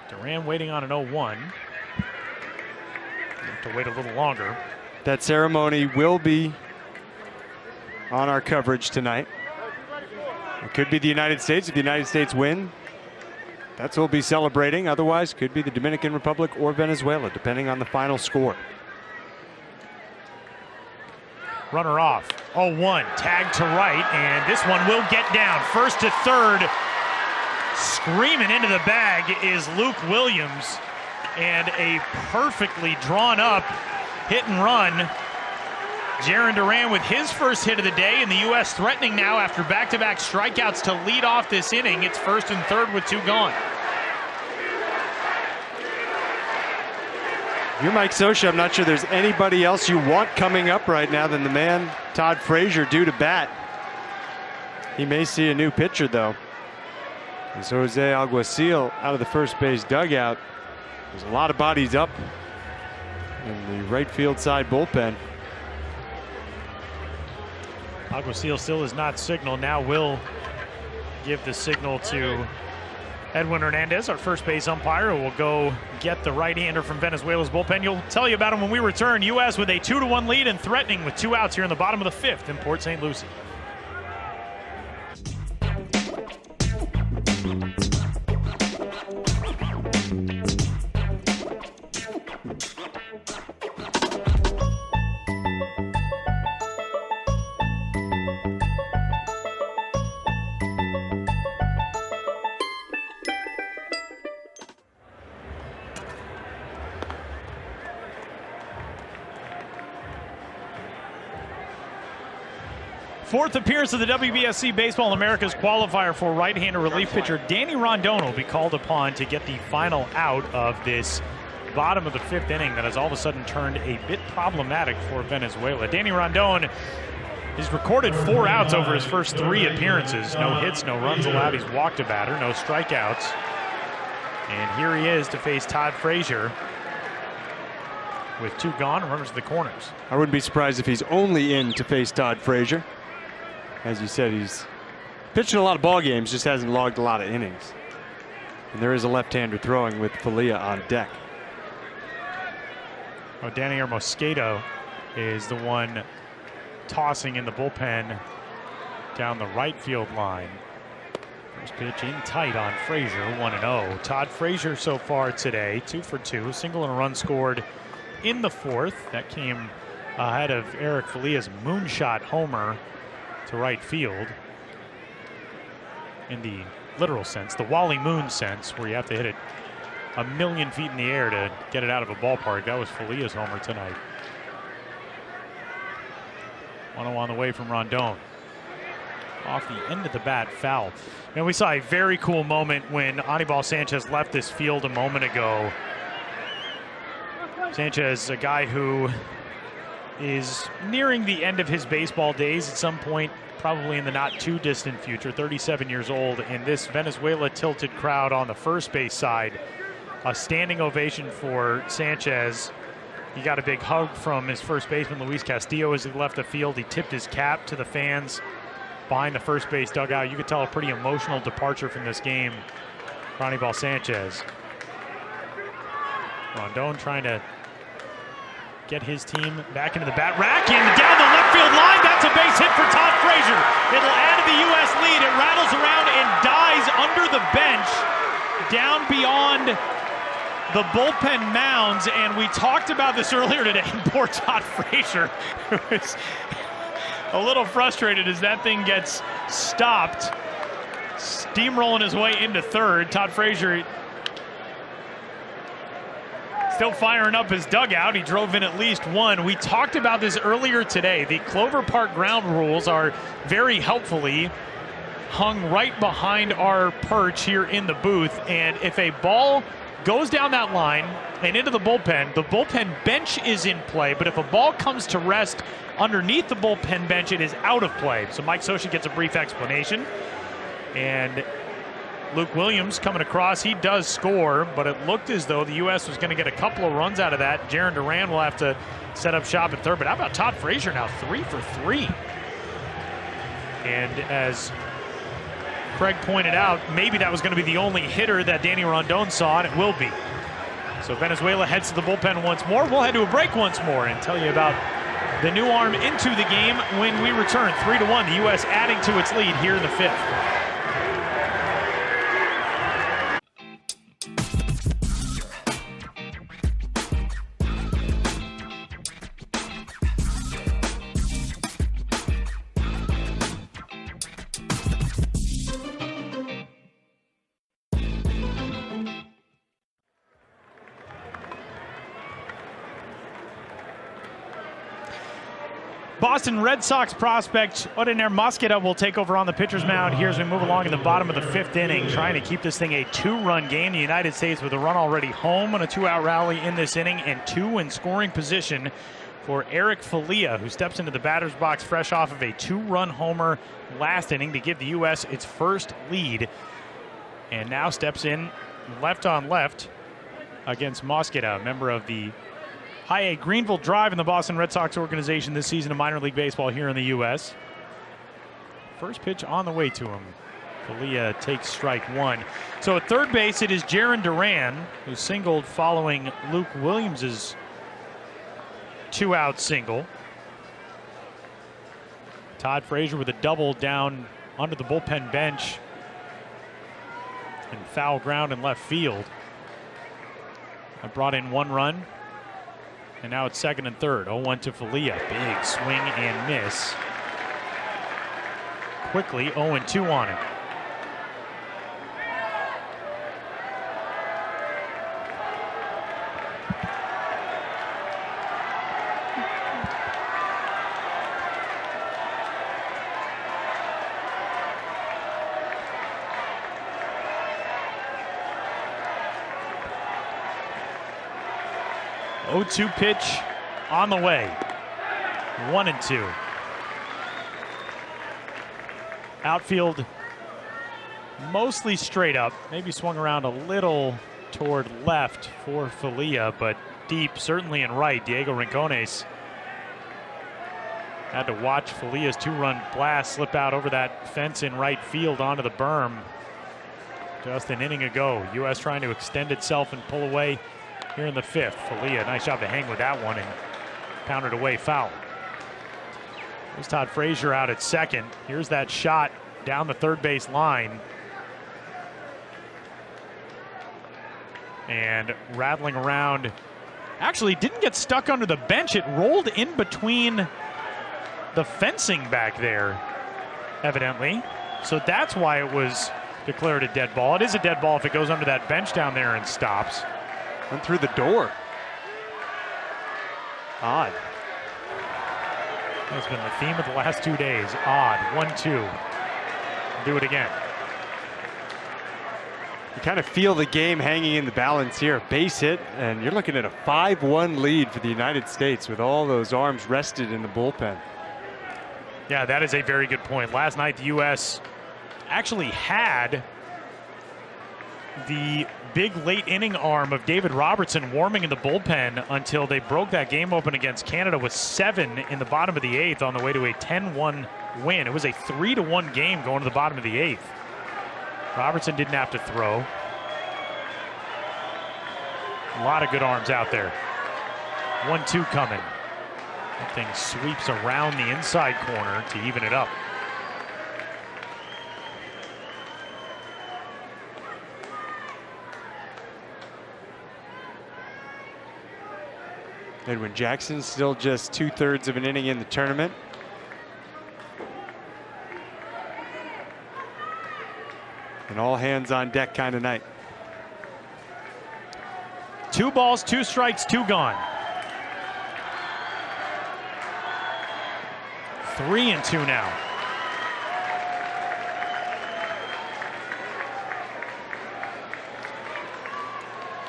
Duran waiting on an 0-1. Have to wait a little longer. That ceremony will be on our coverage tonight. It could be the United States. If the United States win, that's what we'll be celebrating. Otherwise, could be the Dominican Republic or Venezuela, depending on the final score. Runner off. 0-1. Tag to right, and this one will get down. First to third. Screaming into the bag is Luke Williams. And a perfectly drawn up hit and run. Jarren Duran with his first hit of the day, and the U.S. threatening now after back-to-back strikeouts to lead off this inning. It's first and third with 2 gone. You're Mike Scioscia. I'm not sure there's anybody else you want coming up right now than the man Todd Frazier due to bat. He may see a new pitcher, though. As Jose Alguacil out of the first base dugout. There's a lot of bodies up in the right field side bullpen. Alguacil still is not signaled. Now will give the signal to Edwin Hernandez, our first base umpire, who will go get the right-hander from Venezuela's bullpen. You'll tell you about him when we return. U.S. with a 2-1 lead and threatening with 2 outs here in the bottom of the 5th in Port St. Lucie. Fourth appearance of the WBSC Baseball Americas qualifier for right-hander relief pitcher Danny Rondon will be called upon to get the final out of this bottom of the 5th inning that has all of a sudden turned a bit problematic for Venezuela. Danny Rondon has recorded 4 outs over his first 3 appearances. No hits, no runs allowed. He's walked a batter, no strikeouts. And here he is to face Todd Frazier. with 2 gone, runners to the corners. I wouldn't be surprised if he's only in to face Todd Frazier. As you said, he's pitched in a lot of ball games, just hasn't logged a lot of innings. And there is a left-hander throwing with Falia on deck. Oh, Daniel Mosquito is the one tossing in the bullpen down the right field line. First pitch in tight on Frazier, 1-0. Todd Frazier so far today, 2 for 2, single and a run scored in the 4th. That came ahead of Eric Falia's moonshot homer to right field. In the literal sense, the Wally Moon sense, where you have to hit it a million feet in the air to get it out of a ballpark. That was Falia's homer tonight. 1-0 on the way from Rondon. Off the end of the bat, foul. And we saw a very cool moment when Anibal Sanchez left this field a moment ago. Sanchez, a guy who is nearing the end of his baseball days at some point, probably in the not too distant future, 37 years old, and this Venezuela tilted crowd on the first base side. A standing ovation for Sanchez. He got a big hug from his first baseman, Luis Castillo, as he left the field. He tipped his cap to the fans behind the first base dugout. You could tell a pretty emotional departure from this game for Anibal Sanchez. Rondon trying to get his team back into the bat rack and down the left field line. That's a base hit for Todd Frazier. It'll add to the U.S. lead. It rattles around and dies under the bench down beyond the bullpen mounds, and we talked about this earlier today. Poor Todd Frazier, who is a little frustrated as that thing gets stopped, steamrolling his way into third. Todd Frazier still firing up his dugout. He drove in at least one. We talked about this earlier today. The Clover Park ground rules are very helpfully hung right behind our perch here in the booth, and if a ball goes down that line and into the bullpen bench is in play, but if a ball comes to rest underneath the bullpen bench, it is out of play. So Mike Socha gets a brief explanation, and Luke Williams coming across, he does score, but it looked as though the U.S. was going to get a couple of runs out of that. Jarren Duran will have to set up shop at third, but how about Todd Frazier now, 3 for 3? And as Craig pointed out, maybe that was going to be the only hitter that Danny Rondon saw, and it will be. So Venezuela heads to the bullpen once more. We'll head to a break once more and tell you about the new arm into the game when we return. 3-1, the U.S. adding to its lead here in the 5th. Boston Red Sox prospect Odiner Mosqueda will take over on the pitcher's mound here as we move along in the bottom of the 5th inning, trying to keep this thing a 2-run game. The United States with a run already home on a 2-out rally in this inning, and 2 in scoring position for Eric Falia, who steps into the batter's box fresh off of a 2-run homer last inning to give the U.S. its first lead, and now steps in left on left against Mosqueda, a member of the High A Greenville Drive in the Boston Red Sox organization this season of minor league baseball here in the U.S. First pitch on the way to him. Falia takes strike 1. So at third base, it is Jarren Duran, who singled following Luke Williams's 2-out single. Todd Frazier with a double down under the bullpen bench and foul ground in left field. I brought in 1 run. And now it's second and third. 0-1 to Falia. Big swing and miss. Quickly 0-2 on him. Oh, 0-2 pitch on the way. 1-2. Outfield mostly straight up. Maybe swung around a little toward left for Falia, but deep, certainly in right. Diego Rincones had to watch Falia's 2-run blast slip out over that fence in right field onto the berm just an inning ago. U.S. trying to extend itself and pull away here in the 5th. Falia, nice job to hang with that one and pounded away foul. There's Todd Frazier out at second. Here's that shot down the third base line. And rattling around. Actually didn't get stuck under the bench. It rolled in between the fencing back there, evidently. So that's why it was declared a dead ball. It is a dead ball if it goes under that bench down there and stops. Went through the door. Odd. That's been the theme of the last 2 days. Odd. 1-2. Do it again. You kind of feel the game hanging in the balance here. Base hit, and you're looking at a 5-1 lead for the United States with all those arms rested in the bullpen. Yeah, that is a very good point. Last night, the U.S. actually had the big late inning arm of David Robertson warming in the bullpen until they broke that game open against Canada with 7 in the bottom of the 8th on the way to a 10-1 win. It was a 3-1 game going to the bottom of the 8th. Robertson didn't have to throw. A lot of good arms out there. 1-2 coming. That thing sweeps around the inside corner to even it up. Edwin Jackson still just 2/3 of an inning in the tournament. An all hands on deck kind of night. 2 balls, 2 strikes, 2 gone. 3-2 now.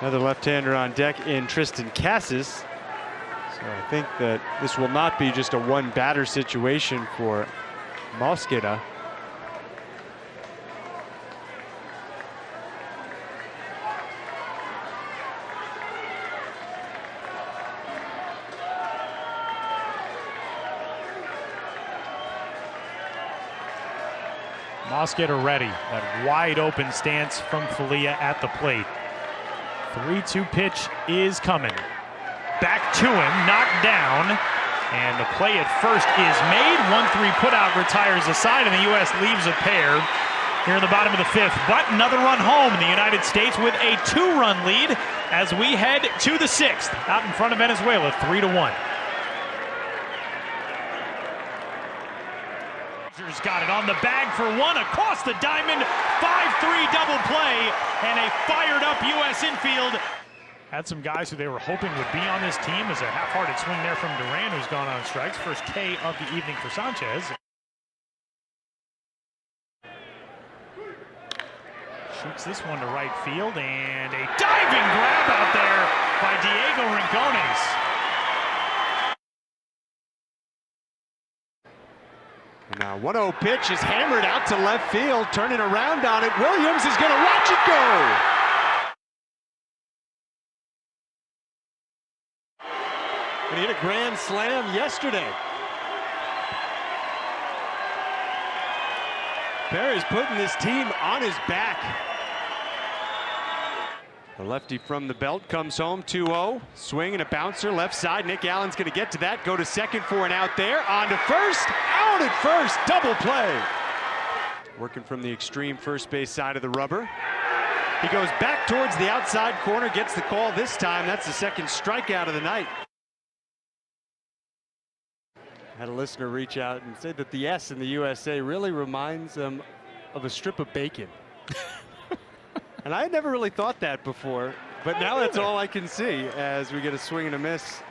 Another left-hander on deck in Tristan Cassis. So I think that this will not be just a one-batter situation for Mosqueda. Mosqueda ready. That wide open stance from Falia at the plate. 3-2 pitch is coming. Back to him, knocked down, and the play at first is made. 1-3 putout retires the side, and the U.S. leaves a pair here in the bottom of the 5th. But another run home, and the United States with a 2-run lead as we head to the 6th. Out in front of Venezuela, 3-1. Got it on the bag for one, across the diamond, 5-3 double play, and a fired up U.S. infield. Had some guys who they were hoping would be on this team. As a half-hearted swing there from Duran, who's gone on strikes. First K of the evening for Sanchez. Shoots this one to right field, and a diving grab out there by Diego Rincones. And now 1-0 pitch is hammered out to left field, turning around on it. Williams is going to watch it go. And he hit a grand slam yesterday. Perry's putting this team on his back. The lefty from the belt comes home, 2-0. Swing and a bouncer, left side. Nick Allen's going to get to that, go to second for an out there. On to first, out at first, double play. Working from the extreme first base side of the rubber. He goes back towards the outside corner, gets the call this time. That's the second strikeout of the night. Had a listener reach out and say that the S in the USA really reminds them of a strip of bacon. And I had never really thought that before, but now that's all I can see as we get a swing and a miss.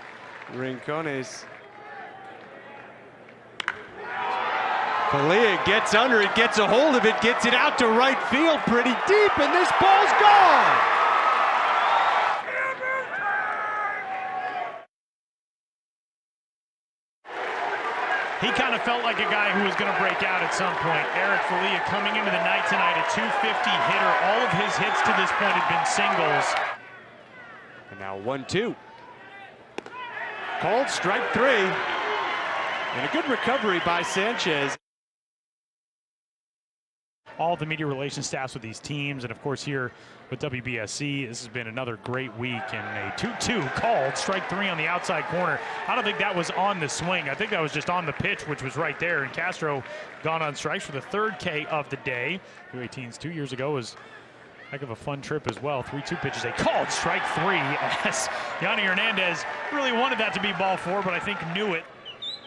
Rincones. Falia gets under it, gets a hold of it, gets it out to right field pretty deep, and this ball's gone! He kind of felt like a guy who was going to break out at some point. Eric Falia coming into the night tonight, a .250 hitter. All of his hits to this point had been singles. And now 1-2. Called strike 3. And a good recovery by Sanchez. All the media relations staffs with these teams, and of course here with WBSC, this has been another great week, and a 2-2 called strike 3 on the outside corner. I don't think that was on the swing. I think that was just on the pitch, which was right there, and Castro gone on strikes for the 3rd K of the day. U18s 2 years ago was a heck of a fun trip as well. 3-2 pitches, a called strike 3, as Yanni Hernandez really wanted that to be ball 4, but I think knew it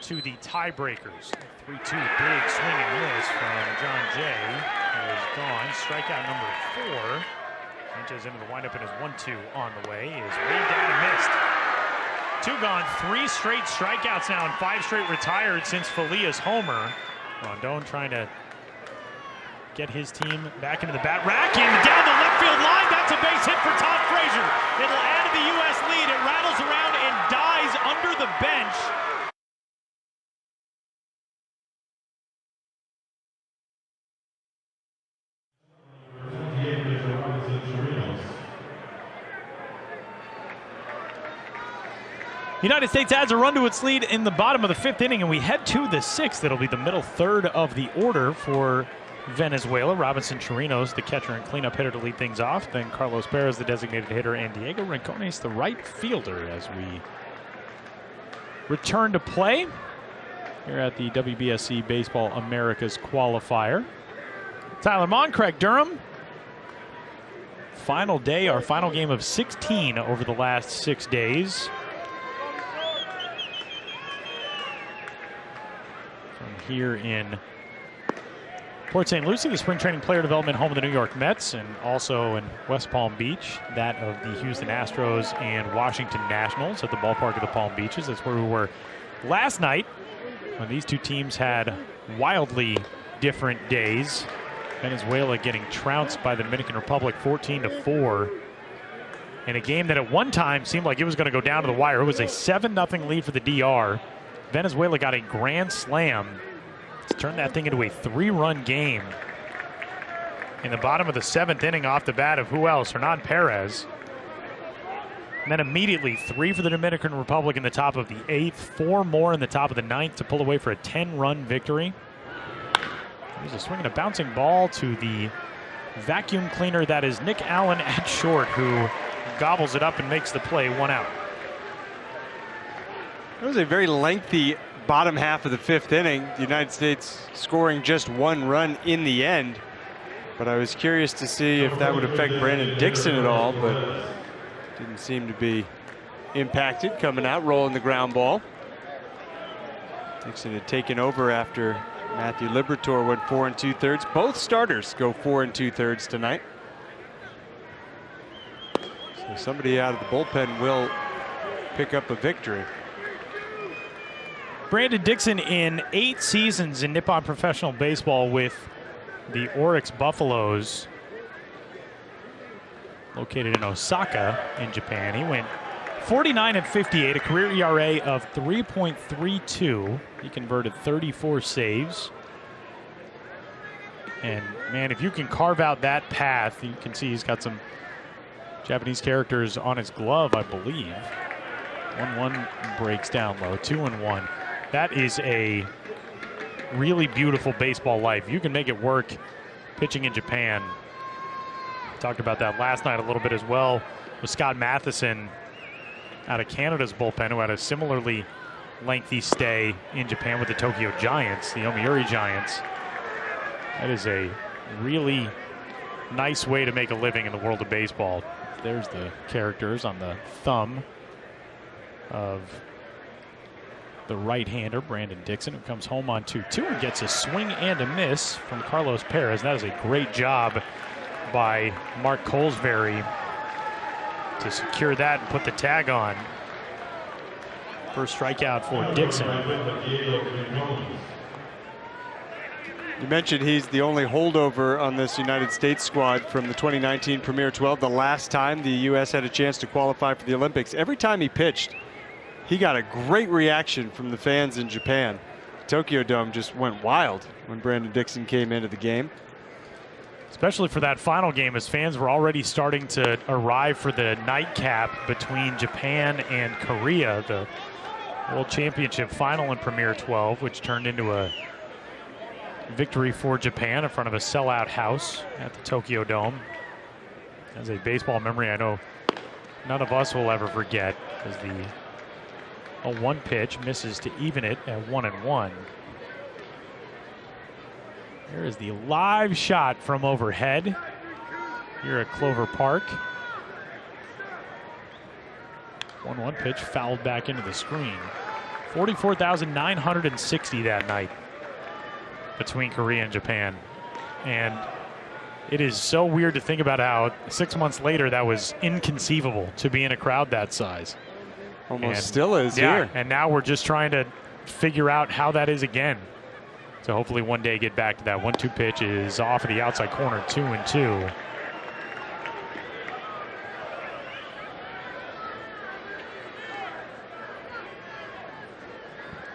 to the tiebreakers. 3-2 big swing and miss from John Jay. It is gone. Strikeout number 4. Sanchez into the windup and his 1-2 on the way is waved down and missed. 2 gone, 3 straight strikeouts now, and 5 straight retired since Falia's homer. Rondon trying to get his team back into the bat rack and down the left field line. That's a base hit for Todd Frazier. It'll add to the U.S. lead. It rattles around and dies under the bench. United States adds a run to its lead in the bottom of the 5th inning, and we head to the 6th. It'll be the middle 3rd of the order for Venezuela. Robinson Chirinos, the catcher and cleanup hitter, to lead things off. Then Carlos Perez, the designated hitter, and Diego Rincones, the right fielder, as we return to play here at the WBSC Baseball Americas qualifier. Tyler Mon, Craig Durham. Final day, our final game of 16 over the last 6 days. Here in Port St. Lucie, the spring training player development home of the New York Mets, and also in West Palm Beach, that of the Houston Astros and Washington Nationals at the ballpark of the Palm Beaches. That's where we were last night when these two teams had wildly different days. Venezuela getting trounced by the Dominican Republic 14-4 in a game that at one time seemed like it was going to go down to the wire. It was a 7-0 lead for the DR. Venezuela got a grand slam to turn that thing into a 3-run game in the bottom of the 7th inning off the bat of who else? Hernan Perez. And then immediately 3 for the Dominican Republic in the top of the 8th, 4 more in the top of the 9th to pull away for a 10-run victory. There's a swing and a bouncing ball to the vacuum cleaner that is Nick Allen at short, who gobbles it up and makes the play, 1 out. It was a very lengthy bottom half of the 5th inning. The United States scoring just 1 run in the end. But I was curious to see if that would affect Brandon Dixon at all, but didn't seem to be impacted. Coming out, rolling the ground ball. Dixon had taken over after Matthew Liberatore went 4 2/3. Both starters go 4 2/3 tonight. So somebody out of the bullpen will pick up a victory. Brandon Dixon in 8 seasons in Nippon Professional Baseball with the Oryx Buffaloes, located in Osaka in Japan. He went 49-58, a career ERA of 3.32. He converted 34 saves. And man, if you can carve out that path, you can see he's got some Japanese characters on his glove, I believe. 1-1 breaks down low, 2-1. That is a really beautiful baseball life. You can make it work pitching in Japan. Talked about that last night a little bit as well with Scott Matheson out of Canada's bullpen, who had a similarly lengthy stay in Japan with the Tokyo Giants, the Yomiuri Giants. That is a really nice way to make a living in the world of baseball. There's the characters on the thumb of the right-hander, Brandon Dixon, who comes home on 2-2 and gets a swing and a miss from Carlos Perez. That is a great job by Mark Colesbury to secure that and put the tag on. First strikeout for Dixon. You mentioned he's the only holdover on this United States squad from the 2019 Premier 12, the last time the U.S. had a chance to qualify for the Olympics. Every time he pitched, he got a great reaction from the fans in Japan. Tokyo Dome just went wild when Brandon Dixon came into the game. Especially for that final game, as fans were already starting to arrive for the nightcap between Japan and Korea. The World Championship final in Premier 12, which turned into a victory for Japan in front of a sellout house at the Tokyo Dome. As a baseball memory I know none of us will ever forget, as the 0-1 pitch misses to even it at 1-1. There is the live shot from overhead here at Clover Park. 1-1 pitch fouled back into the screen. 44,960 that night between Korea and Japan. And it is so weird to think about how 6 months later that was inconceivable to be in a crowd that size. Almost still is here. And now we're just trying to figure out how that is again. So hopefully one day get back to that. 1-2 pitch is off of the outside corner, 2-2.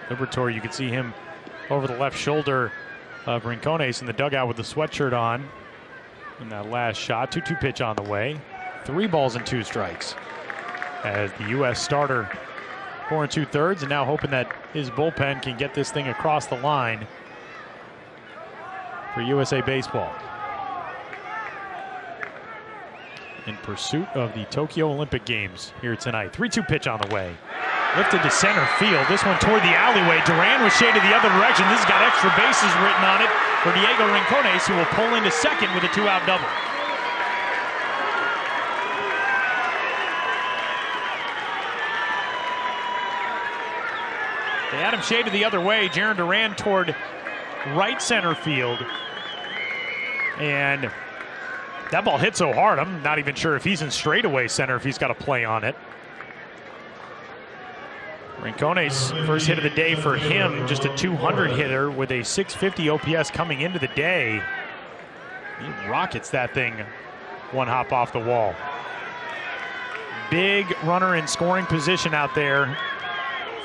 Liberatore, you can see him over the left shoulder of Rincones in the dugout with the sweatshirt on. In that last shot, 2-2 pitch on the way. 3 balls and 2 strikes. As the U.S. starter 4 2/3, and now hoping that his bullpen can get this thing across the line for USA Baseball. In pursuit of the Tokyo Olympic Games here tonight. 3-2 pitch on the way. Lifted to center field. This one toward the alleyway. Duran was shaded the other direction. This has got extra bases written on it for Diego Rincones, who will pull into second with a 2-out double. They had him shaded the other way. Jarren Duran toward right center field. And that ball hit so hard, I'm not even sure if he's in straightaway center, if he's got a play on it. Rincones, first hit of the day for him, just a 200 hitter with a 650 OPS coming into the day. He rockets that thing one hop off the wall. Big runner in scoring position out there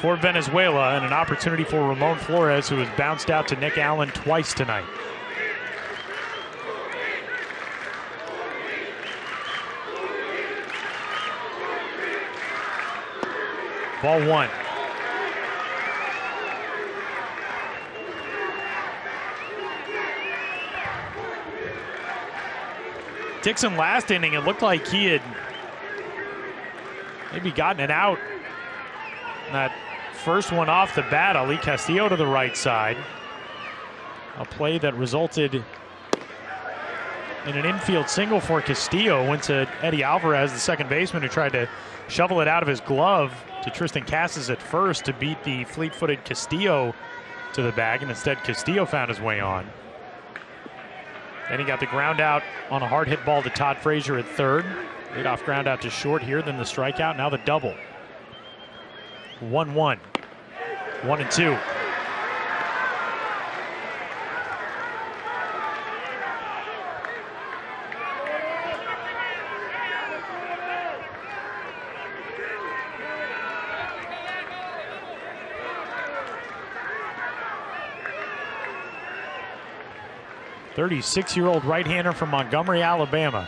for Venezuela, and an opportunity for Ramon Flores, who has bounced out to Nick Allen twice tonight. Ball 1. Dixon last inning, it looked like he had maybe gotten it out. That first one off the bat, Ali Castillo to the right side. A play that resulted in an infield single for Castillo. Went to Eddie Alvarez, the second baseman, who tried to shovel it out of his glove to Tristan Casas at first to beat the fleet-footed Castillo to the bag, and instead Castillo found his way on. Then he got the ground out on a hard hit ball to Todd Frazier at third. Leadoff ground out to short here, then the strikeout, now the double. 1-1. 1-2. "36-year-old right-hander from Montgomery, Alabama.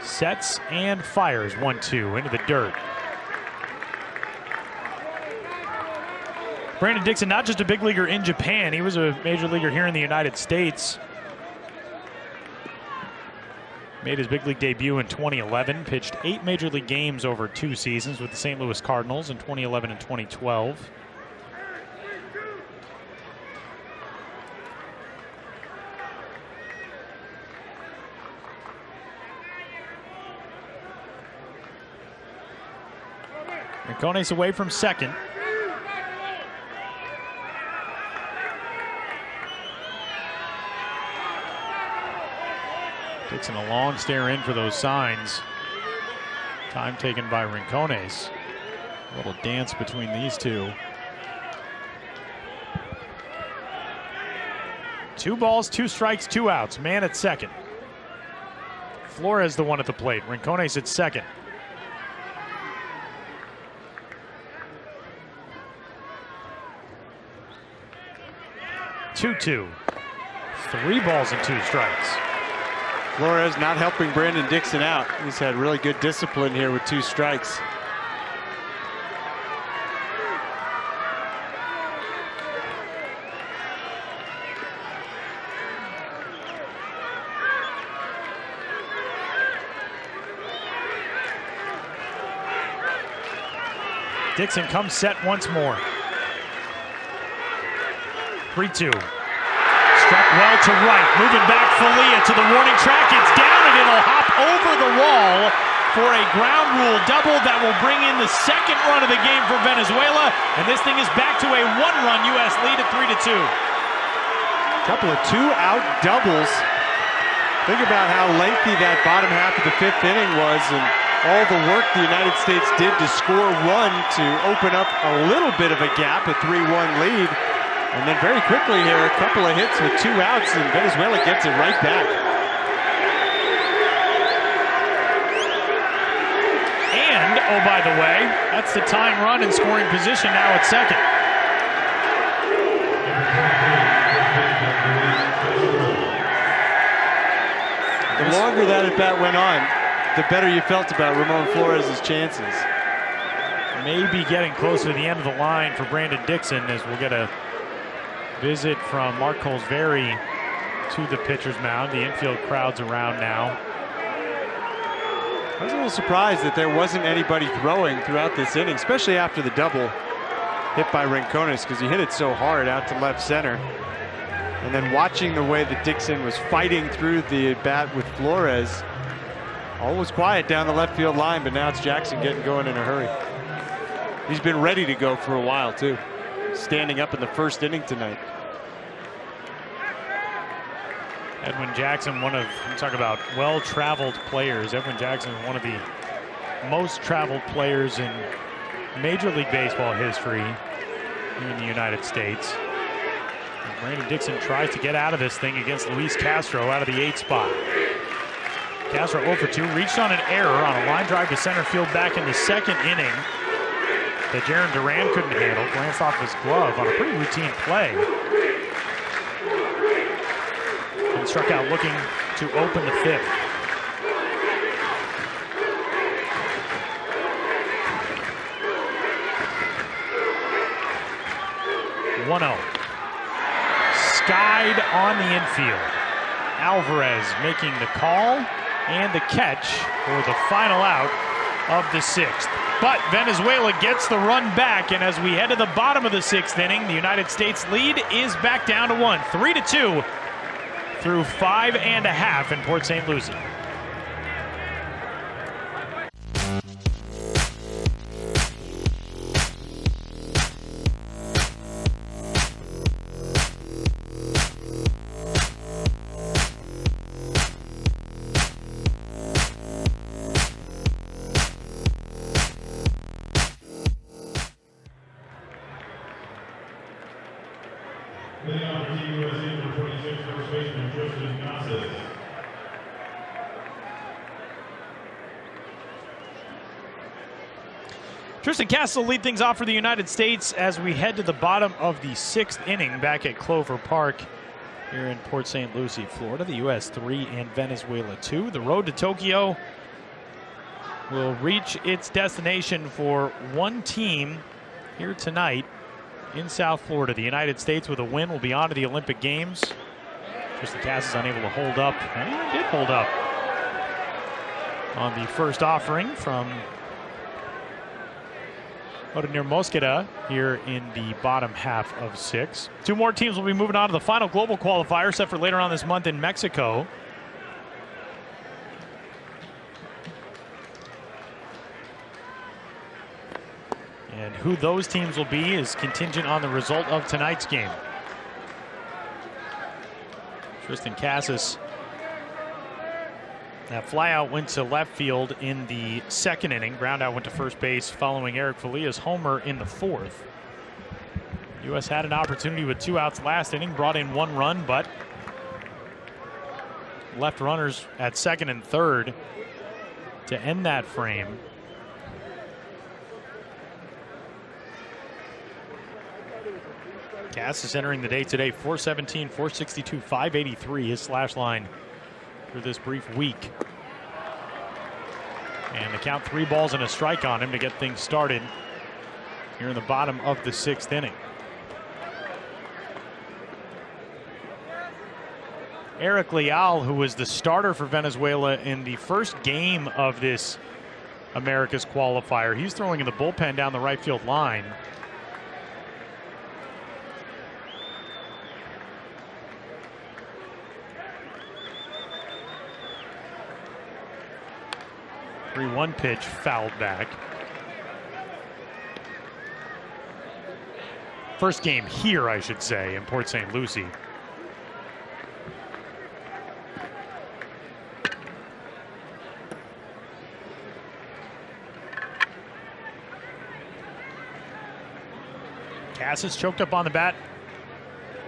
Sets and fires 1-2 into the dirt. Brandon Dixon, not just a big leaguer in Japan, he was a major leaguer here in the United States. Made his big league debut in 2011, pitched 8 major league games over 2 seasons with the St. Louis Cardinals in 2011 and 2012. Rincones away from second. Dixon a long stare in for those signs. Time taken by Rincones. A little dance between these two. 2 balls, 2 strikes, 2 outs. Man at second. Flores the one at the plate. Rincones at second. 2-2. 3 balls and 2 strikes. Flores not helping Brandon Dixon out. He's had really good discipline here with 2 strikes. Dixon comes set once more. 3-2. Struck well to right. Moving back Falia to the warning track. It's down and it'll hop over the wall for a ground rule double that will bring in the second run of the game for Venezuela. And this thing is back to a one-run U.S. lead at 3-2. Couple of two-out doubles. Think about how lengthy that bottom half of the fifth inning was and all the work the United States did to score one to open up a little bit of a gap, a 3-1 lead. And then very quickly here, a couple of hits with two outs, and Venezuela gets it right back. And, oh, by the way, that's the tying run in scoring position now at second. The longer that at-bat went on, the better you felt about Ramon Flores' chances. Maybe getting closer to the end of the line for Brandon Dixon, as we'll get a visit from Mark Colesvary to the pitcher's mound. The infield crowd's around now. I was a little surprised that there wasn't anybody throwing throughout this inning, especially after the double hit by Rincones, because he hit it so hard out to left center. And then watching the way that Dixon was fighting through the bat with Flores, all was quiet down the left field line, but now it's Jackson getting going in a hurry. He's been ready to go for a while too, standing up in the first inning tonight. Edwin Jackson, one of, you talk about well-traveled players. Edwin Jackson, one of the most traveled players in Major League Baseball history here in the United States. And Brandon Dixon tries to get out of this thing against Luis Castro out of the 8th spot. Castro 0 for 2, reached on an error on a line drive to center field back in the second inning that Jaron Duran couldn't handle. Glanced off his glove on a pretty routine play. And struck out looking to open the 5th. Skied on the infield. Alvarez making the call and the catch for the final out of the 6th. But Venezuela gets the run back, and as we head to the bottom of the 6th inning, the United States lead is back down to 1, 3-2 through 5.5 in Port St. Lucie. Tristan Castle lead things off for the United States as we head to the bottom of the 6th inning back at Clover Park here in Port St. Lucie, Florida. The U.S. 3 and Venezuela 2. The road to Tokyo will reach its destination for one team here tonight in South Florida. The United States with a win will be on to the Olympic Games. Tristan Cass is unable to hold up. And he did hold up on the first offering from Vladimir Mosqueda here in the bottom half of 6. Two more teams will be moving on to the final global qualifier set for later on this month in Mexico. And who those teams will be is contingent on the result of tonight's game. Tristan Cassis, that flyout went to left field in the 2nd inning. Ground out went to first base following Eric Falia's homer in the 4th. U.S. had an opportunity with 2 outs last inning, brought in 1 run, but left runners at 2nd and 3rd to end that frame. Cass is entering the day today, 417, 462, 583, his slash line for this brief week. And the count 3 balls and a strike on him to get things started here in the bottom of the 6th inning. Eric Leal, who was the starter for Venezuela in the first game of this America's qualifier. He's throwing in the bullpen down the right field line. The 3-1 pitch fouled back. First game here, I should say, in Port St. Lucie. Cassis choked up on the bat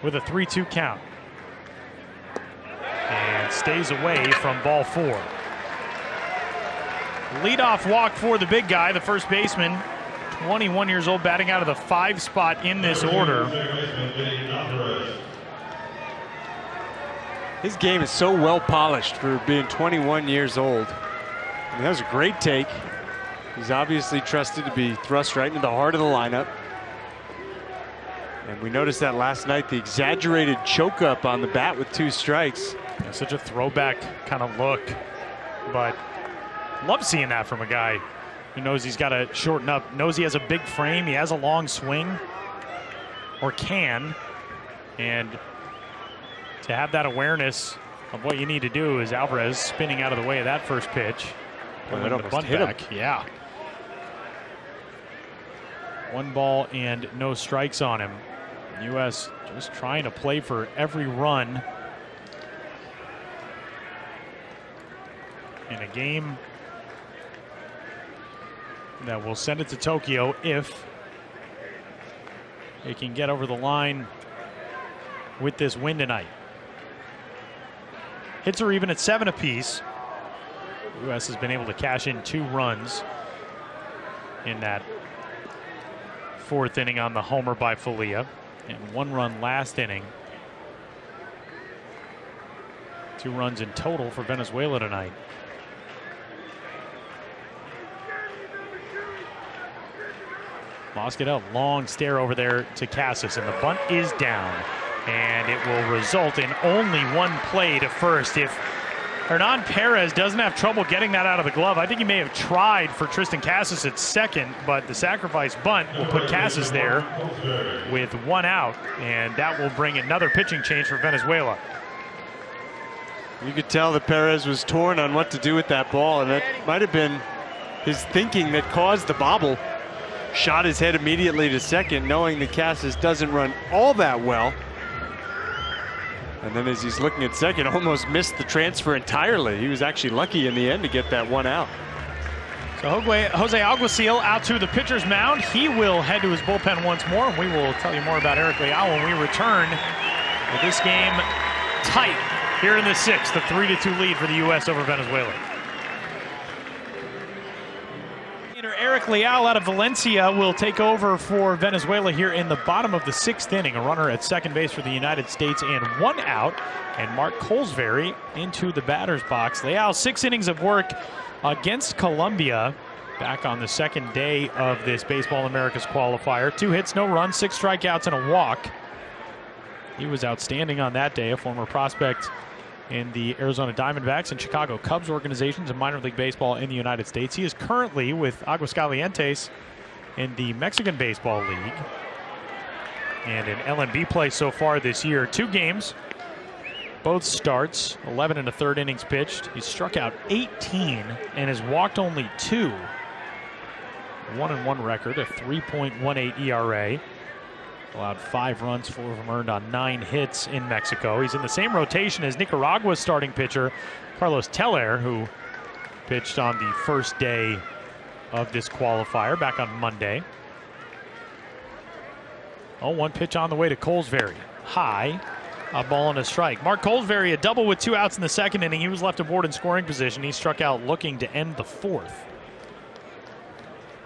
with a 3-2 count. And stays away from ball 4. Leadoff walk for the big guy, the first baseman. 21 years old, batting out of the 5 spot in this order. His game is so well polished for being 21 years old. I mean, that was a great take. He's obviously trusted to be thrust right into the heart of the lineup. And we noticed that last night, the exaggerated choke up on the bat with 2 strikes. Yeah, such a throwback kind of look, but love seeing that from a guy who knows he's got to shorten up, knows he has a big frame, he has a long swing, or can, and to have that awareness of what you need to do is Alvarez spinning out of the way of that first pitch. Well, that almost hit him. Yeah. 1 ball and no strikes on him. U.S. just trying to play for every run in a game that will send it to Tokyo if they can get over the line with this win tonight. Hits are even at 7 apiece. U.S. has been able to cash in 2 runs in that 4th inning on the homer by Falia, and 1 run last inning. 2 runs in total for Venezuela tonight. Lost it up, long stare over there to Cassis, and the bunt is down, and it will result in only 1 play to first. If Hernan Perez doesn't have trouble getting that out of the glove, I think he may have tried for Tristan Cassis at second, but the sacrifice bunt will put Cassis there with 1 out, and that will bring another pitching change for Venezuela. You could tell that Perez was torn on what to do with that ball, and that might have been his thinking that caused the bobble. Shot his head immediately to second, knowing that Cassis doesn't run all that well. And then as he's looking at second, almost missed the transfer entirely. He was actually lucky in the end to get that 1 out. So Jose Alguacil out to the pitcher's mound. He will head to his bullpen once more, and we will tell you more about Eric Leal when we return with this game tight here in the 6th, the 3-2 lead for the U.S. over Venezuela. Eric Leal out of Valencia will take over for Venezuela here in the bottom of the 6th inning. A runner at second base for the United States and 1 out. And Mark Colesberry into the batter's box. Leal, 6 innings of work against Colombia back on the 2nd day of this Baseball Americas qualifier. 2 hits, no runs, 6 strikeouts, and a walk. He was outstanding on that day, a former prospect in the Arizona Diamondbacks and Chicago Cubs organizations in minor league baseball in the United States. He is currently with Aguascalientes in the Mexican Baseball League and in LMB play so far this year. 2 games, both starts, 11 1/3 innings pitched. He's struck out 18 and has walked only 2. 1-1 record, a 3.18 ERA. Allowed 5 runs, 4 of them earned on 9 hits in Mexico. He's in the same rotation as Nicaragua's starting pitcher, Carlos Teller, who pitched on the first day of this qualifier back on Monday. 0-1 pitch on the way to Colesberry. High, a ball and a strike. Mark Colesberry, a double with 2 outs in the 2nd inning. He was left aboard in scoring position. He struck out looking to end the 4th.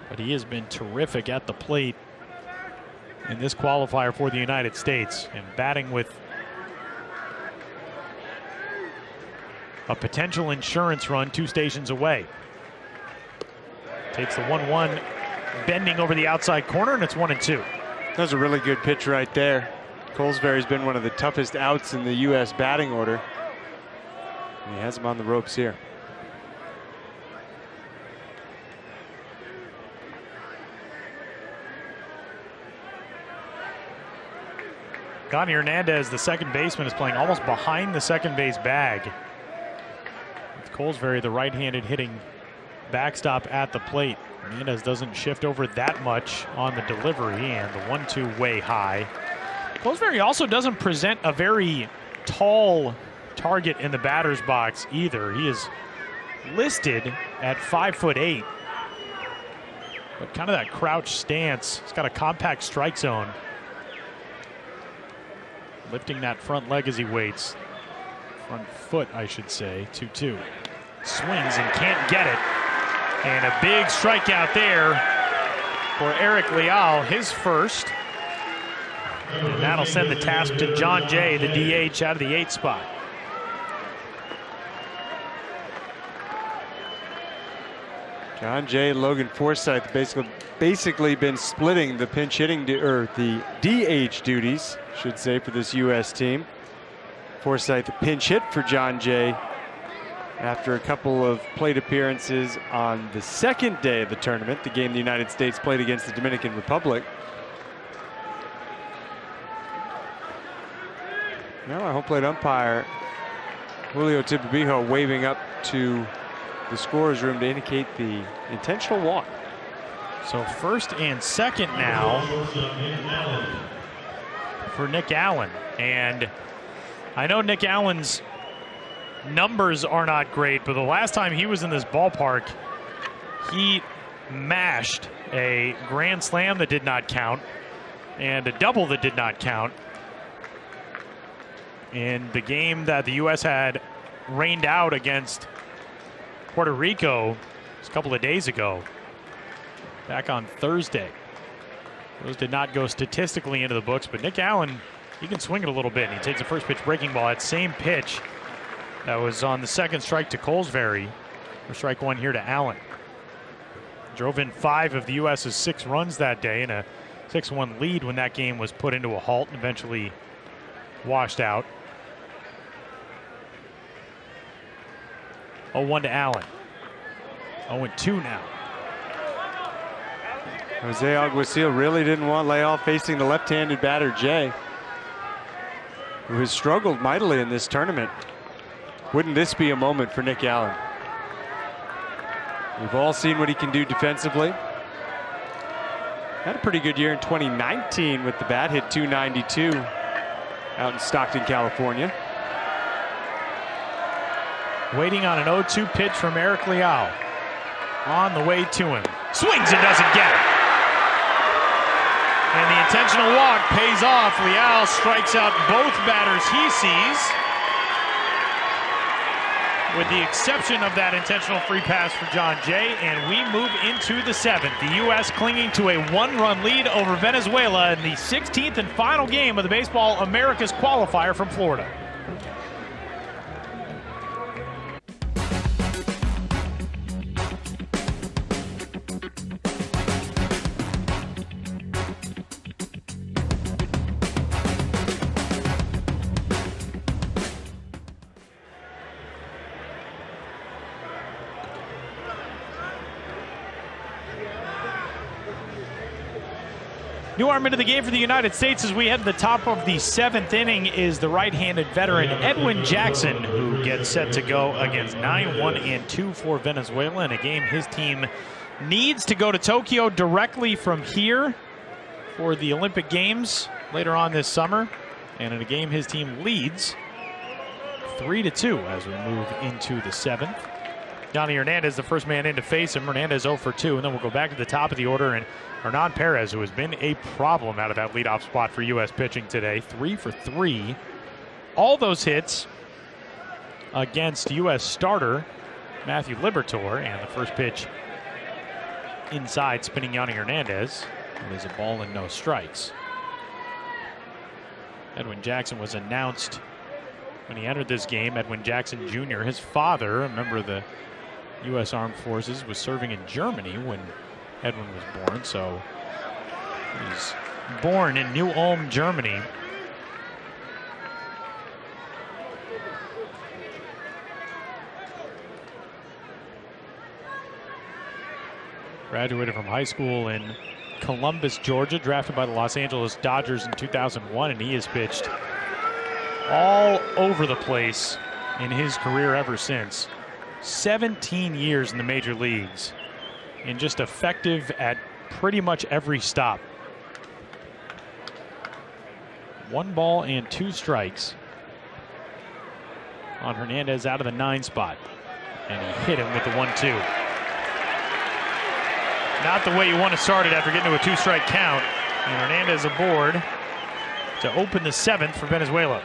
But he has been terrific at the plate in this qualifier for the United States, and batting with a potential insurance run 2 stations away. Takes the 1-1, bending over the outside corner, and it's 1-2. That was a really good pitch right there. Colesberry's been one of the toughest outs in the U.S. batting order. And he has him on the ropes here. Johnny Hernandez, the second baseman, is playing almost behind the second base bag. With Colesbury, the right-handed hitting backstop at the plate. Hernandez doesn't shift over that much on the delivery, and the 1-2 way high. Colesbury also doesn't present a very tall target in the batter's box either. He is listed at 5'8", but kind of that crouch stance. He's got a compact strike zone. Lifting that front leg as he waits. Front foot, I should say. 2-2. Swings and can't get it. And a big strikeout there for Eric Leal, his first. And that'll send the task to John Jay, the DH, out of the 8th spot. John Jay and Logan Forsythe basically been splitting the pinch hitting or the DH duties, should say, for this U.S. team. Forsythe pinch hit for John Jay after a couple of plate appearances on the second day of the tournament, the game the United States played against the Dominican Republic. Now our home plate umpire, Julio Tibabijo, waving up to the scorer's room to indicate the intentional walk. So first and second now for Nick Allen. And I know Nick Allen's numbers are not great, but the last time he was in this ballpark, he mashed a grand slam that did not count and a double that did not count in the game that the U.S. had rained out against Puerto Rico a couple of days ago, back on Thursday. Those did not go statistically into the books, but Nick Allen, he can swing it a little bit, and he takes a first pitch breaking ball. That same pitch that was on the second strike to Colesbury, for strike one here to Allen. Drove in 5 of the U.S.'s 6 runs that day, and a 6-1 lead when that game was put into a halt and eventually washed out. 0-1 to Allen. 0-2 now. Jose Alguacil really didn't want Leal facing the left-handed batter Jay, who has struggled mightily in this tournament. Wouldn't this be a moment for Nick Allen? We've all seen what he can do defensively. Had a pretty good year in 2019 with the bat, hit .292 out in Stockton, California. Waiting on an 0-2 pitch from Eric Leal. On the way to him. Swings and doesn't get it. And the intentional walk pays off. Leal strikes out both batters he sees, with the exception of that intentional free pass for John Jay, and we move into the 7th. The U.S. clinging to a 1-run lead over Venezuela in the 16th and final game of the Baseball Americas qualifier from Florida. New arm into the game for the United States as we head to the top of the 7th inning is the right-handed veteran Edwin Jackson, who gets set to go against 9-1-2 for Venezuela in a game his team needs to go to Tokyo directly from here for the Olympic Games later on this summer, and in a game his team leads 3-2 as we move into the 7th. Johnny Hernandez, the first man in to face him. Hernandez 0 for 2, and then we'll go back to the top of the order, and Hernan Perez, who has been a problem out of that leadoff spot for U.S. pitching today, 3 for 3. All those hits against U.S. starter Matthew Liberatore, and the first pitch inside, spinning Johnny Hernandez. It is a ball and no strikes. Edwin Jackson was announced when he entered this game. Edwin Jackson Jr., his father, a member of the U.S. Armed Forces, was serving in Germany when Edwin was born, so he's born in New Ulm, Germany. Graduated from high school in Columbus, Georgia, drafted by the Los Angeles Dodgers in 2001, and he has pitched all over the place in his career ever since. 17 years in the major leagues and just effective at pretty much every stop. 1 ball and 2 strikes on Hernandez out of the 9 spot. And he hit him with the 1-2. Not the way you want to start it after getting to a 2-strike count. And Hernandez aboard to open the 7th for Venezuela.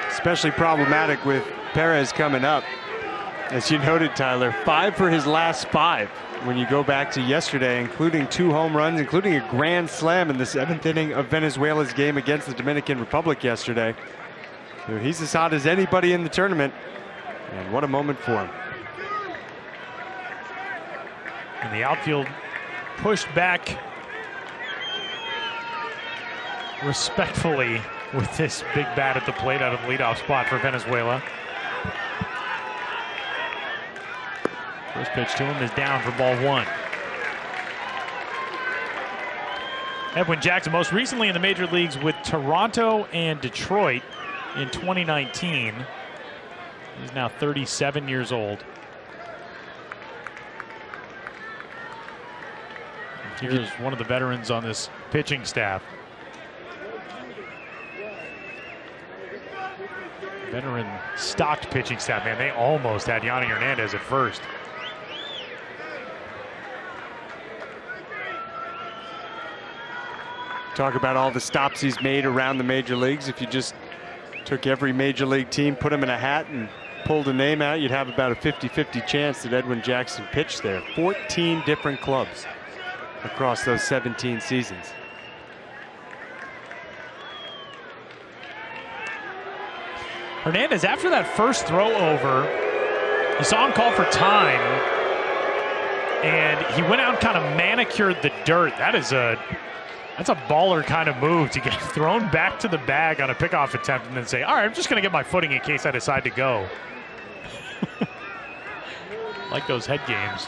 Especially problematic with Perez coming up. As you noted, Tyler, 5 for his last 5 when you go back to yesterday, including 2 home runs, including a grand slam in the 7th inning of Venezuela's game against the Dominican Republic yesterday. So he's as hot as anybody in the tournament, and what a moment for him. And the outfield pushed back respectfully with this big bat at the plate out of the leadoff spot for Venezuela. First pitch to him is down for ball 1. Edwin Jackson, most recently in the major leagues with Toronto and Detroit in 2019. He's now 37 years old. Here's one of the veterans on this pitching staff. Veteran stocked pitching staff, man. They almost had Yanni Hernandez at first. Talk about all the stops he's made around the major leagues. If you just took every major league team, put them in a hat, and pulled a name out, you'd have about a 50-50 chance that Edwin Jackson pitched there. 14 different clubs across those 17 seasons. Hernandez, after that first throw over, you saw him call for time, and he went out and kind of manicured the dirt. That's a baller kind of move, to get thrown back to the bag on a pickoff attempt and then say, all right, I'm just going to get my footing in case I decide to go. Like those head games.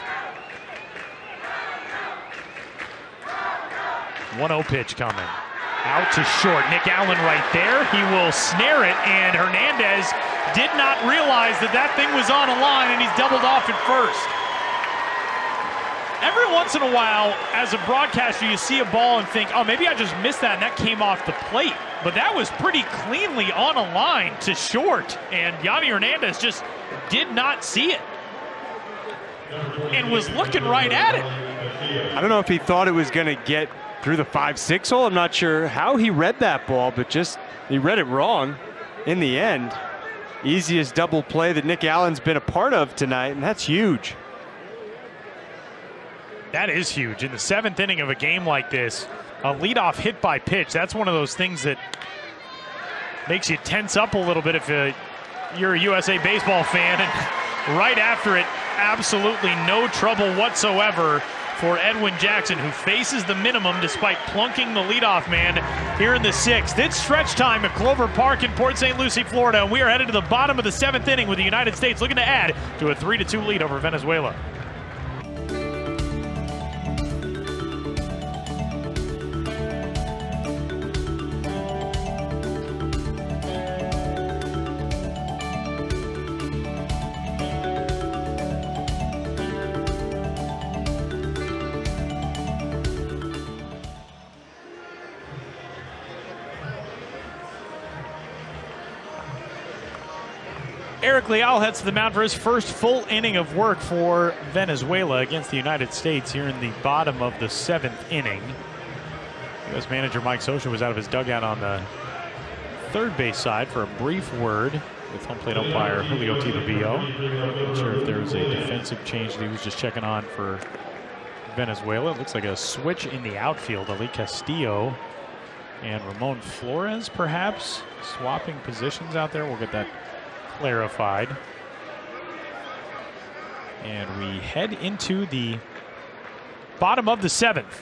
1-0 pitch coming. Out to short. Nick Allen right there. He will snare it, and Hernandez did not realize that that thing was on a line, and he's doubled off at first. Every once in a while, as a broadcaster, you see a ball and think, oh, maybe I just missed that, and that came off the plate. But that was pretty cleanly on a line to short, and Yanni Hernandez just did not see it and was looking right at it. I don't know if he thought it was going to get through the 5-6 hole. I'm not sure how he read that ball, but just he read it wrong in the end. Easiest double play that Nick Allen's been a part of tonight, and that's huge. That is huge. In the 7th inning of a game like this, a leadoff hit by pitch, that's one of those things that makes you tense up a little bit if you're a USA Baseball fan. And right after it, absolutely no trouble whatsoever for Edwin Jackson, who faces the minimum despite plunking the leadoff man here in the 6th. It's stretch time at Clover Park in Port St. Lucie, Florida, and we are headed to the bottom of the 7th inning with the United States looking to add to a 3-2 lead over Venezuela. Eric Leal heads to the mound for his first full inning of work for Venezuela against the United States here in the bottom of the 7th inning. U.S. manager Mike Scioscia was out of his dugout on the third base side for a brief word with home plate umpire Julio Tibavillo. Not sure if there was a defensive change that he was just checking on for Venezuela. It looks like a switch in the outfield. Ali Castillo and Ramon Flores perhaps swapping positions out there. We'll get that clarified. And we head into the bottom of the 7th.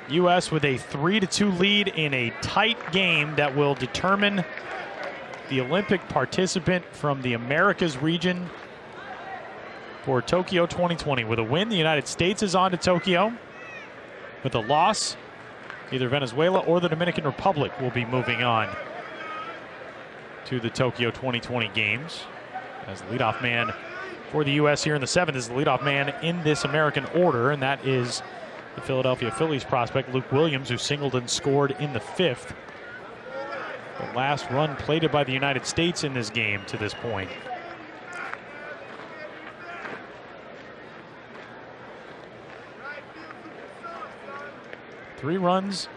U.S. with a 3-2 lead in a tight game that will determine the Olympic participant from the Americas region for Tokyo 2020. With a win, the United States is on to Tokyo. With a loss, either Venezuela or the Dominican Republic will be moving on to the Tokyo 2020 games. As the leadoff man for the U.S. here in the 7th is the leadoff man in this American order, and that is the Philadelphia Phillies prospect Luke Williams, who singled and scored in the 5th. The last run plated by the United States in this game to this point. Three runs,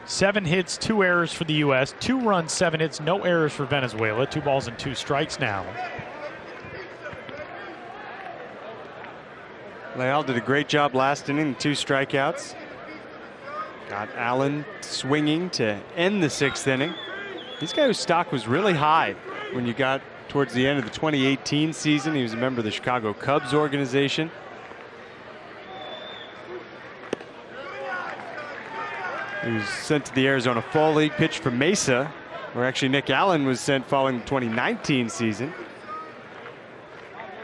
7 hits, 2 errors for the U.S. 2 runs, 7 hits, no errors for Venezuela. 2 balls and 2 strikes now. Leal did a great job last inning, 2 strikeouts. Got Allen swinging to end the 6th inning. This guy whose stock was really high when you got towards the end of the 2018 season. He was a member of the Chicago Cubs organization. He was sent to the Arizona Fall League, pitched for Mesa, where actually Nick Allen was sent following the 2019 season.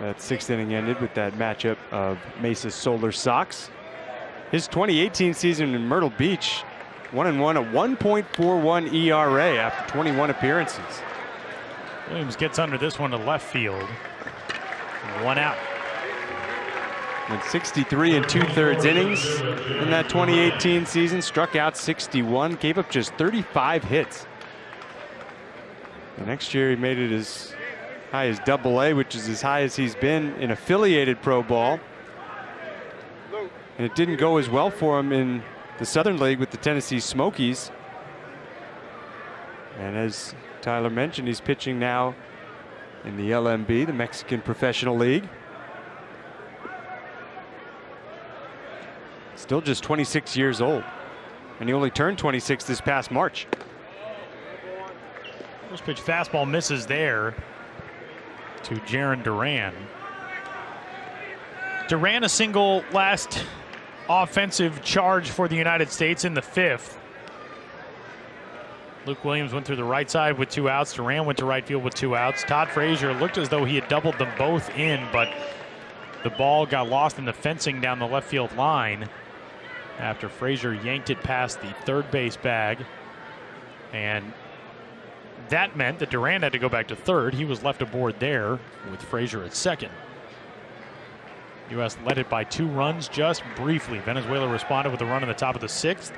That 6th inning ended with that matchup of Mesa's Solar Sox. His 2018 season in Myrtle Beach, 1-1, a 1.41 ERA after 21 appearances. Williams gets under this one to left field. 1 out. Went 63 2/3 innings in that 2018 season, struck out 61, gave up just 35 hits. The next year he made it as high as Double-A, which is as high as he's been in affiliated pro ball. And it didn't go as well for him in the Southern League with the Tennessee Smokies. And as Tyler mentioned, he's pitching now in the LMB, the Mexican Professional League. Still just 26 years old. And he only turned 26 this past March. First pitch fastball misses there to Jarren Duran. Duran a single last offensive charge for the United States in the 5th. Luke Williams went through the right side with 2 outs. Duran went to right field with 2 outs. Todd Frazier looked as though he had doubled them both in, but the ball got lost in the fencing down the left field line after Frazier yanked it past the third base bag. And that meant that Duran had to go back to third. He was left aboard there with Frazier at second. U.S. led it by 2 runs just briefly. Venezuela responded with a run in the top of the 6th.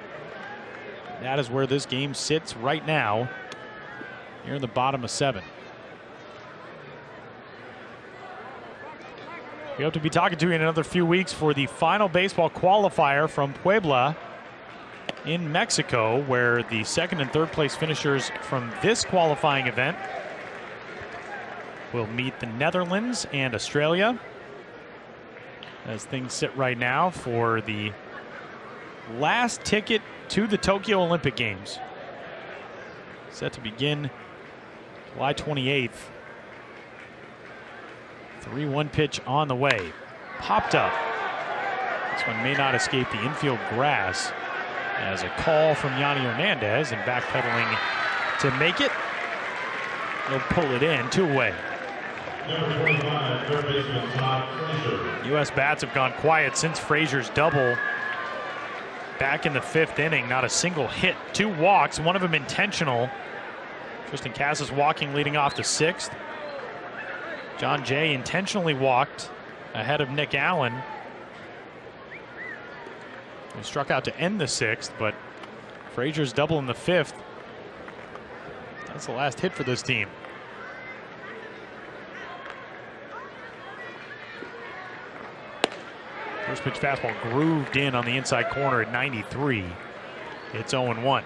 That is where this game sits right now, here in the bottom of 7. We hope to be talking to you in another few weeks for the final baseball qualifier from Puebla in Mexico, where the 2nd and 3rd place finishers from this qualifying event will meet the Netherlands and Australia. As things sit right now for the last ticket to the Tokyo Olympic Games. Set to begin July 28th. 3-1 pitch on the way. Popped up. This one may not escape the infield grass as a call from Yanni Hernandez, and backpedaling to make it. He'll pull it in, 2 away. Number 25, third baseman Todd Frazier. U.S. bats have gone quiet since Frazier's double back in the 5th inning. Not a single hit, 2 walks, one of them intentional. Tristan Casas walking leading off the 6th. John Jay intentionally walked ahead of Nick Allen. He struck out to end the 6th, but Frazier's double in the 5th. That's the last hit for this team. First pitch fastball grooved in on the inside corner at 93. It's 0-1.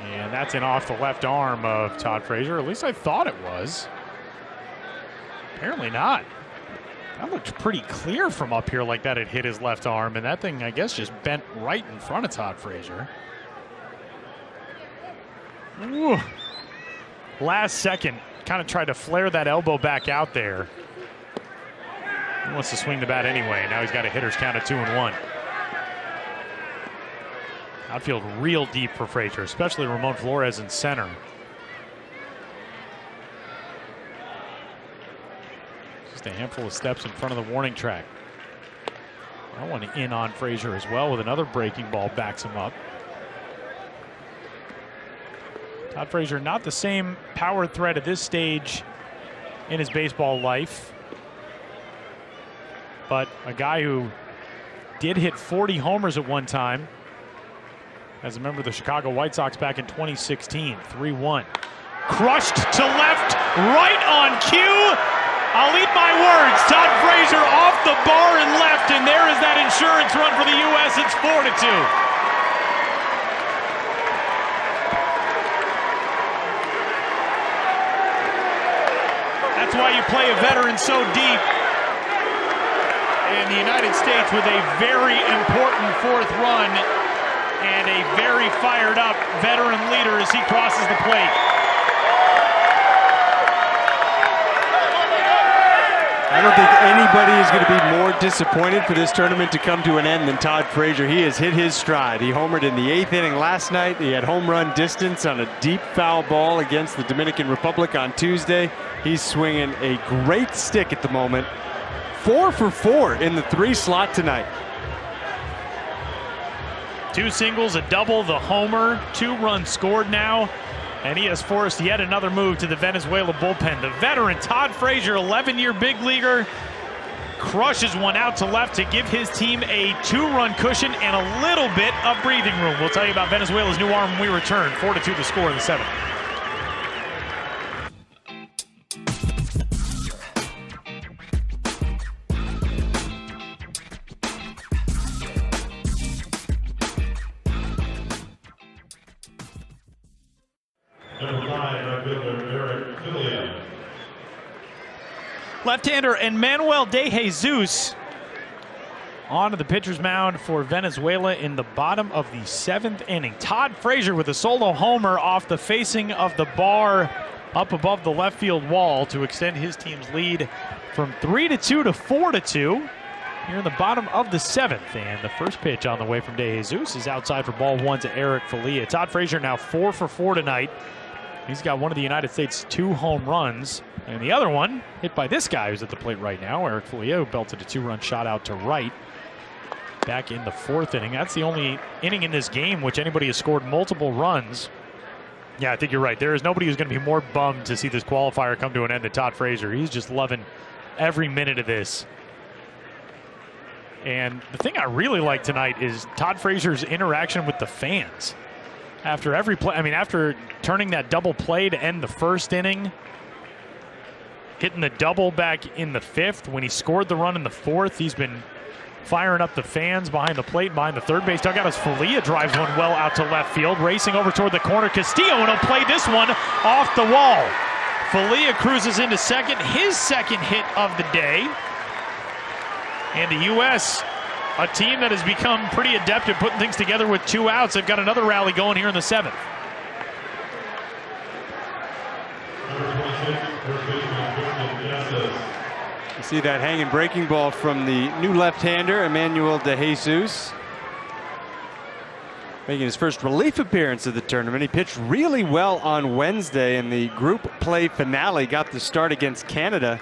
And that's in off the left arm of Todd Frazier. At least I thought it was. Apparently not. That looked pretty clear from up here, like that had hit his left arm, and that thing, I guess, just bent right in front of Todd Frazier. Ooh. Last second, kind of tried to flare that elbow back out there. He wants to swing the bat anyway. Now he's got a hitter's count at 2-1. Outfield real deep for Frazier, especially Ramon Flores in center. Just a handful of steps in front of the warning track. I want to in on Frazier as well with another breaking ball, backs him up. Todd Frazier, not the same power threat at this stage in his baseball life, but a guy who did hit 40 homers at one time as a member of the Chicago White Sox back in 2016. 3-1. Crushed to left, right on cue. I'll eat my words. Todd Frazier off the bar and left, and there is that insurance run for the U.S. It's 4-2. That's why you play a veteran so deep. And the United States with a very important fourth run and a very fired up veteran leader as he crosses the plate. I don't think anybody is going to be more disappointed for this tournament to come to an end than Todd Frazier. He has hit his stride. He homered in the 8th inning last night. He had home run distance on a deep foul ball against the Dominican Republic on Tuesday. He's swinging a great stick at the moment. 4 for 4 in the 3 slot tonight. 2 singles, a double, the homer, 2 runs scored now. And he has forced yet another move to the Venezuela bullpen. The veteran Todd Frazier, 11-year big leaguer, crushes one out to left to give his team a 2-run cushion and a little bit of breathing room. We'll tell you about Venezuela's new arm when we return. 4-2 the score in the 7th. Left-hander Manuel de Jesus onto the pitcher's mound for Venezuela in the bottom of the 7th inning. Todd Frazier with a solo homer off the facing of the bar up above the left field wall to extend his team's lead from 3-2 to 4-2 here in the bottom of the 7th. And the first pitch on the way from de Jesus is outside for ball 1 to Eric Falia. Todd Frazier now 4 for 4 tonight. He's got one of the United States' 2 home runs, and the other one hit by this guy who's at the plate right now, Eric Falia, who belted a 2-run shot out to right back in the 4th inning. That's the only inning in this game which anybody has scored multiple runs. Yeah, I think you're right. There is nobody who's going to be more bummed to see this qualifier come to an end than Todd Frazier. He's just loving every minute of this. And the thing I really like tonight is Todd Frazier's interaction with the fans. After every play, I mean, after turning that double play to end the 1st inning, hitting the double back in the 5th, when he scored the run in the 4th, he's been firing up the fans behind the plate, behind the third base dugout as Falia drives one well out to left field, racing over toward the corner. Castillo, and he'll play this one off the wall. Falia cruises into second, his 2nd hit of the day. And the U.S., a team that has become pretty adept at putting things together with 2 outs. They've got another rally going here in the 7th. You see that hanging breaking ball from the new left-hander, Manuel de Jesus. Making his first relief appearance of the tournament. He pitched really well on Wednesday in the group play finale. Got the start against Canada.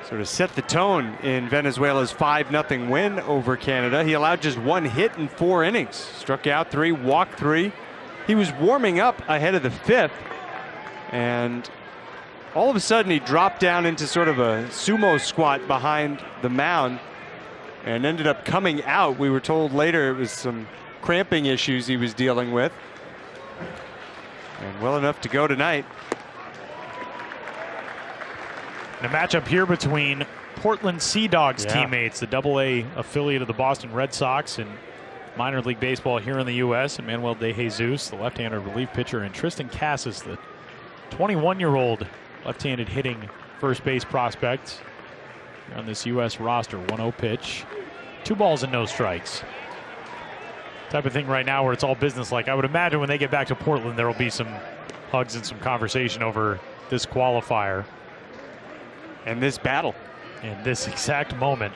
Sort of set the tone in Venezuela's 5-0 win over Canada. He allowed just 1 hit in 4 innings. Struck out 3, walked 3. He was warming up ahead of the 5th. And all of a sudden he dropped down into sort of a sumo squat behind the mound and ended up coming out. We were told later it was some cramping issues he was dealing with. And well enough to go tonight. A matchup here between Portland Sea Dogs teammates, the AA affiliate of the Boston Red Sox in minor league baseball here in the U.S., and Manuel de Jesus, the left-handed relief pitcher, and Tristan Casas, the 21-year-old left-handed hitting first base prospect on this U.S. roster. 1-0 pitch, 2 balls and no strikes. Type of thing right now where it's all business-like. I would imagine when they get back to Portland, there will be some hugs and some conversation over this qualifier. And this battle. In this exact moment.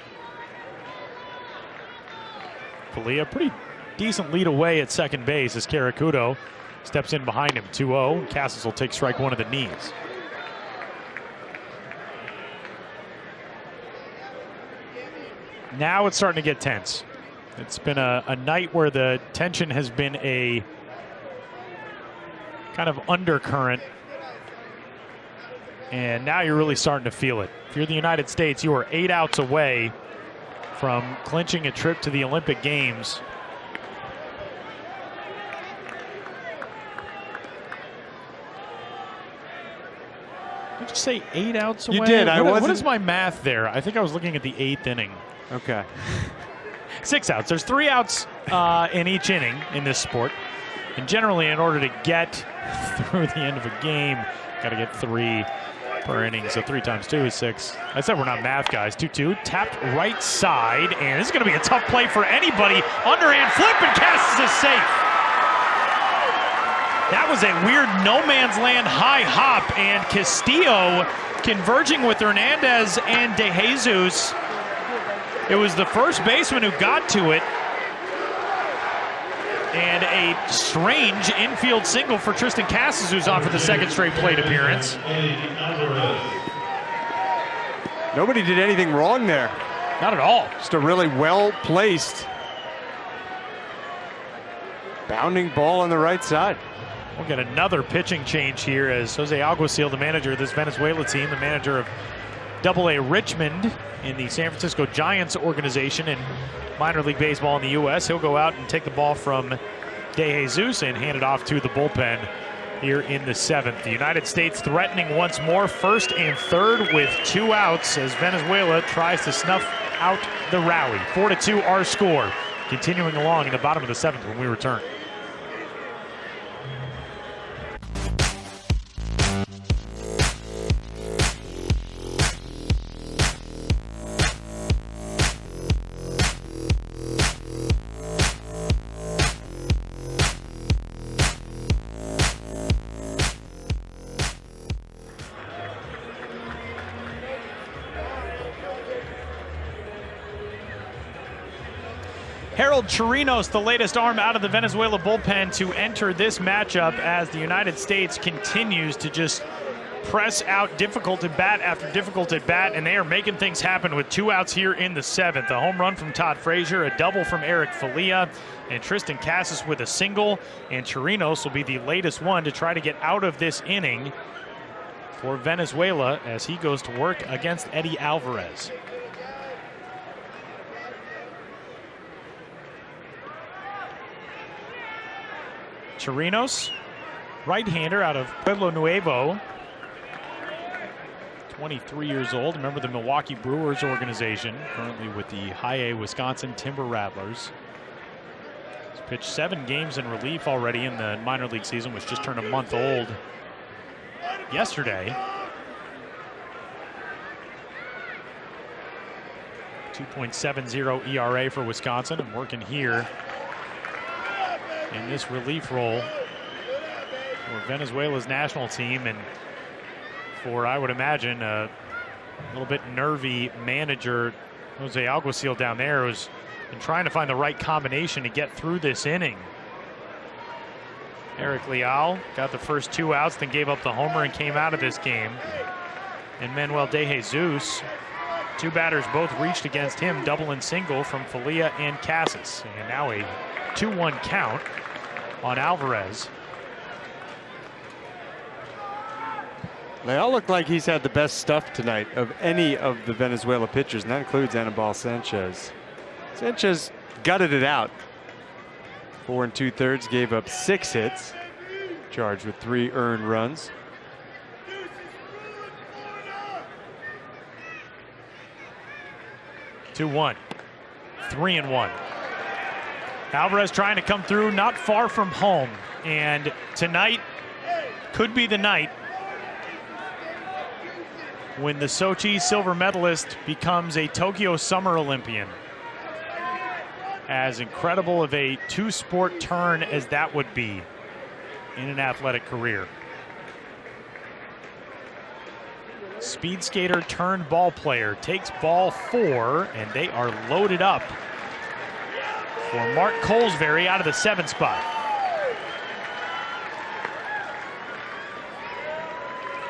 Falia, pretty decent lead away at second base as Karakudo steps in behind him. 2-0. Casas will take strike one of the knees. Now it's starting to get tense. It's been a night where the tension has been a kind of undercurrent. And now you're really starting to feel it. If you're the United States, you are 8 outs away from clinching a trip to the Olympic Games. Did you say 8 outs away? You did. What is my math there? I think I was looking at the 8th inning. Okay. 6 outs. There's 3 outs in each inning in this sport. And generally, in order to get through the end of a game, got to get 3 per inning. So 3 times 2 is 6. I said we're not math guys. 2-2. Tapped right side. And this is going to be a tough play for anybody. Underhand flip, and Casas is safe. That was a weird no man's land high hop. And Castillo converging with Hernandez and De Jesus. It was the first baseman who got to it. And a strange infield single for Tristan Casas, who's on for the second straight plate appearance. Nobody did anything wrong there. Not at all. Just a really well-placed bounding ball on the right side. We'll get another pitching change here as Jose Alguacil, the manager of this Venezuela team, the manager of AA Richmond in the San Francisco Giants organization in minor league baseball in the U.S. He'll go out and take the ball from De Jesus and hand it off to the bullpen here in the 7th. The United States threatening once more, first and third with 2 outs as Venezuela tries to snuff out the rally. 4-2 our score. Continuing along in the bottom of the 7th when we return. Harold Chirinos, the latest arm out of the Venezuela bullpen to enter this matchup as the United States continues to just press out difficult at bat after difficult at bat, and they are making things happen with 2 outs here in the 7th. A home run from Todd Frazier, a double from Eric Falia, and Tristan Casas with a single, and Chirinos will be the latest one to try to get out of this inning for Venezuela as he goes to work against Eddie Alvarez. Chirinos, right-hander out of Pueblo Nuevo, 23 years old, member of the Milwaukee Brewers organization, currently with the High A Wisconsin Timber Rattlers. He's pitched 7 games in relief already in the minor league season, which just turned a month old yesterday. 2.70 ERA for Wisconsin, and working here in this relief role for Venezuela's national team, and for, I would imagine, a little bit nervy manager Jose Alguacil down there, who's been trying to find the right combination to get through this inning. Eric Leal got the first 2 outs, then gave up the homer and came out of this game. And Manuel De Jesus, 2 batters both reached against him, double and single from Falia and Casas. And now a 2-1 count on Alvarez. Leal looked like he's had the best stuff tonight of any of the Venezuela pitchers, and that includes Anibal Sanchez. Sanchez gutted it out. 4 2/3, gave up 6 hits, charged with 3 earned runs. 2-1, 3-1. Alvarez trying to come through, not far from home, and tonight could be the night when the Sochi silver medalist becomes a Tokyo Summer Olympian. As incredible of a 2-sport turn as that would be in an athletic career. Speed skater turned ball player takes ball 4, and they are loaded up for Mark Colesbury out of the 7th spot.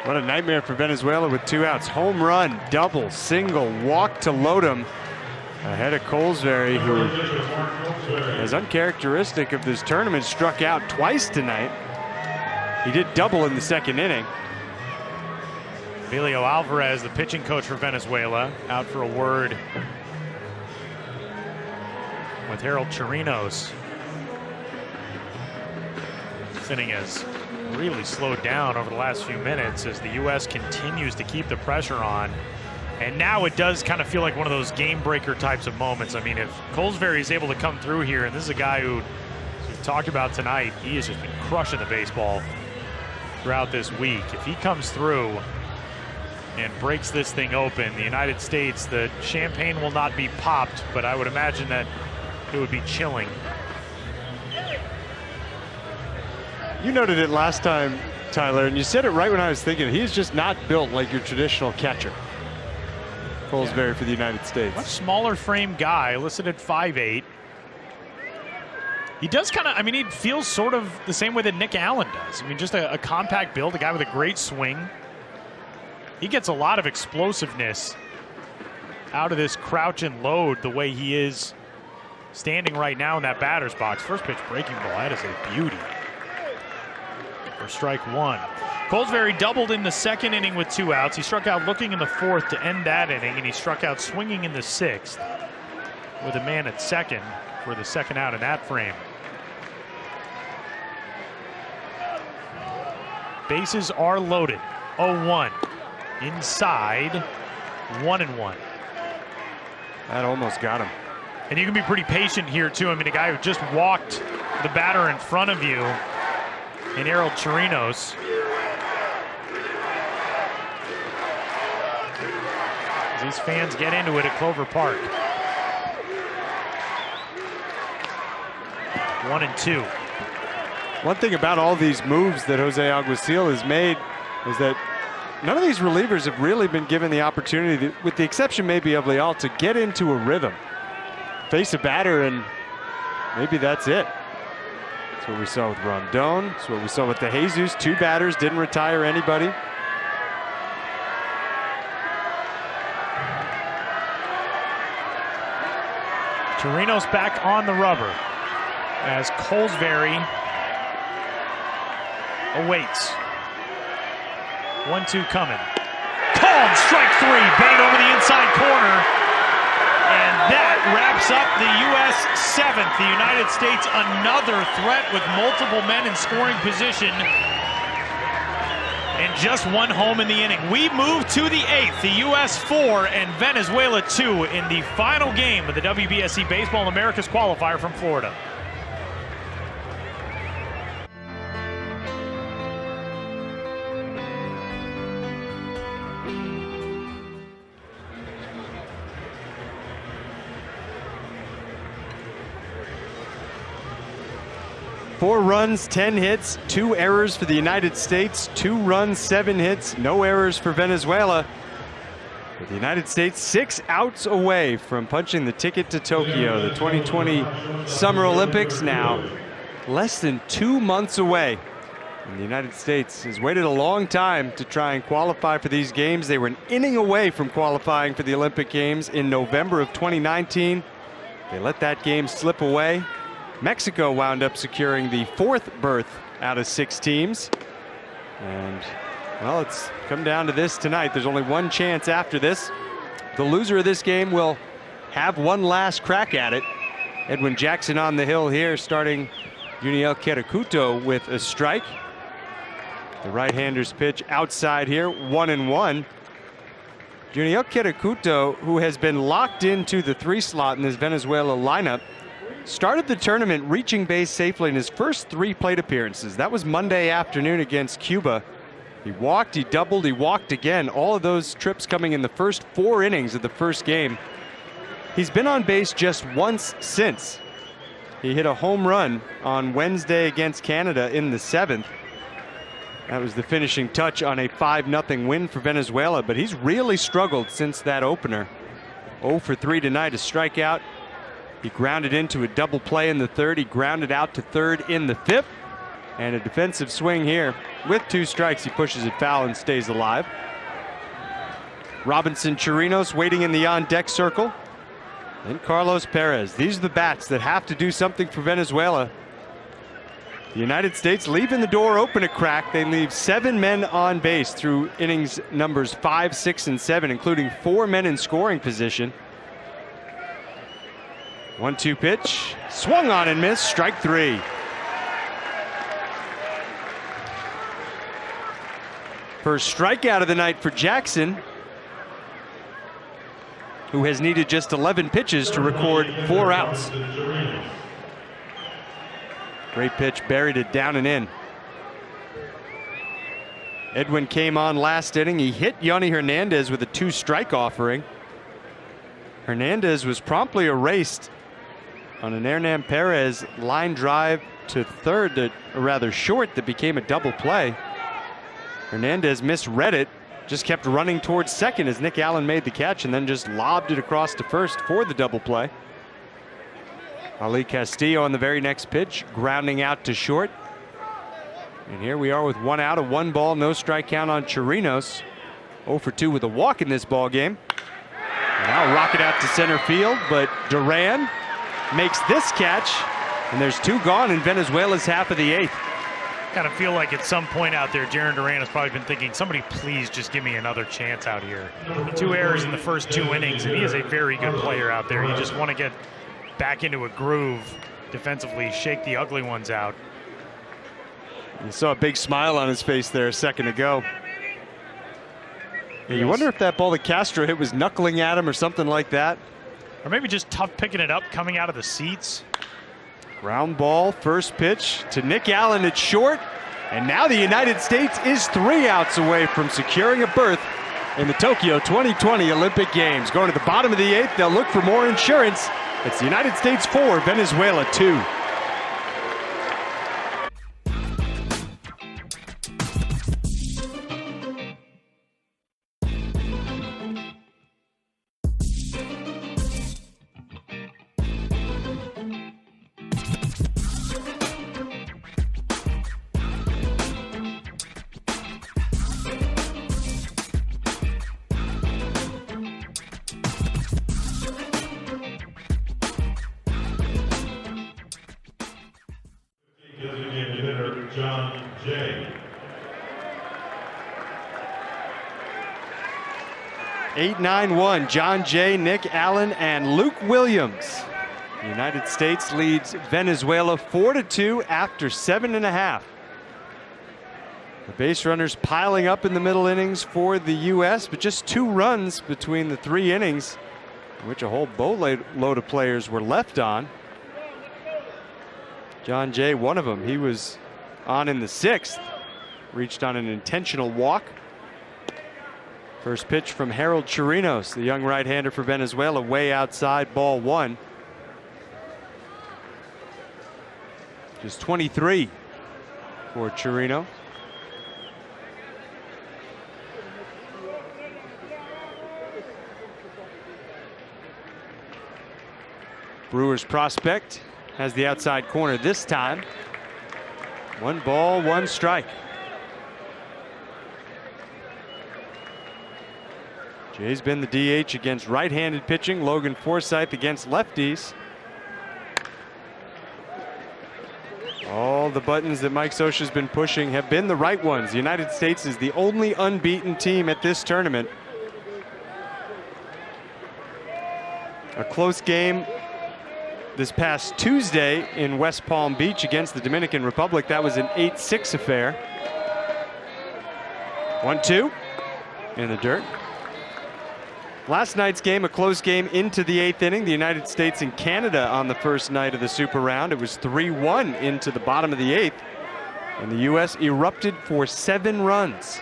What a nightmare for Venezuela with 2 outs. Home run, double, single, walk to Lodum ahead of Colesbury, who is uncharacteristic of this tournament, struck out twice tonight. He did double in the 2nd inning. Emilio Alvarez, the pitching coach for Venezuela, out for a word with Harold Chirinos. This inning has really slowed down over the last few minutes as the U.S. continues to keep the pressure on. And now it does kind of feel like one of those game breaker types of moments. I mean, if Colesbury is able to come through here, and this is a guy who we've talked about tonight, he has just been crushing the baseball throughout this week. If he comes through and breaks this thing open, the United States, the champagne will not be popped, but I would imagine that it would be chilling. You noted it last time, Tyler, and you said it right when I was thinking. He's just not built like your traditional catcher. Colesbury for the United States. Much smaller frame guy, listed at 5'8". He does kind of, I mean, he feels sort of the same way that Nick Allen does. I mean, just a compact build, a guy with a great swing. He gets a lot of explosiveness out of this crouch and load the way he is standing right now in that batter's box. First pitch breaking ball, that is a beauty. For strike 1. Colesbury doubled in the 2nd inning with 2 outs. He struck out looking in the 4th to end that inning, and he struck out swinging in the 6th with a man at 2nd for the 2nd out in that frame. Bases are loaded. 0-1. Inside, 1-1. That almost got him. And you can be pretty patient here, too. I mean, a guy who just walked the batter in front of you in Harold Chirinos. As these fans get into it at Clover Park. 1-2. One thing about all these moves that Jose Alguacil has made is that none of these relievers have really been given the opportunity, with the exception maybe of Leal, to get into a rhythm. Face a batter, and maybe that's it. That's what we saw with Rondon. That's what we saw with the Jesus. 2 batters, didn't retire anybody. Chirinos back on the rubber as Colesbury awaits. 1-2 coming. Called strike 3, banged over the inside corner. And that wraps up the U.S. 7th. The United States another threat with multiple men in scoring position. And just 1 home in the inning. We move to the 8th, the U.S. 4 and Venezuela 2 in the final game of the WBSC Baseball Americas qualifier from Florida. Four runs, 10 hits, 2 errors for the United States, 2 runs, 7 hits, no errors for Venezuela. But the United States 6 outs away from punching the ticket to Tokyo, the 2020 Summer Olympics, now less than 2 months away. And the United States has waited a long time to try and qualify for these games. They were an inning away from qualifying for the Olympic Games in November of 2019. They let that game slip away. Mexico wound up securing the 4th berth out of 6 teams. And, well, it's come down to this tonight. There's only one chance after this. The loser of this game will have one last crack at it. Edwin Jackson on the hill here, starting Juniel Querecuto with a strike. The right-hander's pitch outside here, 1-1. Juniel Querecuto, who has been locked into the 3 slot in this Venezuela lineup, started the tournament reaching base safely in his first 3 plate appearances. That was Monday afternoon against Cuba. He walked, he doubled, he walked again. All of those trips coming in the first 4 innings of the first game. He's been on base just once since. He hit a home run on Wednesday against Canada in the 7th. That was the finishing touch on a 5-0 win for Venezuela, but he's really struggled since that opener. 0 for 3 tonight, a strikeout He grounded into a double play in the third. He grounded out to third in the fifth. And a defensive swing here. With 2 strikes, he pushes it foul and stays alive. Robinson Chirinos waiting in the on-deck circle. Then Carlos Perez. These are the bats that have to do something for Venezuela. The United States leaving the door open a crack. They leave 7 men on base through innings numbers 5, 6, and 7, including 4 men in scoring position. 1-2 pitch. Swung on and missed. Strike 3. First strikeout of the night for Jackson, who has needed just 11 pitches to record 4 outs. Great pitch, buried it down and in. Edwin came on last inning. He hit Yoni Hernandez with a 2-strike offering. Hernandez was promptly erased on an Hernan Perez line drive to third, or rather short, that became a double play. Hernandez misread it, just kept running towards second as Nick Allen made the catch and then just lobbed it across to first for the double play. Ali Castillo on the very next pitch, grounding out to short. And here we are with 1 out, a 1 ball, no strike count on Chirinos. 0 for 2 with a walk in this ball game. Now rocket out to center field, but Duran makes this catch, and there's 2 gone in Venezuela's half of the 8th. Kind of feel like at some point out there, Jarren Duran has probably been thinking, somebody please just give me another chance out here. 2 errors in the first 2 innings, and he is a very good player out there. You just want to get back into a groove defensively, shake the ugly ones out. You saw a big smile on his face there a second ago. Yeah, you wonder if that ball that Castro hit was knuckling at him or something like that. Or maybe just tough picking it up coming out of the seats. Ground ball, first pitch to Nick Allen at short. And now the United States is 3 outs away from securing a berth in the Tokyo 2020 Olympic Games. Going to the bottom of the 8th, they'll look for more insurance. It's the United States 4, Venezuela 2. Designated hitter John Jay. 8-9-1, John Jay, Nick Allen, and Luke Williams. The United States leads Venezuela 4-2 after 7.5. The base runners piling up in the middle innings for the U.S., but just 2 runs between the 3 innings, in which a whole boatload of players were left on. John Jay, one of them. He was on in the 6th, reached on an intentional walk. First pitch from Harold Chirinos, the young right-hander for Venezuela, way outside, ball 1. Just 23 for Chirino. Brewers prospect has the outside corner this time. 1 ball, 1 strike. Jay's been the DH against right-handed pitching. Logan Forsythe against lefties. All the buttons that Mike Scioscia's been pushing have been the right ones. The United States is the only unbeaten team at this tournament. A close game this past Tuesday in West Palm Beach against the Dominican Republic. That was an 8-6 affair. 1-2 in the dirt. Last night's game, a close game into the 8th inning. The United States and Canada on the first night of the Super Round. It was 3-1 into the bottom of the 8th. And the U.S. erupted for 7 runs.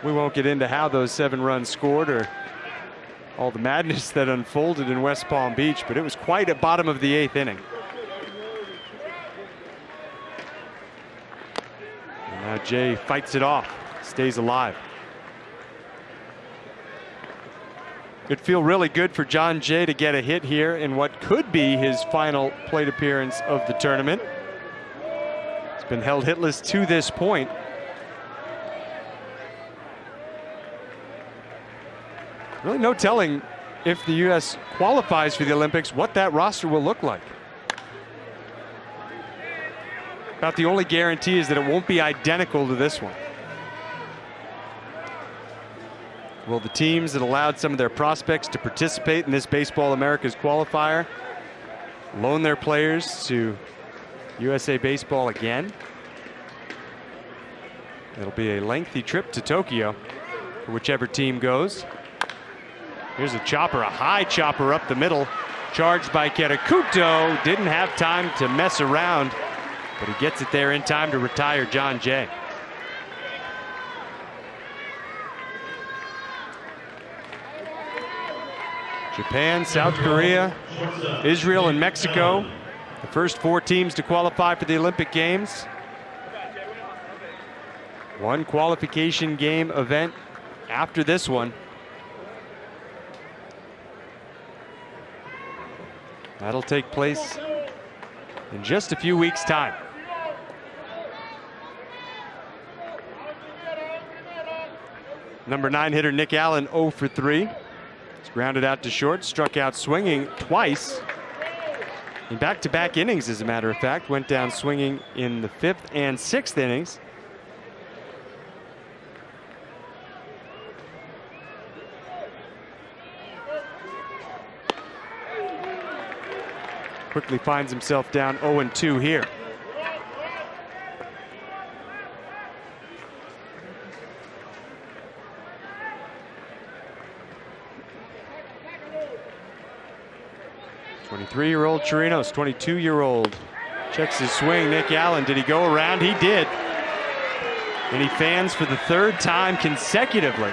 We won't get into how those 7 runs scored or all the madness that unfolded in West Palm Beach, but it was quite a bottom of the 8th inning. And now Jay fights it off, stays alive. It'd feel really good for John Jay to get a hit here in what could be his final plate appearance of the tournament. He's been held hitless to this point. Really no telling if the U.S. qualifies for the Olympics what that roster will look like. About the only guarantee is that it won't be identical to this one. Will the teams that allowed some of their prospects to participate in this Baseball Americas qualifier loan their players to USA Baseball again? It'll be a lengthy trip to Tokyo for whichever team goes. Here's a chopper, a high chopper up the middle, charged by Kerakuto. Didn't have time to mess around, but he gets it there in time to retire John Jay. Japan, South Korea, Israel, and Mexico, the first 4 teams to qualify for the Olympic Games. One qualification game event after this one. That'll take place in just a few weeks' time. Number 9 hitter Nick Allen 0 for 3. He's grounded out to short, struck out swinging twice in back-to-back innings, as a matter of fact. Went down swinging in the 5th and 6th innings. Quickly finds himself down 0-2 here. '23-year-old Chirinos, 22-year-old. Checks his swing. Nick Allen, did he go around? He did. And he fans for the 3rd time consecutively.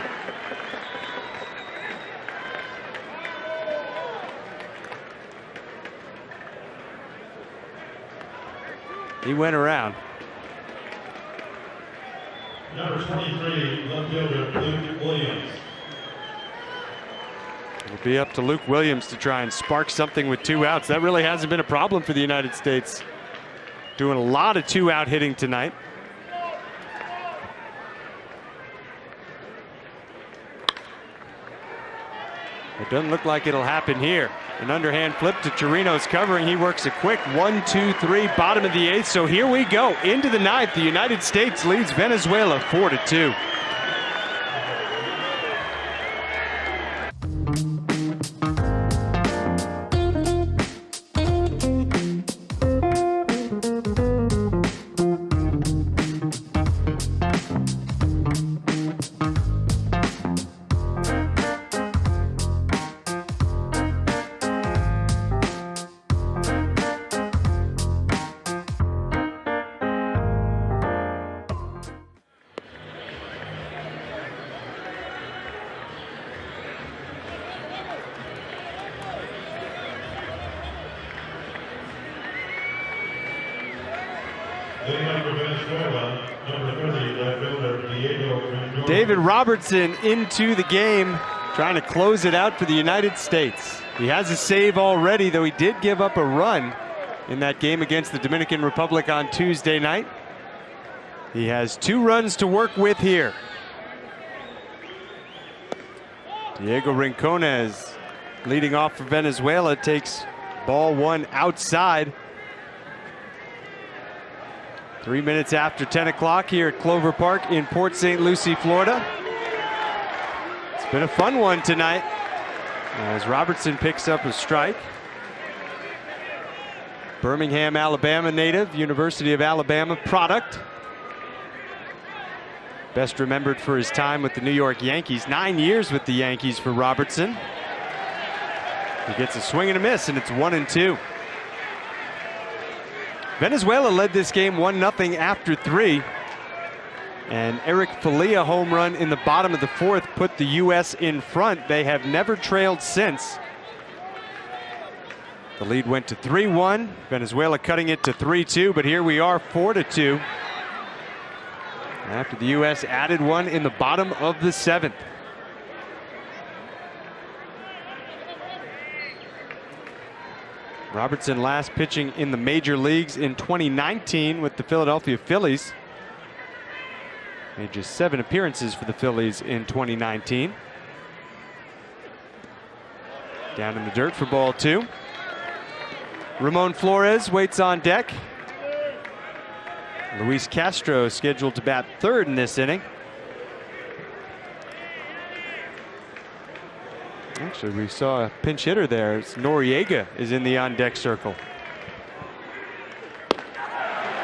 He went around. Number 23, left fielder Luke Williams. It'll be up to Luke Williams to try and spark something with 2 outs. That really hasn't been a problem for the United States. Doing a lot of 2-out hitting tonight. It doesn't look like it'll happen here. An underhand flip to Chirinos covering. He works a quick 1-2-3, bottom of the 8th. So here we go into the 9th. The United States leads Venezuela 4-2. David Robertson into the game, trying to close it out for the United States. He has a save already, though he did give up a run in that game against the Dominican Republic on Tuesday night. He has 2 runs to work with here. Diego Rincones leading off for Venezuela, takes ball 1 outside. 3 minutes after 10 o'clock here at Clover Park in Port St. Lucie, Florida. It's been a fun one tonight as Robertson picks up a strike. Birmingham, Alabama native, University of Alabama product. Best remembered for his time with the New York Yankees. 9 years with the Yankees for Robertson. He gets a swing and a miss, and it's 1-2. Venezuela led this game 1-0 after 3. And Eric Falia home run in the bottom of the 4th put the U.S. in front. They have never trailed since. The lead went to 3-1. Venezuela cutting it to 3-2, but here we are 4-2. After the U.S. added 1 in the bottom of the 7th. Robertson last pitching in the major leagues in 2019 with the Philadelphia Phillies. Made just 7 appearances for the Phillies in 2019. Down in the dirt for ball 2. Ramon Flores waits on deck. Luis Castro scheduled to bat 3rd in this inning. Actually, we saw a pinch hitter there. It's Noriega is in the on-deck circle.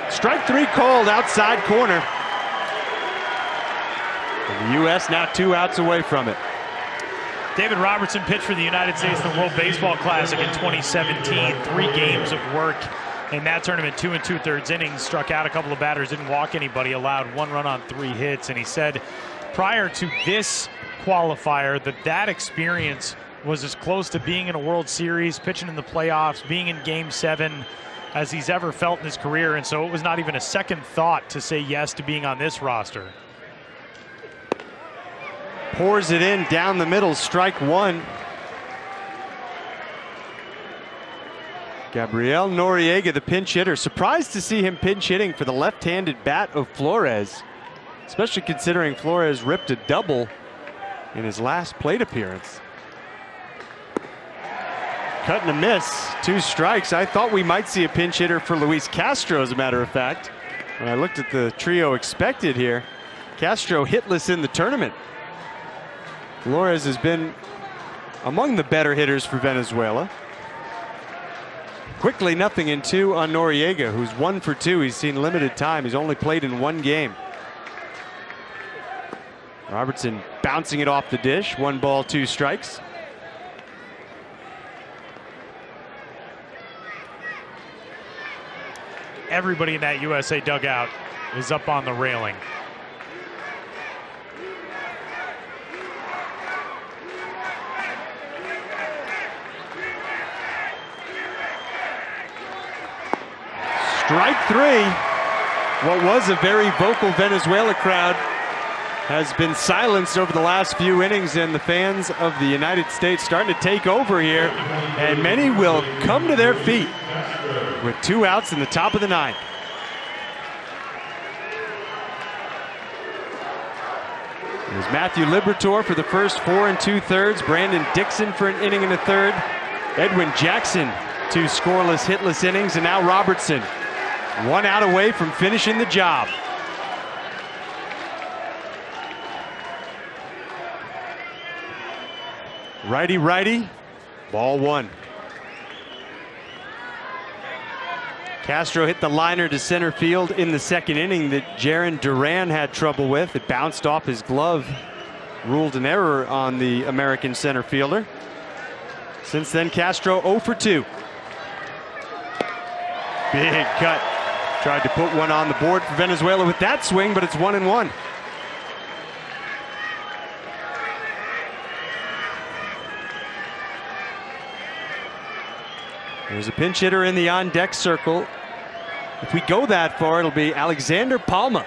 Strike 3 called outside corner. And the U.S. now 2 outs away from it. David Robertson pitched for the United States in the World Baseball Classic in 2017. 3 games of work in that tournament, 2 2/3 innings, struck out a couple of batters, didn't walk anybody, allowed 1 run on 3 hits. And he said prior to this qualifier that experience was as close to being in a World Series, pitching in the playoffs, being in Game 7 as he's ever felt in his career. And so it was not even a second thought to say yes to being on this roster. Pours it in down the middle, strike 1. Gabriel Noriega, the pinch hitter. Surprised to see him pinch hitting for the left-handed bat of Flores, especially considering Flores ripped a double in his last plate appearance. Cut and a miss, 2 strikes. I thought we might see a pinch hitter for Luis Castro, as a matter of fact. When I looked at the trio expected here, Castro hitless in the tournament. Flores has been among the better hitters for Venezuela. Quickly 0-2 on Noriega, who's 1 for 2. He's seen limited time. He's only played in 1 game. Robertson bouncing it off the dish. 1 ball, 2 strikes. Everybody in that USA dugout is up on the railing. Strike 3. What was a very vocal Venezuela crowd has been silenced over the last few innings, and the fans of the United States starting to take over here, and many will come to their feet with 2 outs in the top of the 9th. There's Matthew Liberatore for the first 4 2/3. Brandon Dixon for an inning and a third. Edwin Jackson, 2 scoreless, hitless innings, and now Robertson, 1 out away from finishing the job. Righty, ball 1. Castro hit the liner to center field in the 2nd inning that Jarren Duran had trouble with. It bounced off his glove, ruled an error on the American center fielder. Since then, Castro 0 for 2. Big cut. Tried to put one on the board for Venezuela with that swing, but it's 1-1. There's a pinch hitter in the on-deck circle. If we go that far, it'll be Alexander Palma.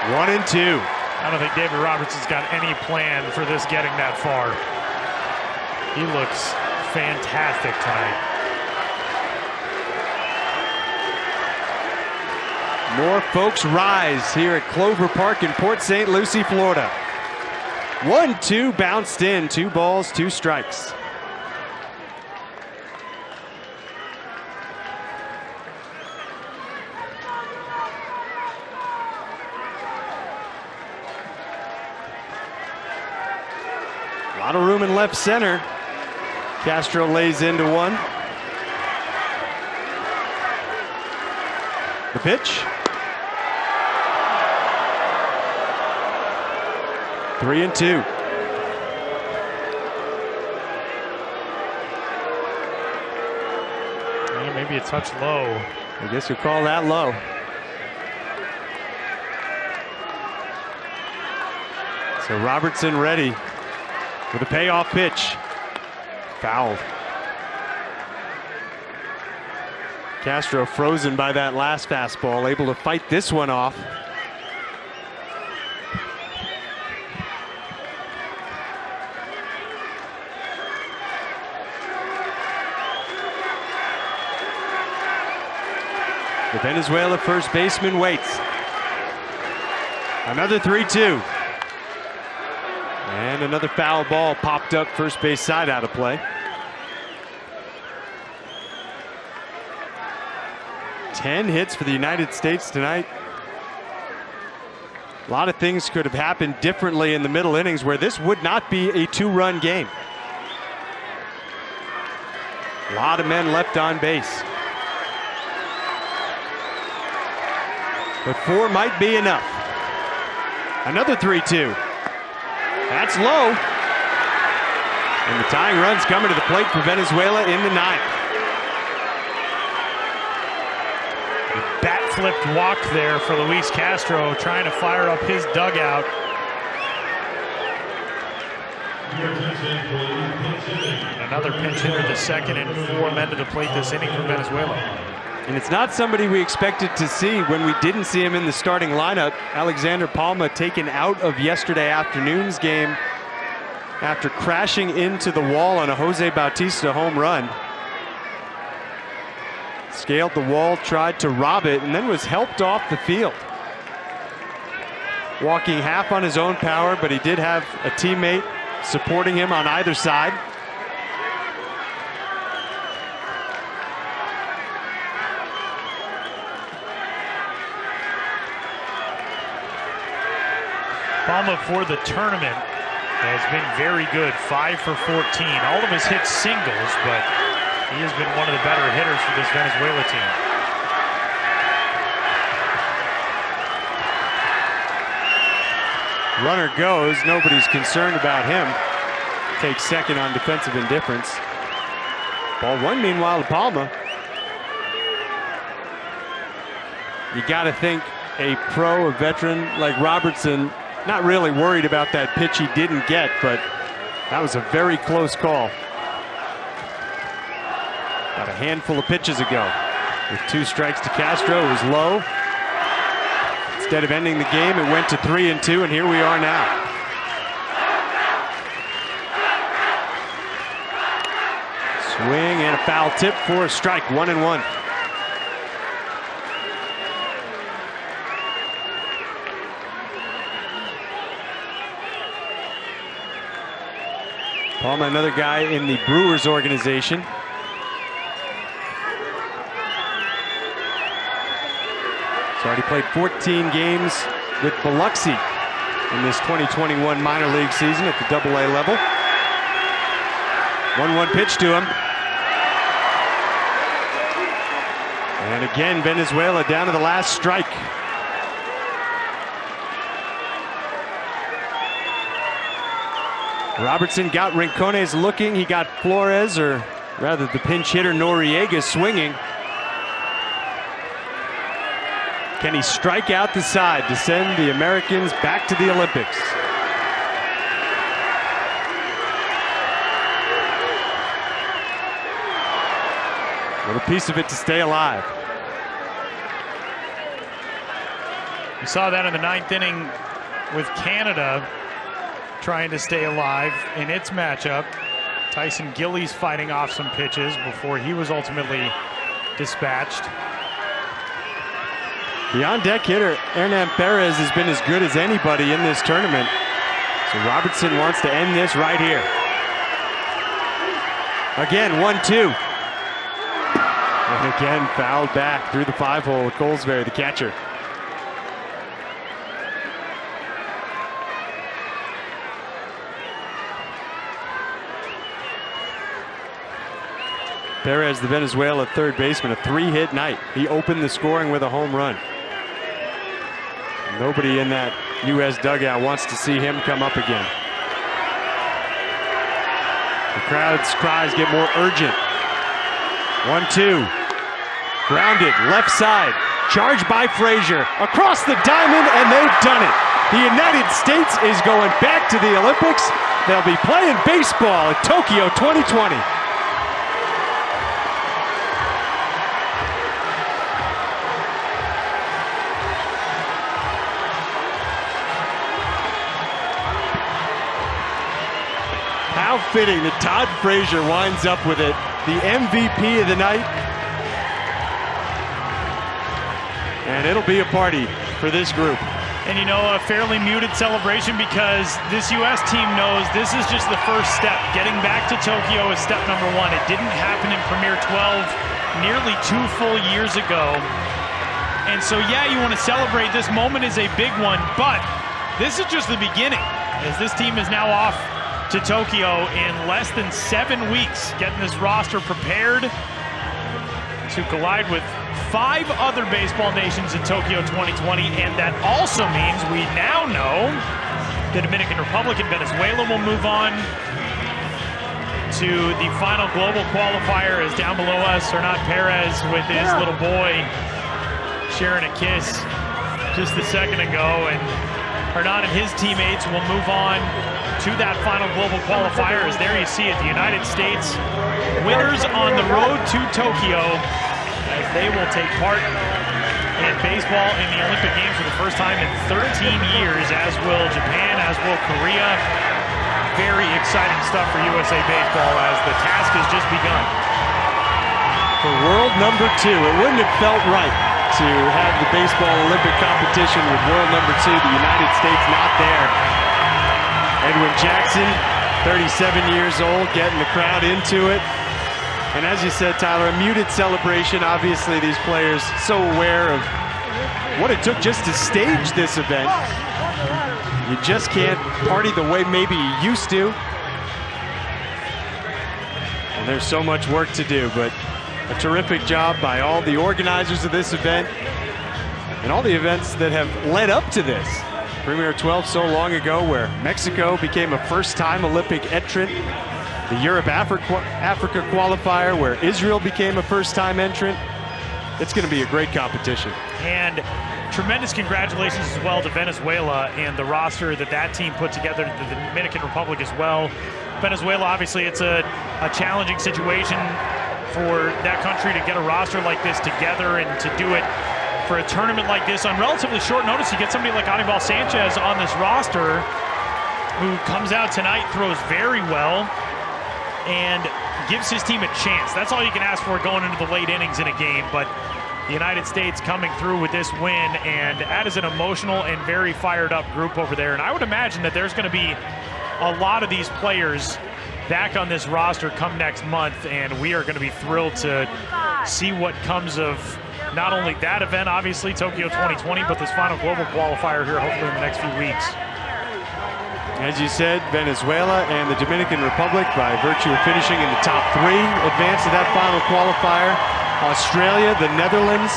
1-2. I don't think David Robertson's got any plan for this getting that far. He looks fantastic tonight. More folks rise here at Clover Park in Port St. Lucie, Florida. 1-2 bounced in, 2 balls, 2 strikes. A lot of room in left center. Castro lays into 1. The pitch. 3-2. Yeah, maybe a touch low. I guess you'll call that low. So Robertson ready with a payoff pitch. Fouled. Castro frozen by that last fastball, able to fight this one off. The Venezuela first baseman waits. Another 3-2. And another foul ball popped up first base side out of play. 10 hits for the United States tonight. A lot of things could have happened differently in the middle innings where this would not be a 2-run game. A lot of men left on base. But 4 might be enough. Another 3-2. That's low. And the tying run's coming to the plate for Venezuela in the 9th. Bat flipped walk there for Luis Castro, trying to fire up his dugout. Another pinch hitter, the second, and 4 men to the plate this inning for Venezuela. And it's not somebody we expected to see when we didn't see him in the starting lineup. Alexander Palma taken out of yesterday afternoon's game after crashing into the wall on a Jose Bautista home run. Scaled the wall, tried to rob it, and then was helped off the field. Walking half on his own power, but he did have a teammate supporting him on either side. Palma for the tournament has been very good, 5 for 14. All of his hits singles, but he has been one of the better hitters for this Venezuela team. Runner goes, nobody's concerned about him. Takes second on defensive indifference. Ball 1 meanwhile to Palma. You got to think a pro, a veteran like Robertson, not really worried about that pitch he didn't get, but that was a very close call. About a handful of pitches ago. With 2 strikes to Castro, it was low. Instead of ending the game, it went to 3-2, and here we are now. Swing and a foul tip for a strike, 1-1. Palma, another guy in the Brewers organization. He's already played 14 games with Biloxi in this 2021 minor league season at the AA level. 1-1 pitch to him. And again, Venezuela down to the last strike. Robertson got Rincones looking. He got Flores, or rather the pinch hitter Noriega, swinging. Can he strike out the side to send the Americans back to the Olympics? A little piece of it to stay alive. We saw that in the 9th inning with Canada trying to stay alive in its matchup. Tyson Gillies fighting off some pitches before he was ultimately dispatched. The on-deck hitter, Hernan Perez, has been as good as anybody in this tournament. So Robertson wants to end this right here. Again, 1-2. And again, fouled back through the 5-hole with Goldsberry, the catcher. Perez, the Venezuela third baseman, a 3-hit night. He opened the scoring with a home run. Nobody in that U.S. dugout wants to see him come up again. The crowd's cries get more urgent. 1-2. Grounded, left side. Charged by Frazier. Across the diamond, and they've done it. The United States is going back to the Olympics. They'll be playing baseball at Tokyo 2020. How fitting that Todd Frazier winds up with it, the MVP of the night. And it'll be a party for this group. And you know, a fairly muted celebration because this U.S. team knows this is just the first step. Getting back to Tokyo is step number one. It didn't happen in Premier 12 nearly 2 full years ago. And so, yeah, you want to celebrate. This moment is a big one, but this is just the beginning, as this team is now off to Tokyo in less than 7 weeks, getting this roster prepared to collide with 5 other baseball nations in Tokyo 2020, and that also means we now know the Dominican Republic and Venezuela will move on to the final global qualifier. As down below us, Hernan Perez with his little boy sharing a kiss just a second ago, and Hernan and his teammates will move on to that final global qualifier. As there you see it, the United States winners on the road to Tokyo, as they will take part in baseball in the Olympic Games for the first time in 13 years, as will Japan, as will Korea. Very exciting stuff for USA Baseball, as the task has just begun. For world number 2, it wouldn't have felt right to have the baseball Olympic competition with world number 2, the United States, not there. Edwin Jackson, 37 years old, getting the crowd into it. And as you said, Tyler, a muted celebration. Obviously, these players so aware of what it took just to stage this event. You just can't party the way maybe you used to. And there's so much work to do, but a terrific job by all the organizers of this event and all the events that have led up to this. Premier 12 so long ago, where Mexico became a first-time Olympic entrant. The Europe-Africa qualifier, where Israel became a first-time entrant. It's going to be a great competition. And tremendous congratulations as well to Venezuela and the roster that team put together, the Dominican Republic as well. Venezuela, obviously, it's a challenging situation for that country to get a roster like this together and to do it for a tournament like this on relatively short notice. You get somebody like Anibal Sanchez on this roster who comes out tonight, throws very well, and gives his team a chance. That's all you can ask for going into the late innings in a game. But the United States coming through with this win, and that is an emotional and very fired up group over there. And I would imagine that there's going to be a lot of these players back on this roster come next month, and we are going to be thrilled to see what comes of not only that event, obviously Tokyo 2020, but this final global qualifier here hopefully in the next few weeks. As you said, Venezuela and the Dominican Republic, by virtue of finishing in the top 3, advance to that final qualifier. Australia, the Netherlands,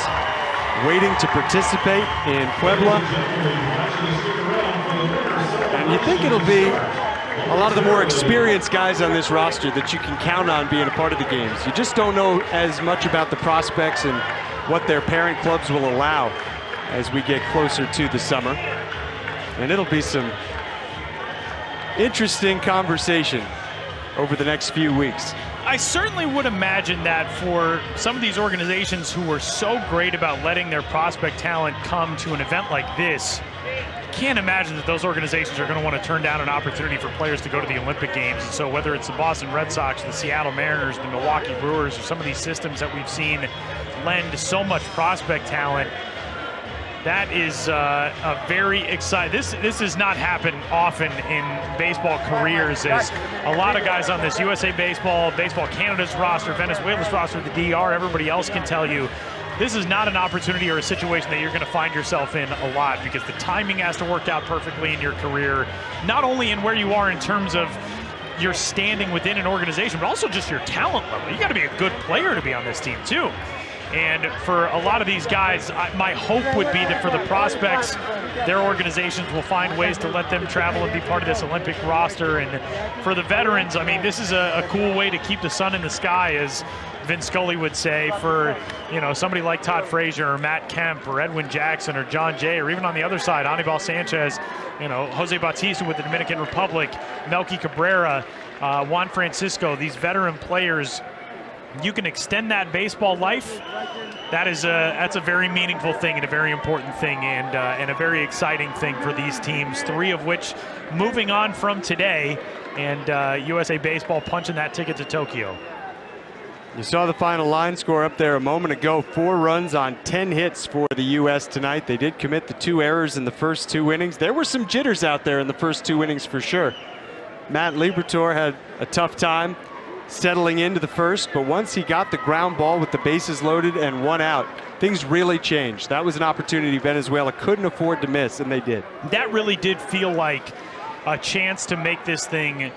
waiting to participate in Puebla. And you think it'll be a lot of the more experienced guys on this roster that you can count on being a part of the games. You just don't know as much about the prospects and what their parent clubs will allow as we get closer to the summer. And it'll be some interesting conversation over the next few weeks. I certainly would imagine that for some of these organizations who were so great about letting their prospect talent come to an event like this, can't imagine that those organizations are going to want to turn down an opportunity for players to go to the Olympic Games. And so whether it's the Boston Red Sox, the Seattle Mariners, the Milwaukee Brewers, or some of these systems that we've seen lend so much prospect talent, that is a very exciting. This does not happen often in baseball careers, as a lot of guys on this USA Baseball Canada's roster, Venezuela's roster, the DR, everybody else can tell you, this is not an opportunity or a situation that you're going to find yourself in a lot, because the timing has to work out perfectly in your career, not only in where you are in terms of your standing within an organization, but also just your talent level. You got to be a good player to be on this team too. And for a lot of these guys, my hope would be that for the prospects, their organizations will find ways to let them travel and be part of this Olympic roster. And for the veterans, I mean, this is a cool way to keep the sun in the sky, as Vince Scully would say, for, you know, somebody like Todd Frazier or Matt Kemp or Edwin Jackson or John Jay, or even on the other side, Anibal Sanchez, you know, Jose Bautista with the Dominican Republic, Melky Cabrera, Juan Francisco, these veteran players. You can extend that baseball life. That's a very meaningful thing and a very important thing, and a very exciting thing for these teams, 3 of which moving on from today, and USA Baseball punching that ticket to Tokyo. You saw the final line score up there a moment ago. 4 runs on 10 hits for the U.S. tonight. They did commit the 2 errors in the first 2 innings. There were some jitters out there in the first 2 innings for sure. Matt Liberatore had a tough time settling into the first, but once he got the ground ball with the bases loaded and 1 out, things really changed. That was an opportunity Venezuela couldn't afford to miss, and they did. That really did feel like a chance to make this thing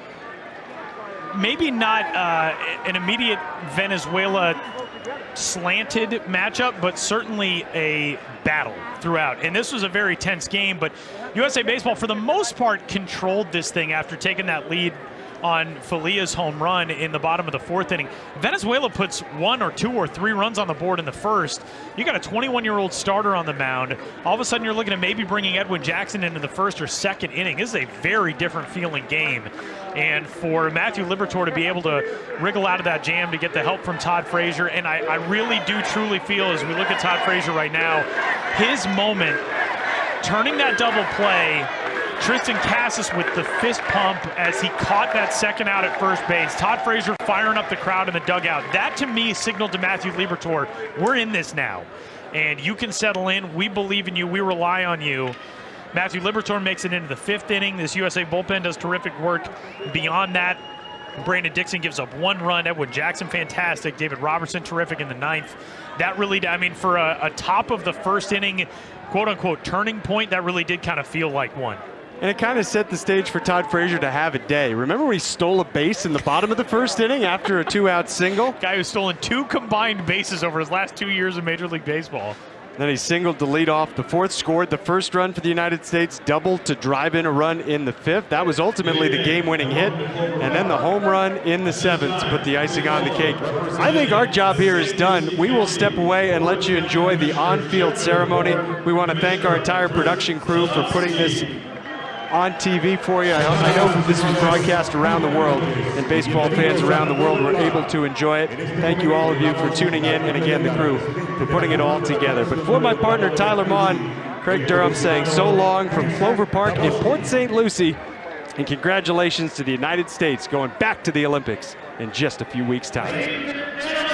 maybe not an immediate Venezuela slanted matchup, but certainly a battle throughout. And this was a very tense game, but USA Baseball, for the most part, controlled this thing after taking that lead on Falia's home run in the bottom of the 4th inning. Venezuela puts 1 or 2 or 3 runs on the board in the first. You got a 21-year-old starter on the mound. All of a sudden, you're looking at maybe bringing Edwin Jackson into the 1st or 2nd inning. This is a very different feeling game. And for Matthew Liberatore to be able to wriggle out of that jam to get the help from Todd Frazier, and I really do truly feel, as we look at Todd Frazier right now, his moment, turning that double play, Tristan Cassis with the fist pump as he caught that 2nd out at first base. Todd Frazier firing up the crowd in the dugout. That, to me, signaled to Matthew Liberatore, we're in this now. And you can settle in. We believe in you. We rely on you. Matthew Liberatore makes it into the 5th inning. This USA bullpen does terrific work. Beyond that, Brandon Dixon gives up 1 run. Edwin Jackson, fantastic. David Robertson, terrific in the 9th. That really, I mean, for a top of the 1st inning, quote-unquote, turning point, that really did kind of feel like one. And it kind of set the stage for Todd Frazier to have a day. Remember when he stole a base in the bottom of the 1st inning after a 2-out single? Guy who's stolen 2 combined bases over his last 2 years in Major League Baseball. Then he singled to lead off the 4th, scored the 1st run for the United States, doubled to drive in a run in the 5th. That was ultimately the game-winning hit. And then the home run in the 7th to put the icing on the cake. I think our job here is done. We will step away and let you enjoy the on-field ceremony. We want to thank our entire production crew for putting this on TV for you. I know this was broadcast around the world, and baseball fans around the world were able to enjoy it. Thank you, all of you, for tuning in, and again, the crew for putting it all together. But for my partner, Tyler Maughan, Craig Durham saying so long from Clover Park in Port St. Lucie, and congratulations to the United States going back to the Olympics in just a few weeks' time.